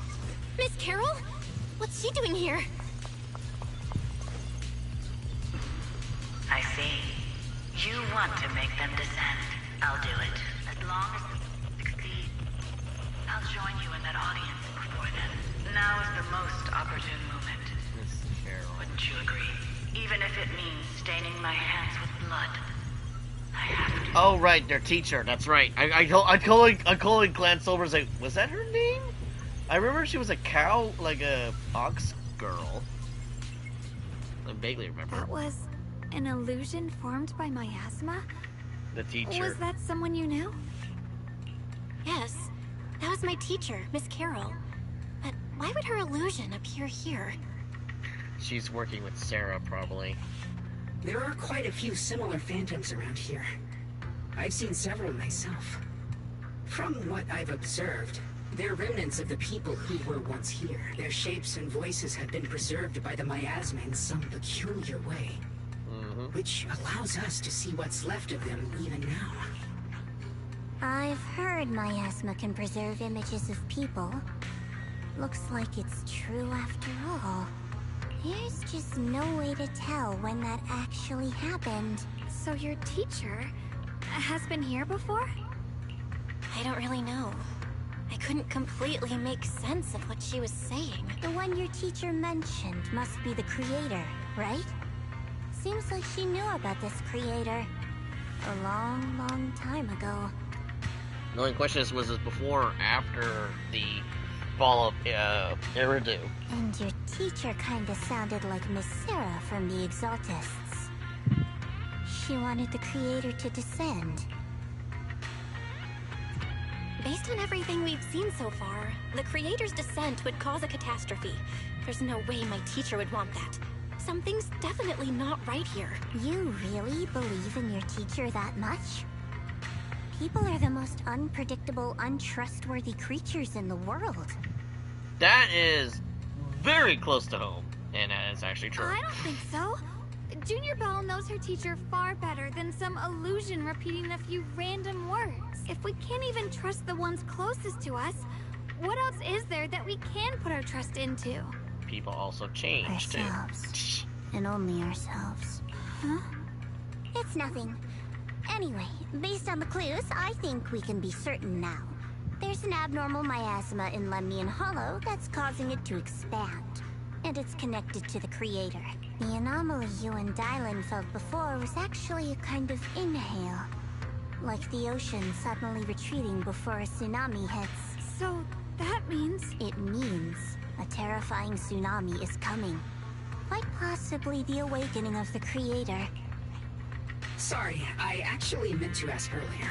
Miss Carol? What's she doing here? I see. You want to make them descend. I'll do it. As long as we succeed. I'll join you in that audience before then. Now is the most opportune moment. Miss Carol. Wouldn't you agree? Even if it means staining my hands with blood. I have to. Oh, right, their teacher. That's right. I totally glanced over and was like, was that her name? I remember she was a cow, like a ox girl. I vaguely remember. That was an illusion formed by miasma? The teacher. Was that someone you knew? Yes, that was my teacher, Miss Carol. But why would her illusion appear here? She's working with Sarah, probably. There are quite a few similar phantoms around here. I've seen several myself. From what I've observed, they're remnants of the people who were once here. Their shapes and voices have been preserved by the miasma in some peculiar way, which allows us to see what's left of them even now. I've heard miasma can preserve images of people. Looks like it's true after all. There's just no way to tell when that actually happened. So your teacher has been here before? I don't really know. I couldn't completely make sense of what she was saying. The one your teacher mentioned must be the creator, right? Seems like she knew about this creator a long, long time ago. The only question is, was this before or after the fall of Eridu? And your teacher kinda sounded like Miss Sarah from the Exaltists. She wanted the creator to descend. Based on everything we've seen so far, the creator's descent would cause a catastrophe. There's no way my teacher would want that. Something's definitely not right here. You really believe in your teacher that much? People are the most unpredictable, untrustworthy creatures in the world. That is very close to home, and it's actually true. I don't think so. Junior Belle knows her teacher far better than some illusion repeating a few random words. If we can't even trust the ones closest to us, what else is there that we can put our trust into? People also change, Ourselves. And only ourselves. Huh? It's nothing. Anyway, based on the clues, I think we can be certain now. There's an abnormal miasma in Lemnian Hollow that's causing it to expand. And it's connected to the creator. The anomaly you and Dylan felt before was actually a kind of inhale. Like the ocean suddenly retreating before a tsunami hits. So, that means... It means a terrifying tsunami is coming. Quite possibly the awakening of the creator. Sorry, I actually meant to ask earlier.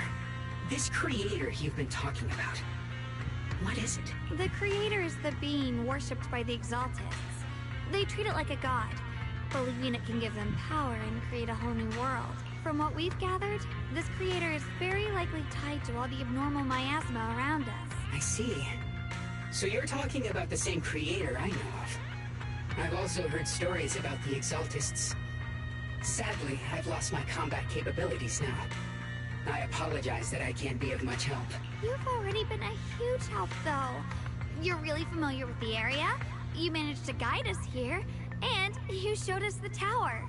This creator you've been talking about, what is it? The creator is the being worshipped by the Exaltists. They treat it like a god, believing it can give them power and create a whole new world. From what we've gathered, this creator is very likely tied to all the abnormal miasma around us. I see. So you're talking about the same creator I know of. I've also heard stories about the Exaltists. Sadly, I've lost my combat capabilities now. I apologize that I can't be of much help. You've already been a huge help, though. You're really familiar with the area, you managed to guide us here, and you showed us the tower.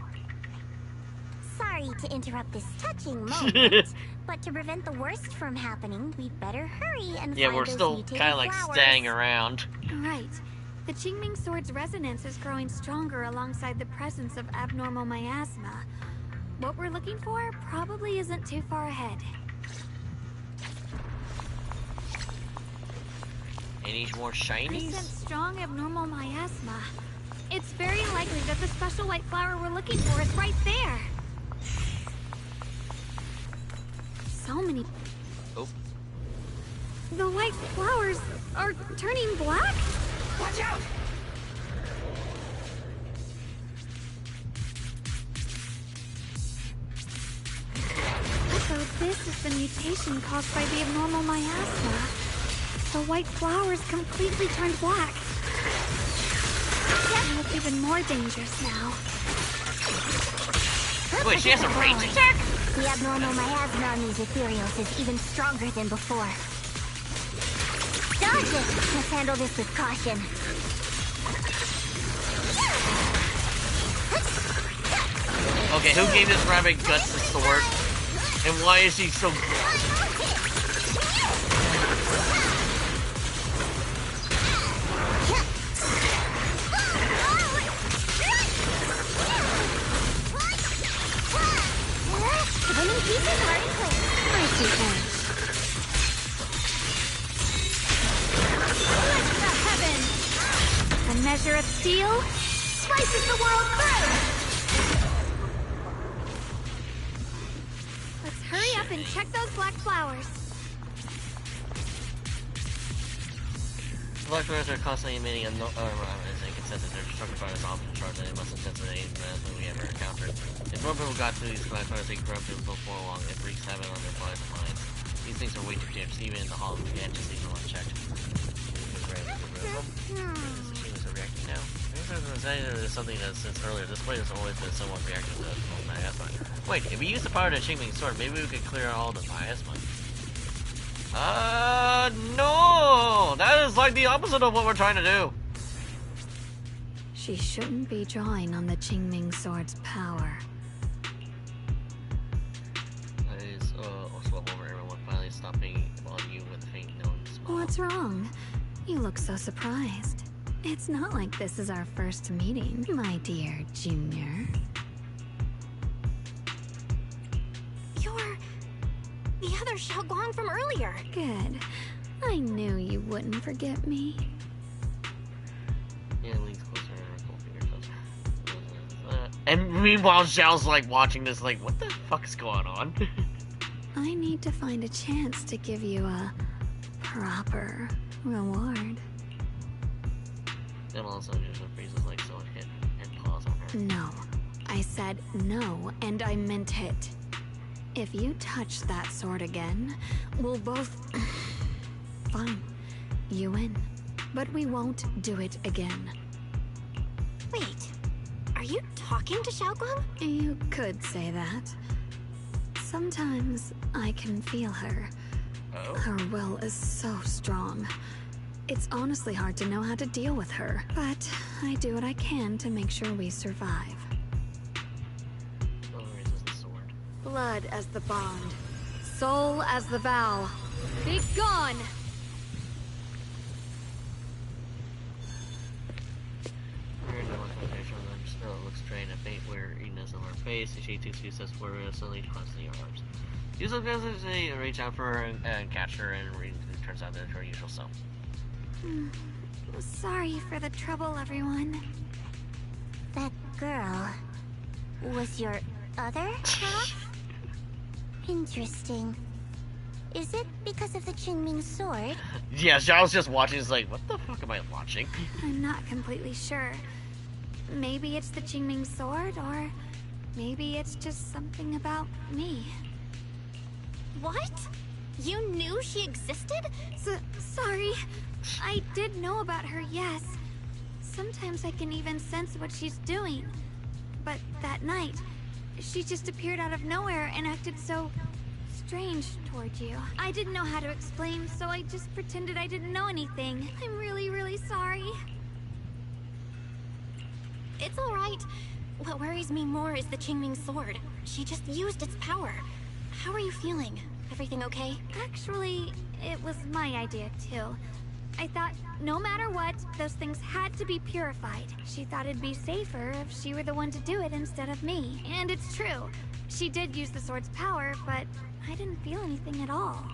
Sorry to interrupt this touching moment, but to prevent the worst from happening, we'd better hurry and yeah, find we're those still mutated kind of like flowers. staying around. Right. The Qingming Sword's resonance is growing stronger alongside the presence of abnormal miasma. What we're looking for probably isn't too far ahead. Any more I shinies? sense strong abnormal miasma. It's very likely that the special white flower we're looking for is right there. So many... Oh. The white flowers are turning black? Watch out! So this is the mutation caused by the abnormal miasma. The white flowers completely turned black. That looks even more dangerous now. Wait, she has a rage attack? The abnormal miasma on these ethereals is even stronger than before. Dodge it! Let's handle this with caution. Okay, who gave this rabbit guts the sword? And why is he so... Winning pieces are in place. I see that. Lift the heavens! A measure of steel slices the world through! Let's hurry up and check those black flowers. Black flowers are constantly emitting a consensus. They're destructive by the opposite charge and most intensity than we ever encountered. If more people got through these black flowers, they corrupt them before long. It wreaks havoc on their bodies and minds. These things are way too dangerous, even in the hollow. We can't just leave them unchecked. Is reacting now? There's something that since earlier, this place has always been somewhat reactive to miasma. Wait, if we use the power of the Qingming Sword, maybe we could clear all the miasma. No! That is like the opposite of what we're trying to do. She shouldn't be drawing on the Qingming Sword's power. That is also over everyone finally stopping on you with What's wrong? You look so surprised. It's not like this is our first meeting, my dear Junior. You're the other Xiaoguang from earlier. Good. I knew you wouldn't forget me. Yeah, leans closer and her cold finger touch. And meanwhile, Xiao's like watching this, like, what the fuck is going on? I need to find a chance to give you a proper reward. Then also just freezes like so hit and pause on her. No. I said no, and I meant it. If you touch that sword again, we'll both... Fine. You win. But we won't do it again. Wait, are you talking to Xiaoguang? You could say that. Sometimes I can feel her. Oh? Her will is so strong. It's honestly hard to know how to deal with her, but I do what I can to make sure we survive. Raises the sword. Blood as the bond, soul as the vow. Be gone! Looks drained, a faint weariness on her face, and she takes says for suddenly crossing her arms. Use of to reach out for her and catch her, and it turns out that it's her usual self. Sorry for the trouble, everyone. That girl was your other half? Interesting. Is it because of the Qingming sword? Yeah, Xiao's just watching, is like, what the fuck am I watching? I'm not completely sure. Maybe it's the Qingming sword, or maybe it's just something about me. What? You knew she existed? Sorry. I did know about her, yes. Sometimes I can even sense what she's doing. But that night, she just appeared out of nowhere and acted so strange toward you. I didn't know how to explain, so I just pretended I didn't know anything. I'm really, really sorry. It's alright. What worries me more is the Qingming sword. She just used its power. How are you feeling? Everything okay? Actually, it was my idea too. I thought no matter what, those things had to be purified. She thought it'd be safer if she were the one to do it instead of me. And it's true. She did use the sword's power, but I didn't feel anything at all.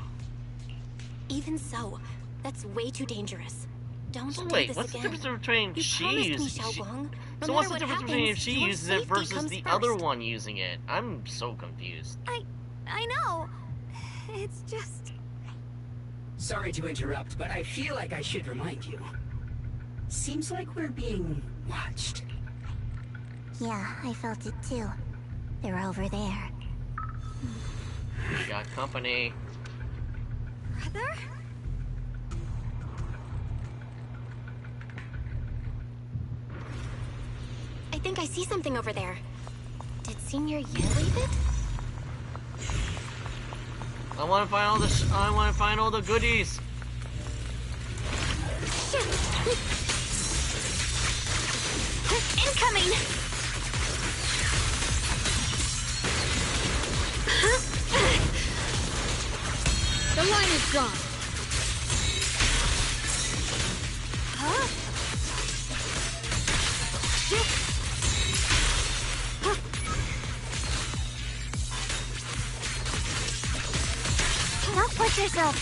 Even so, that's way too dangerous. Don't So do wait, this what's the again. difference between You she promised me, uses Xiaoguang. No So what's the matter difference what between if happens, she your uses it safety versus comes the first. other one using it? I'm so confused. I know. It's just... Sorry to interrupt, but I feel like I should remind you. Seems like we're being watched. Yeah, I felt it too. They're over there. We got company. Brother? I think I see something over there. Did Senior Yu leave it? I want to find all the. I want to find all the goodies. Incoming! The line is drawn. Huh? Don't push yourself.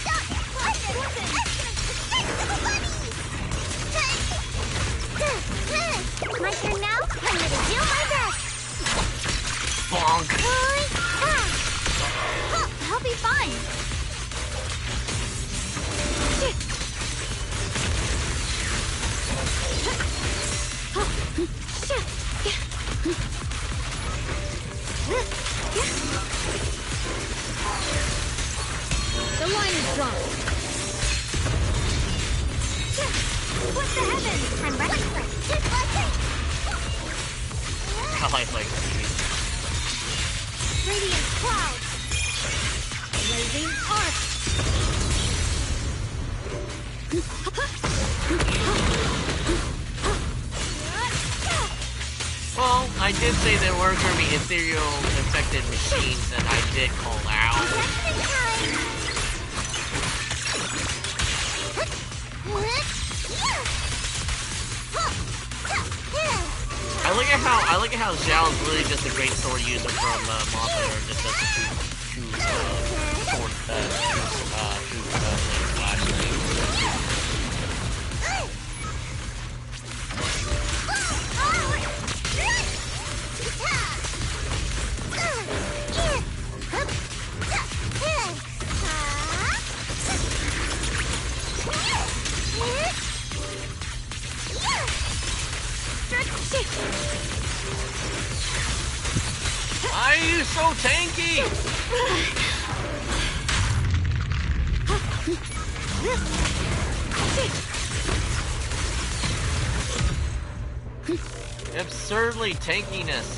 My turn now? I'm gonna do my best. Bonk. I'll be fine. The line is drawn. What the heavens? I'm ready for it. I like Radiant cloud. Blazing arc. Well, I did say there were going to be ethereal infected machines, and I did call out. I like how Zhao is really just a great sword user from Monster Hunter, just does two sword flashlight. Why are you so tanky? Absurdly tankiness.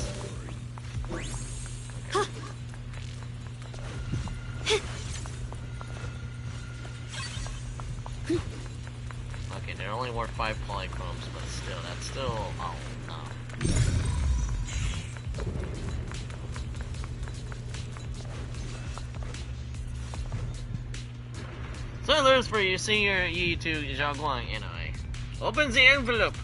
Okay, there only were 5 polychromes, but still, that's still... Oh, no. So there's for you, senior E2 Zhaoguang anyway. Opens the envelope.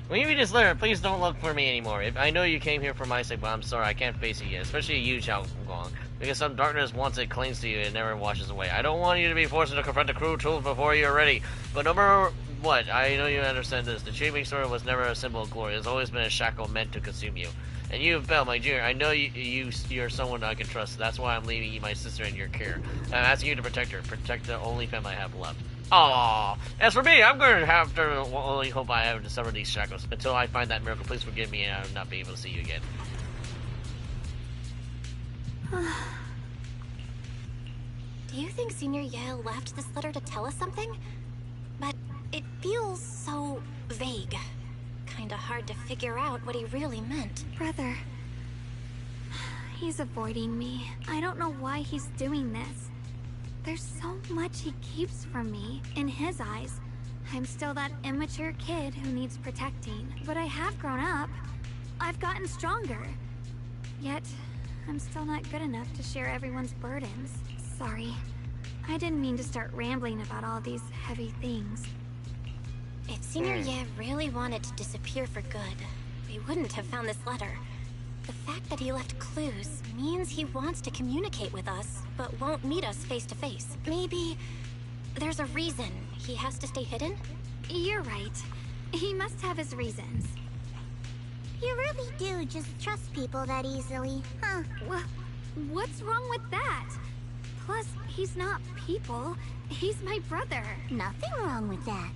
When you read this letter, please don't look for me anymore. I know you came here for my sake, but I'm sorry, I can't face it yet. Especially you, Zhaoguang. Because some darkness, once it clings to you, it never washes away. I don't want you to be forced to confront the cruel truth before you're ready. But no matter what, I know you understand this. The Chiming Sword was never a symbol of glory. It's always been a shackle meant to consume you. And you, Belle, my junior, I know you're someone I can trust. That's why I'm leaving you, my sister, in your care. I'm asking you to protect her. Protect the only family I have left. Aww. As for me, I'm going to have to only hope I have to sever these shackles. Until I find that miracle, please forgive me and I will not be able to see you again. Do you think Senior Yale left this letter to tell us something? But it feels so vague. Kinda hard to figure out what he really meant. Brother. He's avoiding me. I don't know why he's doing this. There's so much he keeps from me. In his eyes, I'm still that immature kid who needs protecting. But I have grown up. I've gotten stronger. Yet, I'm still not good enough to share everyone's burdens. Sorry. I didn't mean to start rambling about all these heavy things. If Senior Ye really wanted to disappear for good, we wouldn't have found this letter. The fact that he left clues means he wants to communicate with us, but won't meet us face to face. Maybe there's a reason he has to stay hidden? You're right. He must have his reasons. You really do just trust people that easily, huh? What's wrong with that? Plus, he's not people. He's my brother. Nothing wrong with that.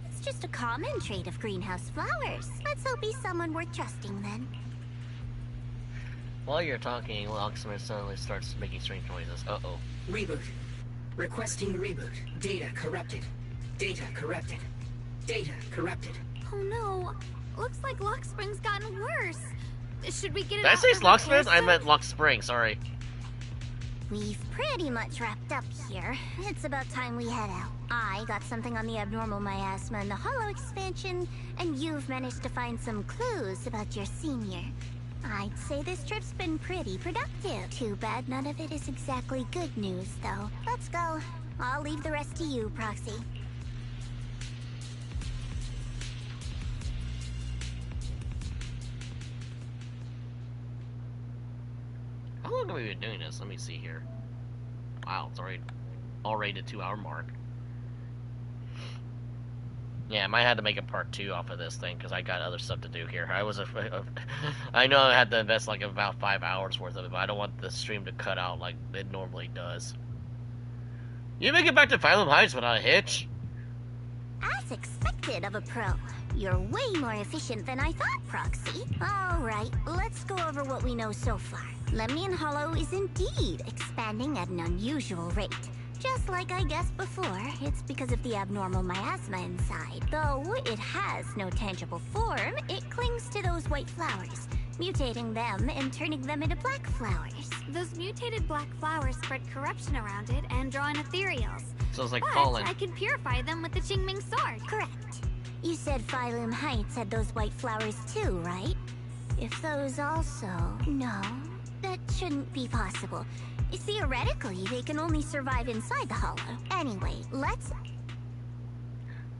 It's just a common trait of greenhouse flowers. Let's hope he's someone worth trusting then. While you're talking, Locksmith suddenly starts making strange noises. Uh-oh. Reboot. Requesting reboot. Data corrupted. Data corrupted. Data corrupted. Oh no. Looks like Lock Spring's gotten worse. Should we get it Did I out say for Locksmith? I repair meant Lock Spring, sorry. We've pretty much wrapped up here. It's about time we head out. I got something on the abnormal miasma and the hollow expansion, and you've managed to find some clues about your senior. I'd say this trip's been pretty productive. Too bad none of it is exactly good news, though. Let's go. I'll leave the rest to you, Proxy. How long have we been doing this? Let me see here. Wow, it's already the 2-hour mark. Yeah, I might have to make a part 2 off of this thing because I got other stuff to do here. I know I had to invest like about 5 hours worth of it, but I don't want the stream to cut out like it normally does. You make it back to Phylum Heights without a hitch? As expected of a pro. You're way more efficient than I thought, Proxy. Alright, let's go over what we know so far. Lemnian Hollow is indeed expanding at an unusual rate. Just like I guessed before, it's because of the abnormal miasma inside. Though it has no tangible form, it clings to those white flowers, mutating them and turning them into black flowers. Those mutated black flowers spread corruption around it and draw in ethereals. So it's like but pollen. I can purify them with the Qingming sword. Correct. You said Phylum Heights had those white flowers too, right? If those also... No, that shouldn't be possible. Theoretically, they can only survive inside the hollow. Anyway, let's...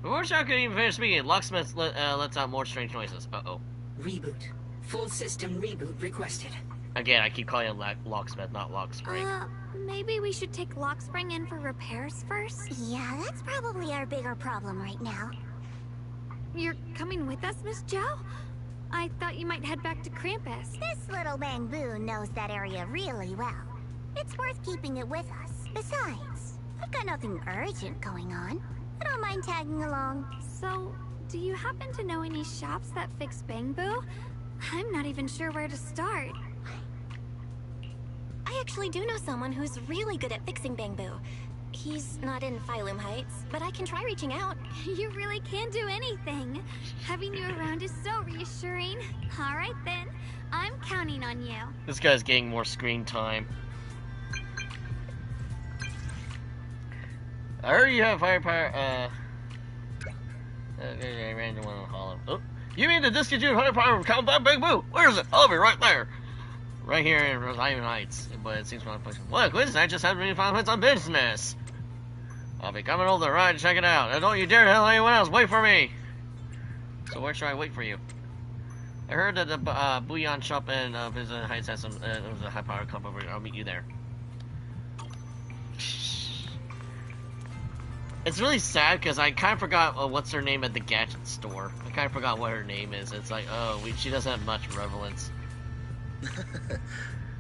Before Shao could even finish speaking, Locksmith lets out more strange noises. Uh-oh. Reboot. Full system reboot requested. Again, I keep calling it Locksmith, not Lockspring. Maybe we should take Lockspring in for repairs first? Yeah, that's probably our bigger problem right now. You're coming with us, Miss Joe? I thought you might head back to Krampus. This little Bangbu knows that area really well. It's worth keeping it with us. Besides, I've got nothing urgent going on. I don't mind tagging along. So, do you happen to know any shops that fix Bangbu? I'm not even sure where to start. I actually do know someone who's really good at fixing Bangbu. He's not in Phylum Heights, but I can try reaching out. You really can do anything. Having you around is so reassuring. All right then, I'm counting on you. This guy's getting more screen time. I heard you have firepower, okay, random one on hollow. Oh, you mean the discontinued firepower from Combat Bangbu? Where is it? I'll be right there. Right here in Phylum Heights, but it seems not pushing. What, coincidence, I just had to Phylum Heights on business. I'll be coming over the ride to check it out. And don't you dare tell anyone else, wait for me. So where should I wait for you? I heard that the Bouillon shop in Phylum Heights has some, a high power comp over here. I'll meet you there. It's really sad because I kind of forgot what's her name at the gadget store. I kind of forgot what her name is. It's like, oh, she doesn't have much relevance.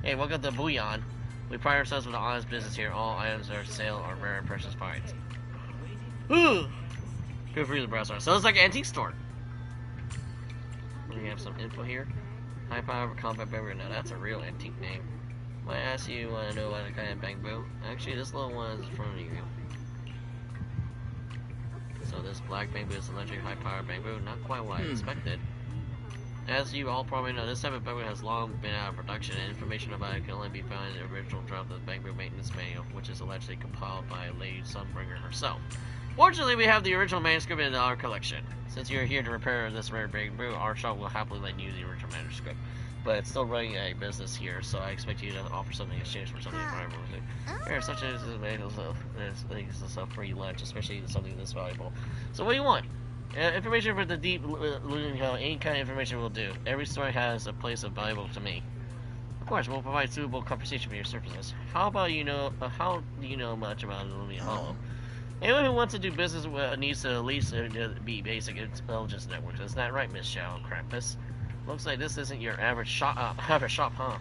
Hey, welcome to Bouillon. We pride ourselves with an honest business here. All items are sale are rare and precious finds. Ooh. Good for you, the browser. So it's like an antique store. We have some info here. High power combat beverage. Now that's a real antique name. Might ask you want to know about the kind of Bangbu. Actually, this little one is in front of you. So this black Bangbu is electric high power Bangbu. Not quite what I expected. As you all probably know, this type of Bangbu has long been out of production, and information about it can only be found in the original draft of the Bangbu Maintenance Manual, which is allegedly compiled by Lady Sunbringer herself. Fortunately, we have the original manuscript in our collection. Since you're here to repair this rare Bangbu, our shop will happily lend you the original manuscript. But it's still running a business here, so I expect you to offer something in exchange for something valuable. Here, such as things of free lunch, especially something this valuable. So what do you want? Information for the deep looting hell. Any kind of information will do. Every story has a place of valuable to me. Of course, we'll provide suitable compensation for your services. How about you know? How do you know much about Lumion Hollow? Anyone who wants to do business needs to at least be basic intelligence networks. Isn't that right, Miss Shao Krampus? Looks like this isn't your average shop, huh?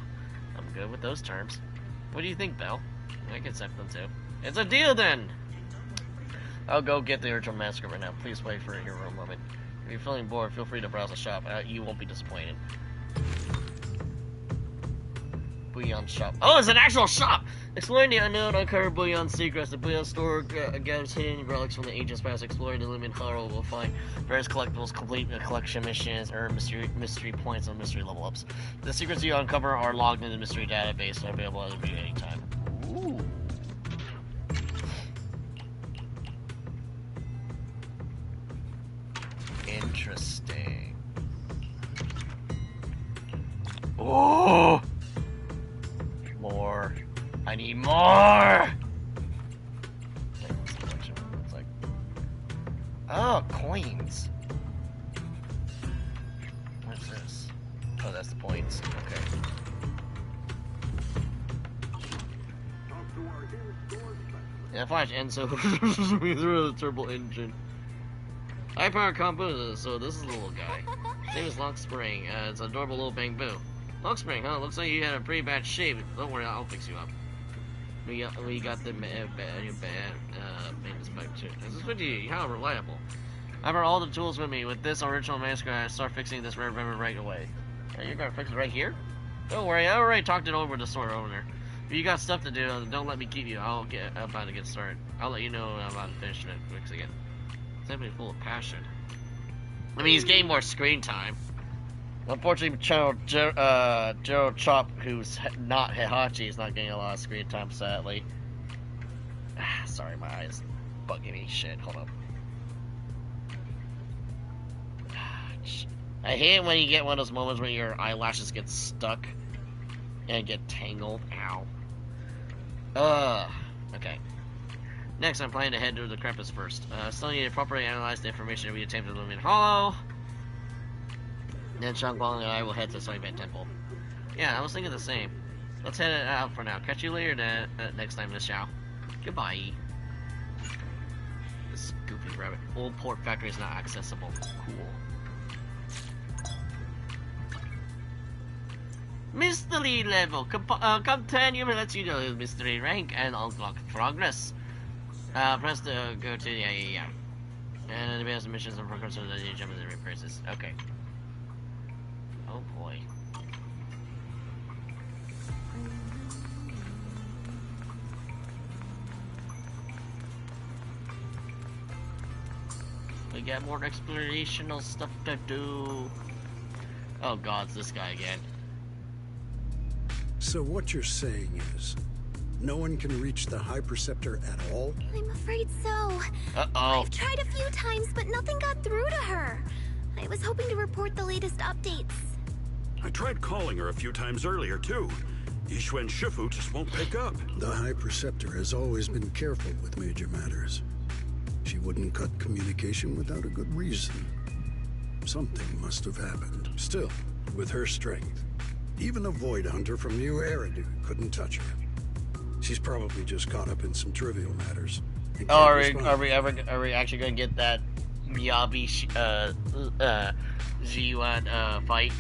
I'm good with those terms. What do you think, Belle? I can accept them too. It's a deal then. I'll go get the original manuscript right now. Please wait for here for a moment. If you're feeling bored, feel free to browse the shop. You won't be disappointed. Bouillon shop. Oh, it's an actual shop! Exploring the unknown, uncover Bouillon secrets. The Bouillon store gathers hidden relics from the ages past. Exploring the Lumion Hollow will find various collectibles, complete collection missions, earn mystery points, and mystery level ups. The secrets you uncover are logged in the mystery database and available at any time. Ooh. Interesting. Oh, more. I need more. It's like, oh, coins. What's this? Oh, that's the points. Okay. Yeah, Flash ends so we threw the turbo engine. High power combo, so this is the little guy. His name is Lockspring. It's an adorable little Bangbu. Lockspring, huh? Looks like you had a pretty bad shave. Don't worry, I'll fix you up. We got the maintenance back too. This is with you. How reliable. I brought all the tools with me. With this original manuscript, I start fixing this rare memory right away. You're gonna fix it right here? Don't worry, I already talked it over with the store owner. If you got stuff to do, don't let me keep you. I'm about to get started. I'll let you know when I'm about to finish it fix again. It's definitely full of passion. I mean, he's getting more screen time. Unfortunately, Gerald Chop, who's not Heihachi, is not getting a lot of screen time, sadly. Sorry, my eyes bugging me. Shit, hold up. I hate it when you get one of those moments where your eyelashes get stuck and get tangled. Ow. Okay. Next, I'm planning to head to the Krampus first. Still need to properly analyze the information we obtained from Lumion Hollow. Then Shangguang and I will head to Soyban Temple. Yeah, I was thinking the same. Let's head out for now. Catch you later next time, Miss Xiao. Goodbye. This goofy rabbit. Old port factory is not accessible. Cool. Mystery level. Continue lets you know the mystery rank and unlock progress. Press the go to yeah. And advance missions and progress so that you jump into the right places. Okay. Oh boy. We got more explorational stuff to do. Oh god, it's this guy again. So what you're saying is, no one can reach the High Preceptor at all? I'm afraid so. Uh-oh. I've tried a few times, but nothing got through to her. I was hoping to report the latest updates. I tried calling her a few times earlier, too. Yixuan Shifu just won't pick up. The High Preceptor has always been careful with major matters. She wouldn't cut communication without a good reason. Something must have happened. Still, with her strength, even a Void Hunter from New Eridu couldn't touch her. She's probably just caught up in some trivial matters. Oh, are we actually gonna get that Miyabi G1 fight?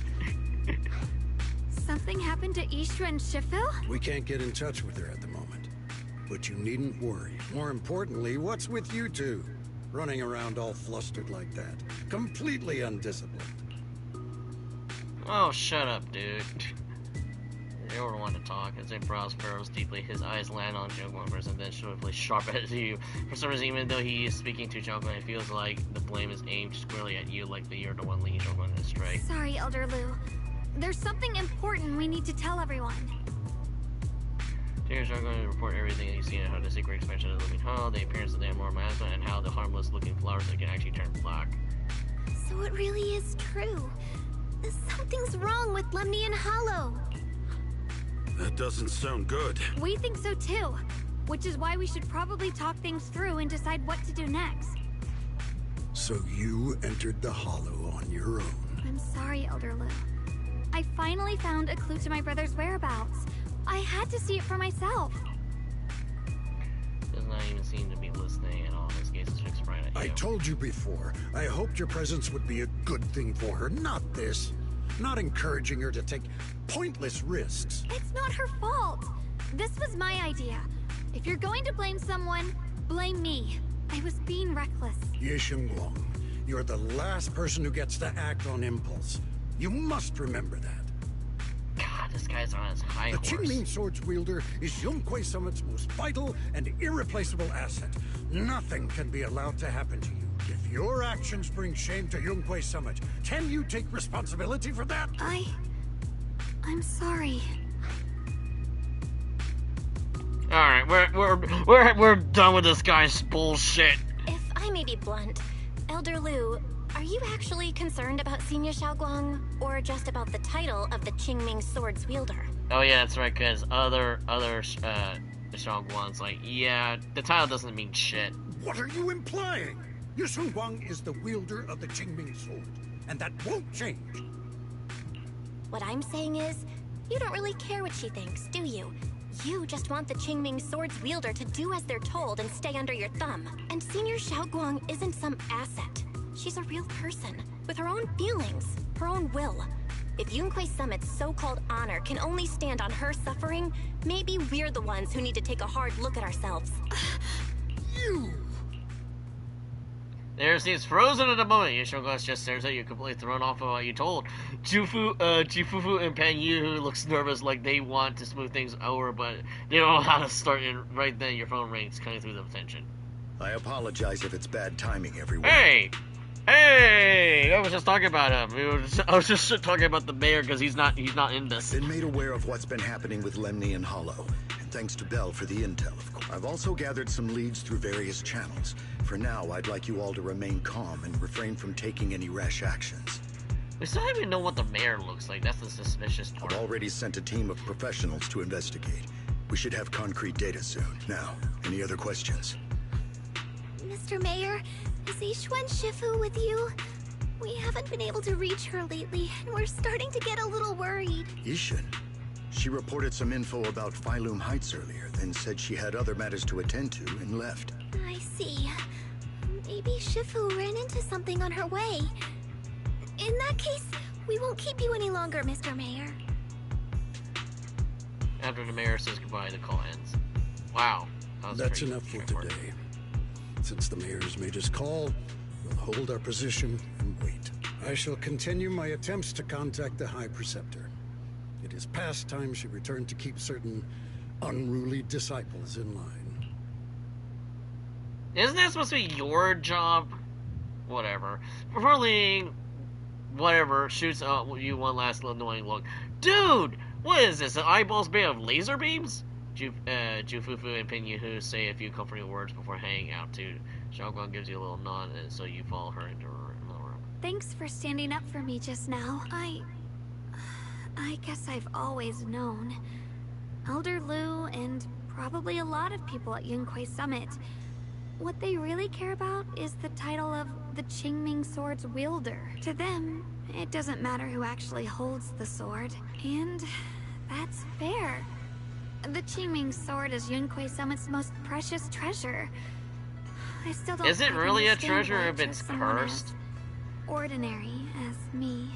Something happened to Yixuan Shifu? We can't get in touch with her at the moment. But you needn't worry. More importantly, what's with you two? Running around all flustered like that. Completely undisciplined. Oh, shut up, dude. You don't want to talk. His eyebrows furrows deeply. His eyes land on Zhongguang first and then swiftly sharp at you. For some reason, even though he is speaking to Zhongguang, it feels like the blame is aimed squarely at you, like you're the one leading Zhongguang astray. Sorry, Elder Lu. There's something important we need to tell everyone. Here's I'm going to report everything you've seen and how the secret expansion of the living hall, the appearance of the Amor Miasma, and how the harmless looking flowers that can actually turn black. So it really is true. Something's wrong with Lemnian Hollow. That doesn't sound good. We think so too. Which is why we should probably talk things through and decide what to do next. So you entered the Hollow on your own. I'm sorry, Elder Lu. I finally found a clue to my brother's whereabouts. I had to see it for myself. Does not even seem to be listening at all. His gaze is fixed right at you. I told you before, I hoped your presence would be a good thing for her, not this. Not encouraging her to take pointless risks. It's not her fault. This was my idea. If you're going to blame someone, blame me. I was being reckless. Ye Shengguang, you're the last person who gets to act on impulse. You must remember that. God, this guy's on his high horse. The Qingming Swords wielder is Yunhui Summit's most vital and irreplaceable asset. Nothing can be allowed to happen to you. If your actions bring shame to Yunhui Summit, can you take responsibility for that? I'm sorry. Alright, we're done with this guy's bullshit. If I may be blunt, Elder Lu, are you actually concerned about Senior Xiaoguang, or just about the title of the Qingming Swords wielder? Oh yeah, that's right, because other Xiaoguang's like, yeah, the title doesn't mean shit. What are you implying? Ye Shengguang is the wielder of the Qingming Sword, and that won't change. What I'm saying is, you don't really care what she thinks, do you? You just want the Qingming Swords wielder to do as they're told and stay under your thumb. And Senior Xiaoguang isn't some asset. She's a real person, with her own feelings, her own will. If Yunhui Summit's so-called honor can only stand on her suffering, maybe we're the ones who need to take a hard look at ourselves. You! There seems frozen at the moment. Yishogas just stares at you, completely thrown off of what you told. Jifufu and Pan Yu, who looks nervous like they want to smooth things over, but they don't know how to start, and right then your phone rings, cutting through the tension. I apologize if it's bad timing, everyone. Hey! I was just talking about him. I was just talking about the mayor because he's not in this. Been made aware of what's been happening with Lemnian Hollow, and thanks to Bell for the intel, of course. I've also gathered some leads through various channels. For now, I'd like you all to remain calm and refrain from taking any rash actions. We still don't even know what the mayor looks like. That's the suspicious part. I've already sent a team of professionals to investigate. We should have concrete data soon. Now, any other questions? Mr. Mayor, is Yixuan Shifu with you? We haven't been able to reach her lately, and we're starting to get a little worried. Ishin? She reported some info about Phylum Heights earlier, then said she had other matters to attend to and left. I see. Maybe Shifu ran into something on her way. In that case, we won't keep you any longer, Mr. Mayor. After the mayor says goodbye, the call ends. Wow. That's enough for today. Since the mayor's made his call, we'll hold our position and wait. I shall continue my attempts to contact the High Preceptor. It is past time she returned to keep certain unruly disciples in line. Isn't that supposed to be your job? Whatever. Before leaving, whatever, shoots out you one last annoying look. Dude! What is this? An eyeballs made of laser beams? Jufufu and Pinyu say a few comforting words before hanging out too. Xiaoguang gives you a little nod, and so you follow her into her room. Thanks for standing up for me just now. I guess I've always known. Elder Lu and probably a lot of people at Yunquay Summit, what they really care about is the title of the Qingming Sword's wielder. To them, it doesn't matter who actually holds the sword, and that's fair. The Qingming Sword is Yunquay Summit's most precious treasure. I still don't. Is it really a treasure if it's cursed? Ordinary as me.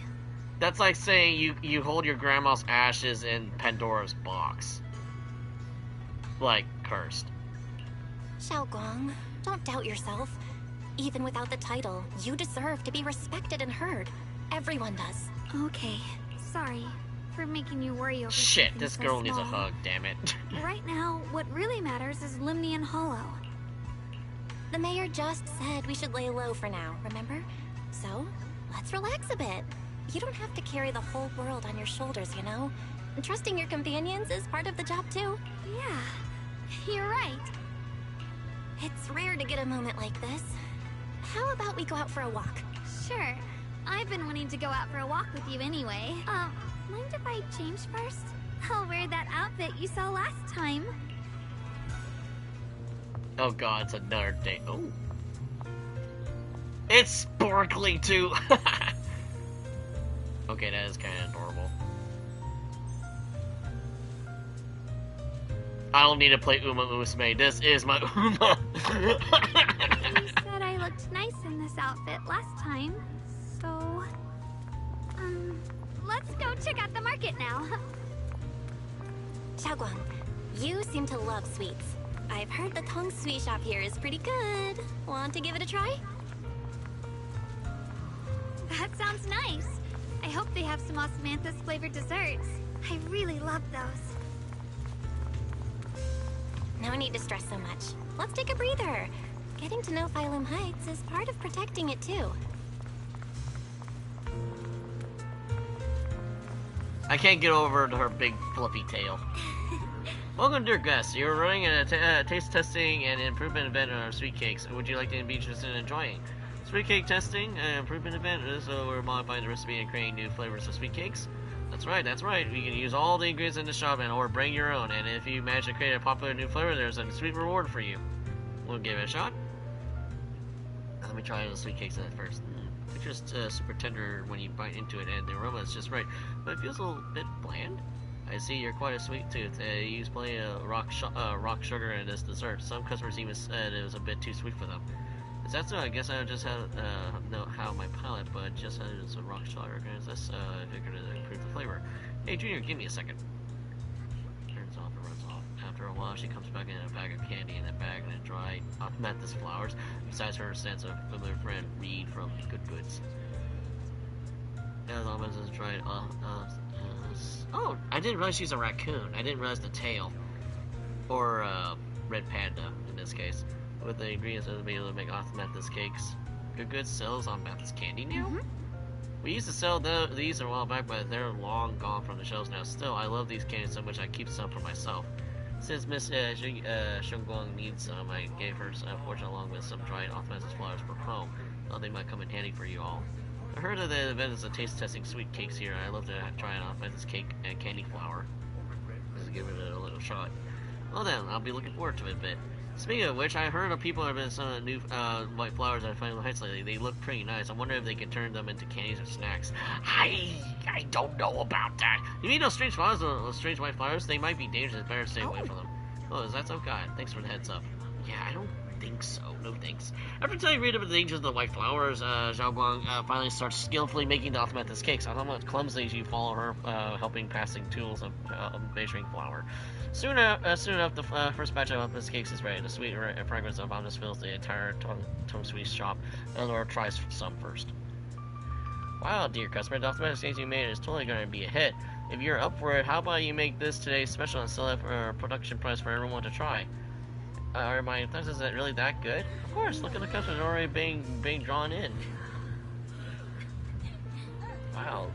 That's like saying you hold your grandma's ashes in Pandora's box. Like, cursed. Xiaoguang, don't doubt yourself. Even without the title, you deserve to be respected and heard. Everyone does. Okay, sorry for making you worry over Shit, something this so girl needs a small. hug, damn it. Right now, what really matters is Limnian Hollow. The mayor just said we should lay low for now, remember? So, let's relax a bit. You don't have to carry the whole world on your shoulders, you know? And trusting your companions is part of the job too. Yeah, you're right. It's rare to get a moment like this. How about we go out for a walk? Sure. I've been wanting to go out for a walk with you anyway. Mind if I change first? I'll wear that outfit you saw last time. Oh god, it's another day. Oh. It's sparkly too. Okay, that is kind of adorable. I don't need to play Uma Musume. This is my Uma. You said I looked nice in this outfit last time, so... let's go check out the market now. Xiaoguang, you seem to love sweets. I've heard the Tong Sweet shop here is pretty good. Want to give it a try? That sounds nice. I hope they have some osmanthus flavored desserts. I really love those. No need to stress so much. Let's take a breather. Getting to know Phylum Heights is part of protecting it too. I can't get over her big fluffy tail. Welcome, dear guests. You're running a taste testing and improvement event on our sweet cakes. Would you like to be interested in enjoying? Sweet cake testing and improvement event is we're modifying the recipe and creating new flavors of sweet cakes. That's right, that's right. You can use all the ingredients in the shop or bring your own. And if you manage to create a popular new flavor, there's a sweet reward for you. We'll give it a shot. Let me try the sweet cakes at first. It's just super tender when you bite into it, and the aroma is just right, but it feels a little bit bland. I see you're quite a sweet tooth. You use plenty of rock sugar in this dessert. Some customers even said it was a bit too sweet for them. Is that so? I guess I just had know how my palate, but just had it as a rock sugar. That's I figured to improve the flavor. Hey Junior, give me a second. Turns off and runs off. After a while, she comes back in a bag of candy and a bag and a dry Mantis flowers. Besides her sense of familiar friend Reed from Good Goods. As almost as dried. Oh, I didn't realize she's a raccoon. I didn't realize the tail, or red panda in this case. With the ingredients to be able to make Mantis cakes. Good Goods sells on Mantis candy now. We used to sell these a while back, but they're long gone from the shelves now. Still, I love these candies so much I keep some for myself. Since Miss Shunguang needs some, I gave her some fortune along with some dried Mantis flowers for home. Thought they might come in handy for you all. I heard of the event is a taste testing sweet cakes here. I love to try an Mantis cake and candy flower. Just give it a little shot. Well then, I'll be looking forward to it a bit. Speaking of which, I heard of people have been some of the new white flowers at Final Heights lately. They look pretty nice. I wonder if they can turn them into candies or snacks. I don't know about that. You mean those strange flowers, those strange white flowers? They might be dangerous. Better stay away from them. Oh, is that so? God, thanks for the heads up. Yeah, I don't think so. No thanks. After telling Rita about the dangers of the white flowers, Zhao Guang finally starts skillfully making the Osmanthus cakes. I don't know how clumsily you follow her, helping passing tools of measuring flour. Soon enough, the first batch of Osmanthus cakes is ready. The sweet fragrance of Osmanthus fills the entire tongue sweet shop. Eleanor tries some first. Wow, dear customer, the Osmanthus cakes you made is totally going to be a hit. If you're up for it, how about you make this today's special and sell it for a production price for everyone to try? Are my is it really that good? Of course, look at the customers already being drawn in. Wow.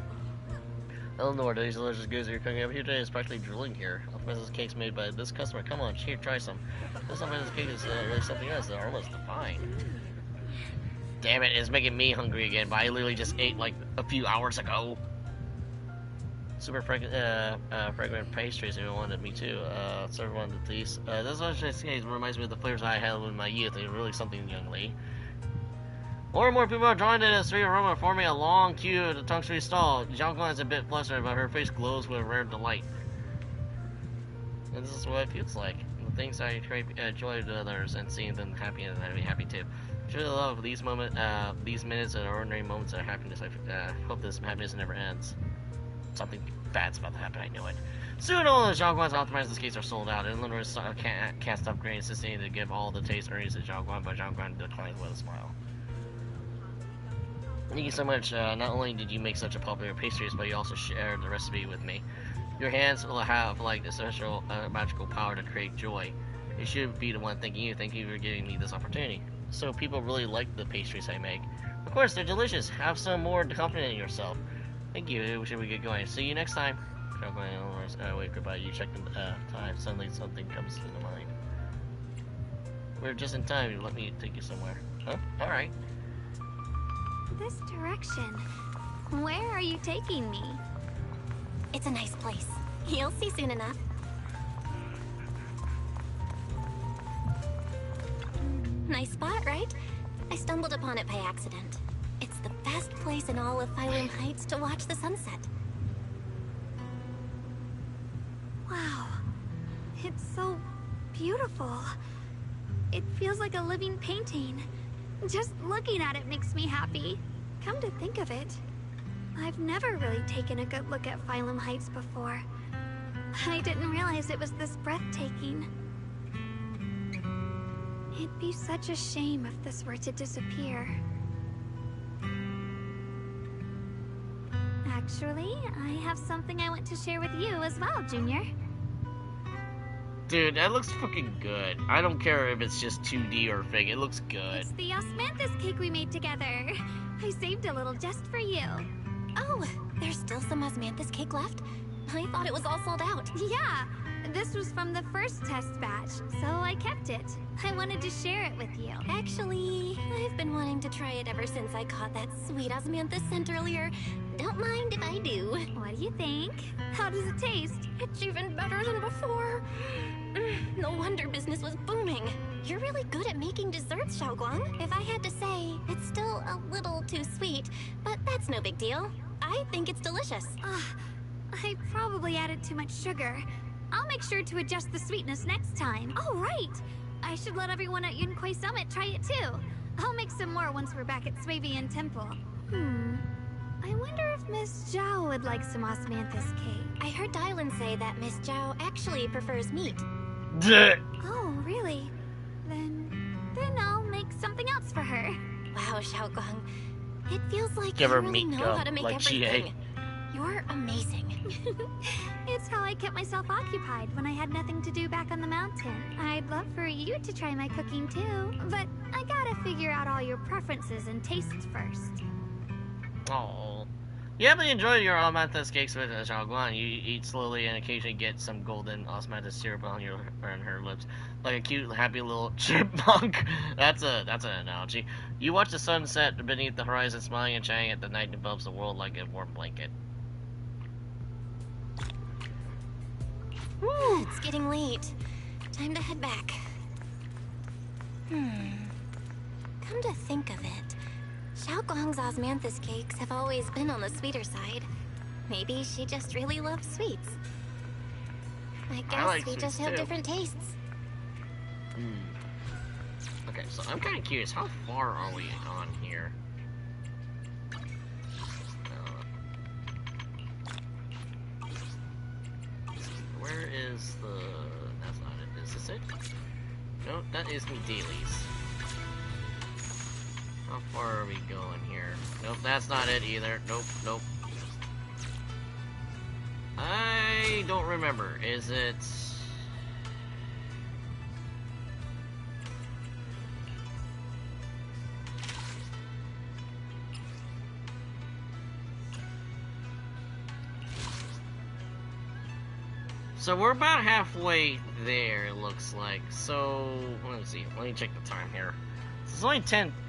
Eleanor, these delicious goods that you're cooking up here today is practically drooling here. This cake's made by this customer. Come on, here, try some. This cake is really something else. They're almost divine. Damn it, it's making me hungry again, but I literally just ate like a few hours ago. Super fragrant pastries, if you wanted me too. Serve one of these. This one reminds me of the flavors I had in my youth. They're really something, young lady. More and more people are drawn to the sweet aroma, forming a long queue at the tongue sweet stall. Zhao Guan is a bit flustered, but her face glows with rare delight. And this is what it feels like. The things I create joy to others, and seeing them happy, and I'd be happy too. I truly love these these minutes and ordinary moments of happiness. I hope this happiness never ends. Something bad's about to happen, I know it. Soon all the Zhao Guan's optimized cakes are sold out, and Eleanor can't stop grinning, insisting to give all the taste earnings to Zhao Guan, but Zhao Guan declines with a smile. Thank you so much. Not only did you make such a popular pastries, but you also shared the recipe with me. Your hands will have like the special magical power to create joy. You should be the one thanking you. Thank you for giving me this opportunity. So people really like the pastries I make. Of course, they're delicious. Have some more confidence in yourself. Thank you. Should we get going? See you next time. Wait, goodbye. You check the time. Suddenly something comes to mind. We're just in time. Let me take you somewhere. Huh? Alright. This direction. Where are you taking me? It's a nice place. You'll see soon enough. Nice spot, right? I stumbled upon it by accident. It's the best place in all of Phylum Heights to watch the sunset. Wow. It's so beautiful. It feels like a living painting. Just looking at it makes me happy. Come to think of it, I've never really taken a good look at Phylum Heights before. I didn't realize it was this breathtaking. It'd be such a shame if this were to disappear. Actually, I have something I want to share with you as well, Junior. Dude, that looks fucking good. I don't care if it's just 2D or fake. It looks good. It's the Osmanthus cake we made together. I saved a little just for you. Oh, there's still some Osmanthus cake left? I thought it was all sold out. Yeah, this was from the first test batch, so I kept it. I wanted to share it with you. Actually, I've been wanting to try it ever since I caught that sweet Osmanthus scent earlier. Don't mind if I do. What do you think? How does it taste? It's even better than before. No wonder business was booming. You're really good at making desserts, Xiaoguang. If I had to say, it's still a little too sweet, but that's no big deal. I think it's delicious. I probably added too much sugar. I'll make sure to adjust the sweetness next time. Oh, right! I should let everyone at Yunquay Summit try it too. I'll make some more once we're back at Swabian Temple. I wonder if Miss Zhao would like some Osmanthus cake. I heard Dylan say that Miss Zhao actually prefers meat. Oh, really? Then I'll make something else for her. Wow, Xiaoguang. It feels like Give you her really meat know how to make like everything. You're amazing. It's how I kept myself occupied when I had nothing to do back on the mountain. I'd love for you to try my cooking too, but I gotta figure out all your preferences and tastes first. Oh, you haven't enjoyed your Osmanthus cakes with Xiaoguang. You eat slowly and occasionally get some golden Osmanthus syrup on her lips, like a cute, happy little chipmunk. That's an analogy. You watch the sunset beneath the horizon, smiling and chatting at the night envelops the world like a warm blanket. Woo! It's getting late. Time to head back. Come to think of it, Xiaoguang's osmanthus cakes have always been on the sweeter side. Maybe she just really loves sweets. I guess like we just have too. different tastes. Okay, so I'm kind of curious, how far are we on here? Where is the... That's not it. Is this it? No, that is me dailies. How far are we going here? Nope, that's not it either. Nope, nope. I don't remember. Is it... So we're about halfway there, it looks like. So, let me see. Let me check the time here. It's only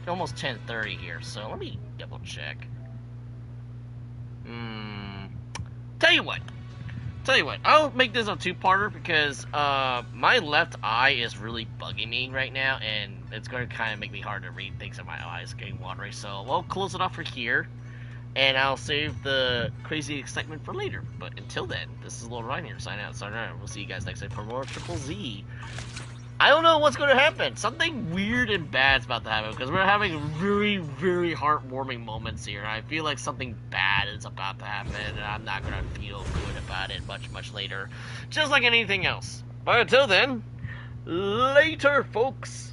almost 10:30 here, so let me double check. Tell you what, I'll make this a two-parter because my left eye is really bugging me right now, and it's going to kind of make me hard to read things in my eyes getting watery. So we'll close it off for here, and I'll save the crazy excitement for later. But until then, this is Lord Ryan here, signing out. We'll see you guys next time for more Triple Z. I don't know what's going to happen. Something weird and bad's about to happen because we're having very, very heartwarming moments here. I feel like something bad is about to happen, and I'm not going to feel good about it much later. Just like anything else. But until then, later, folks.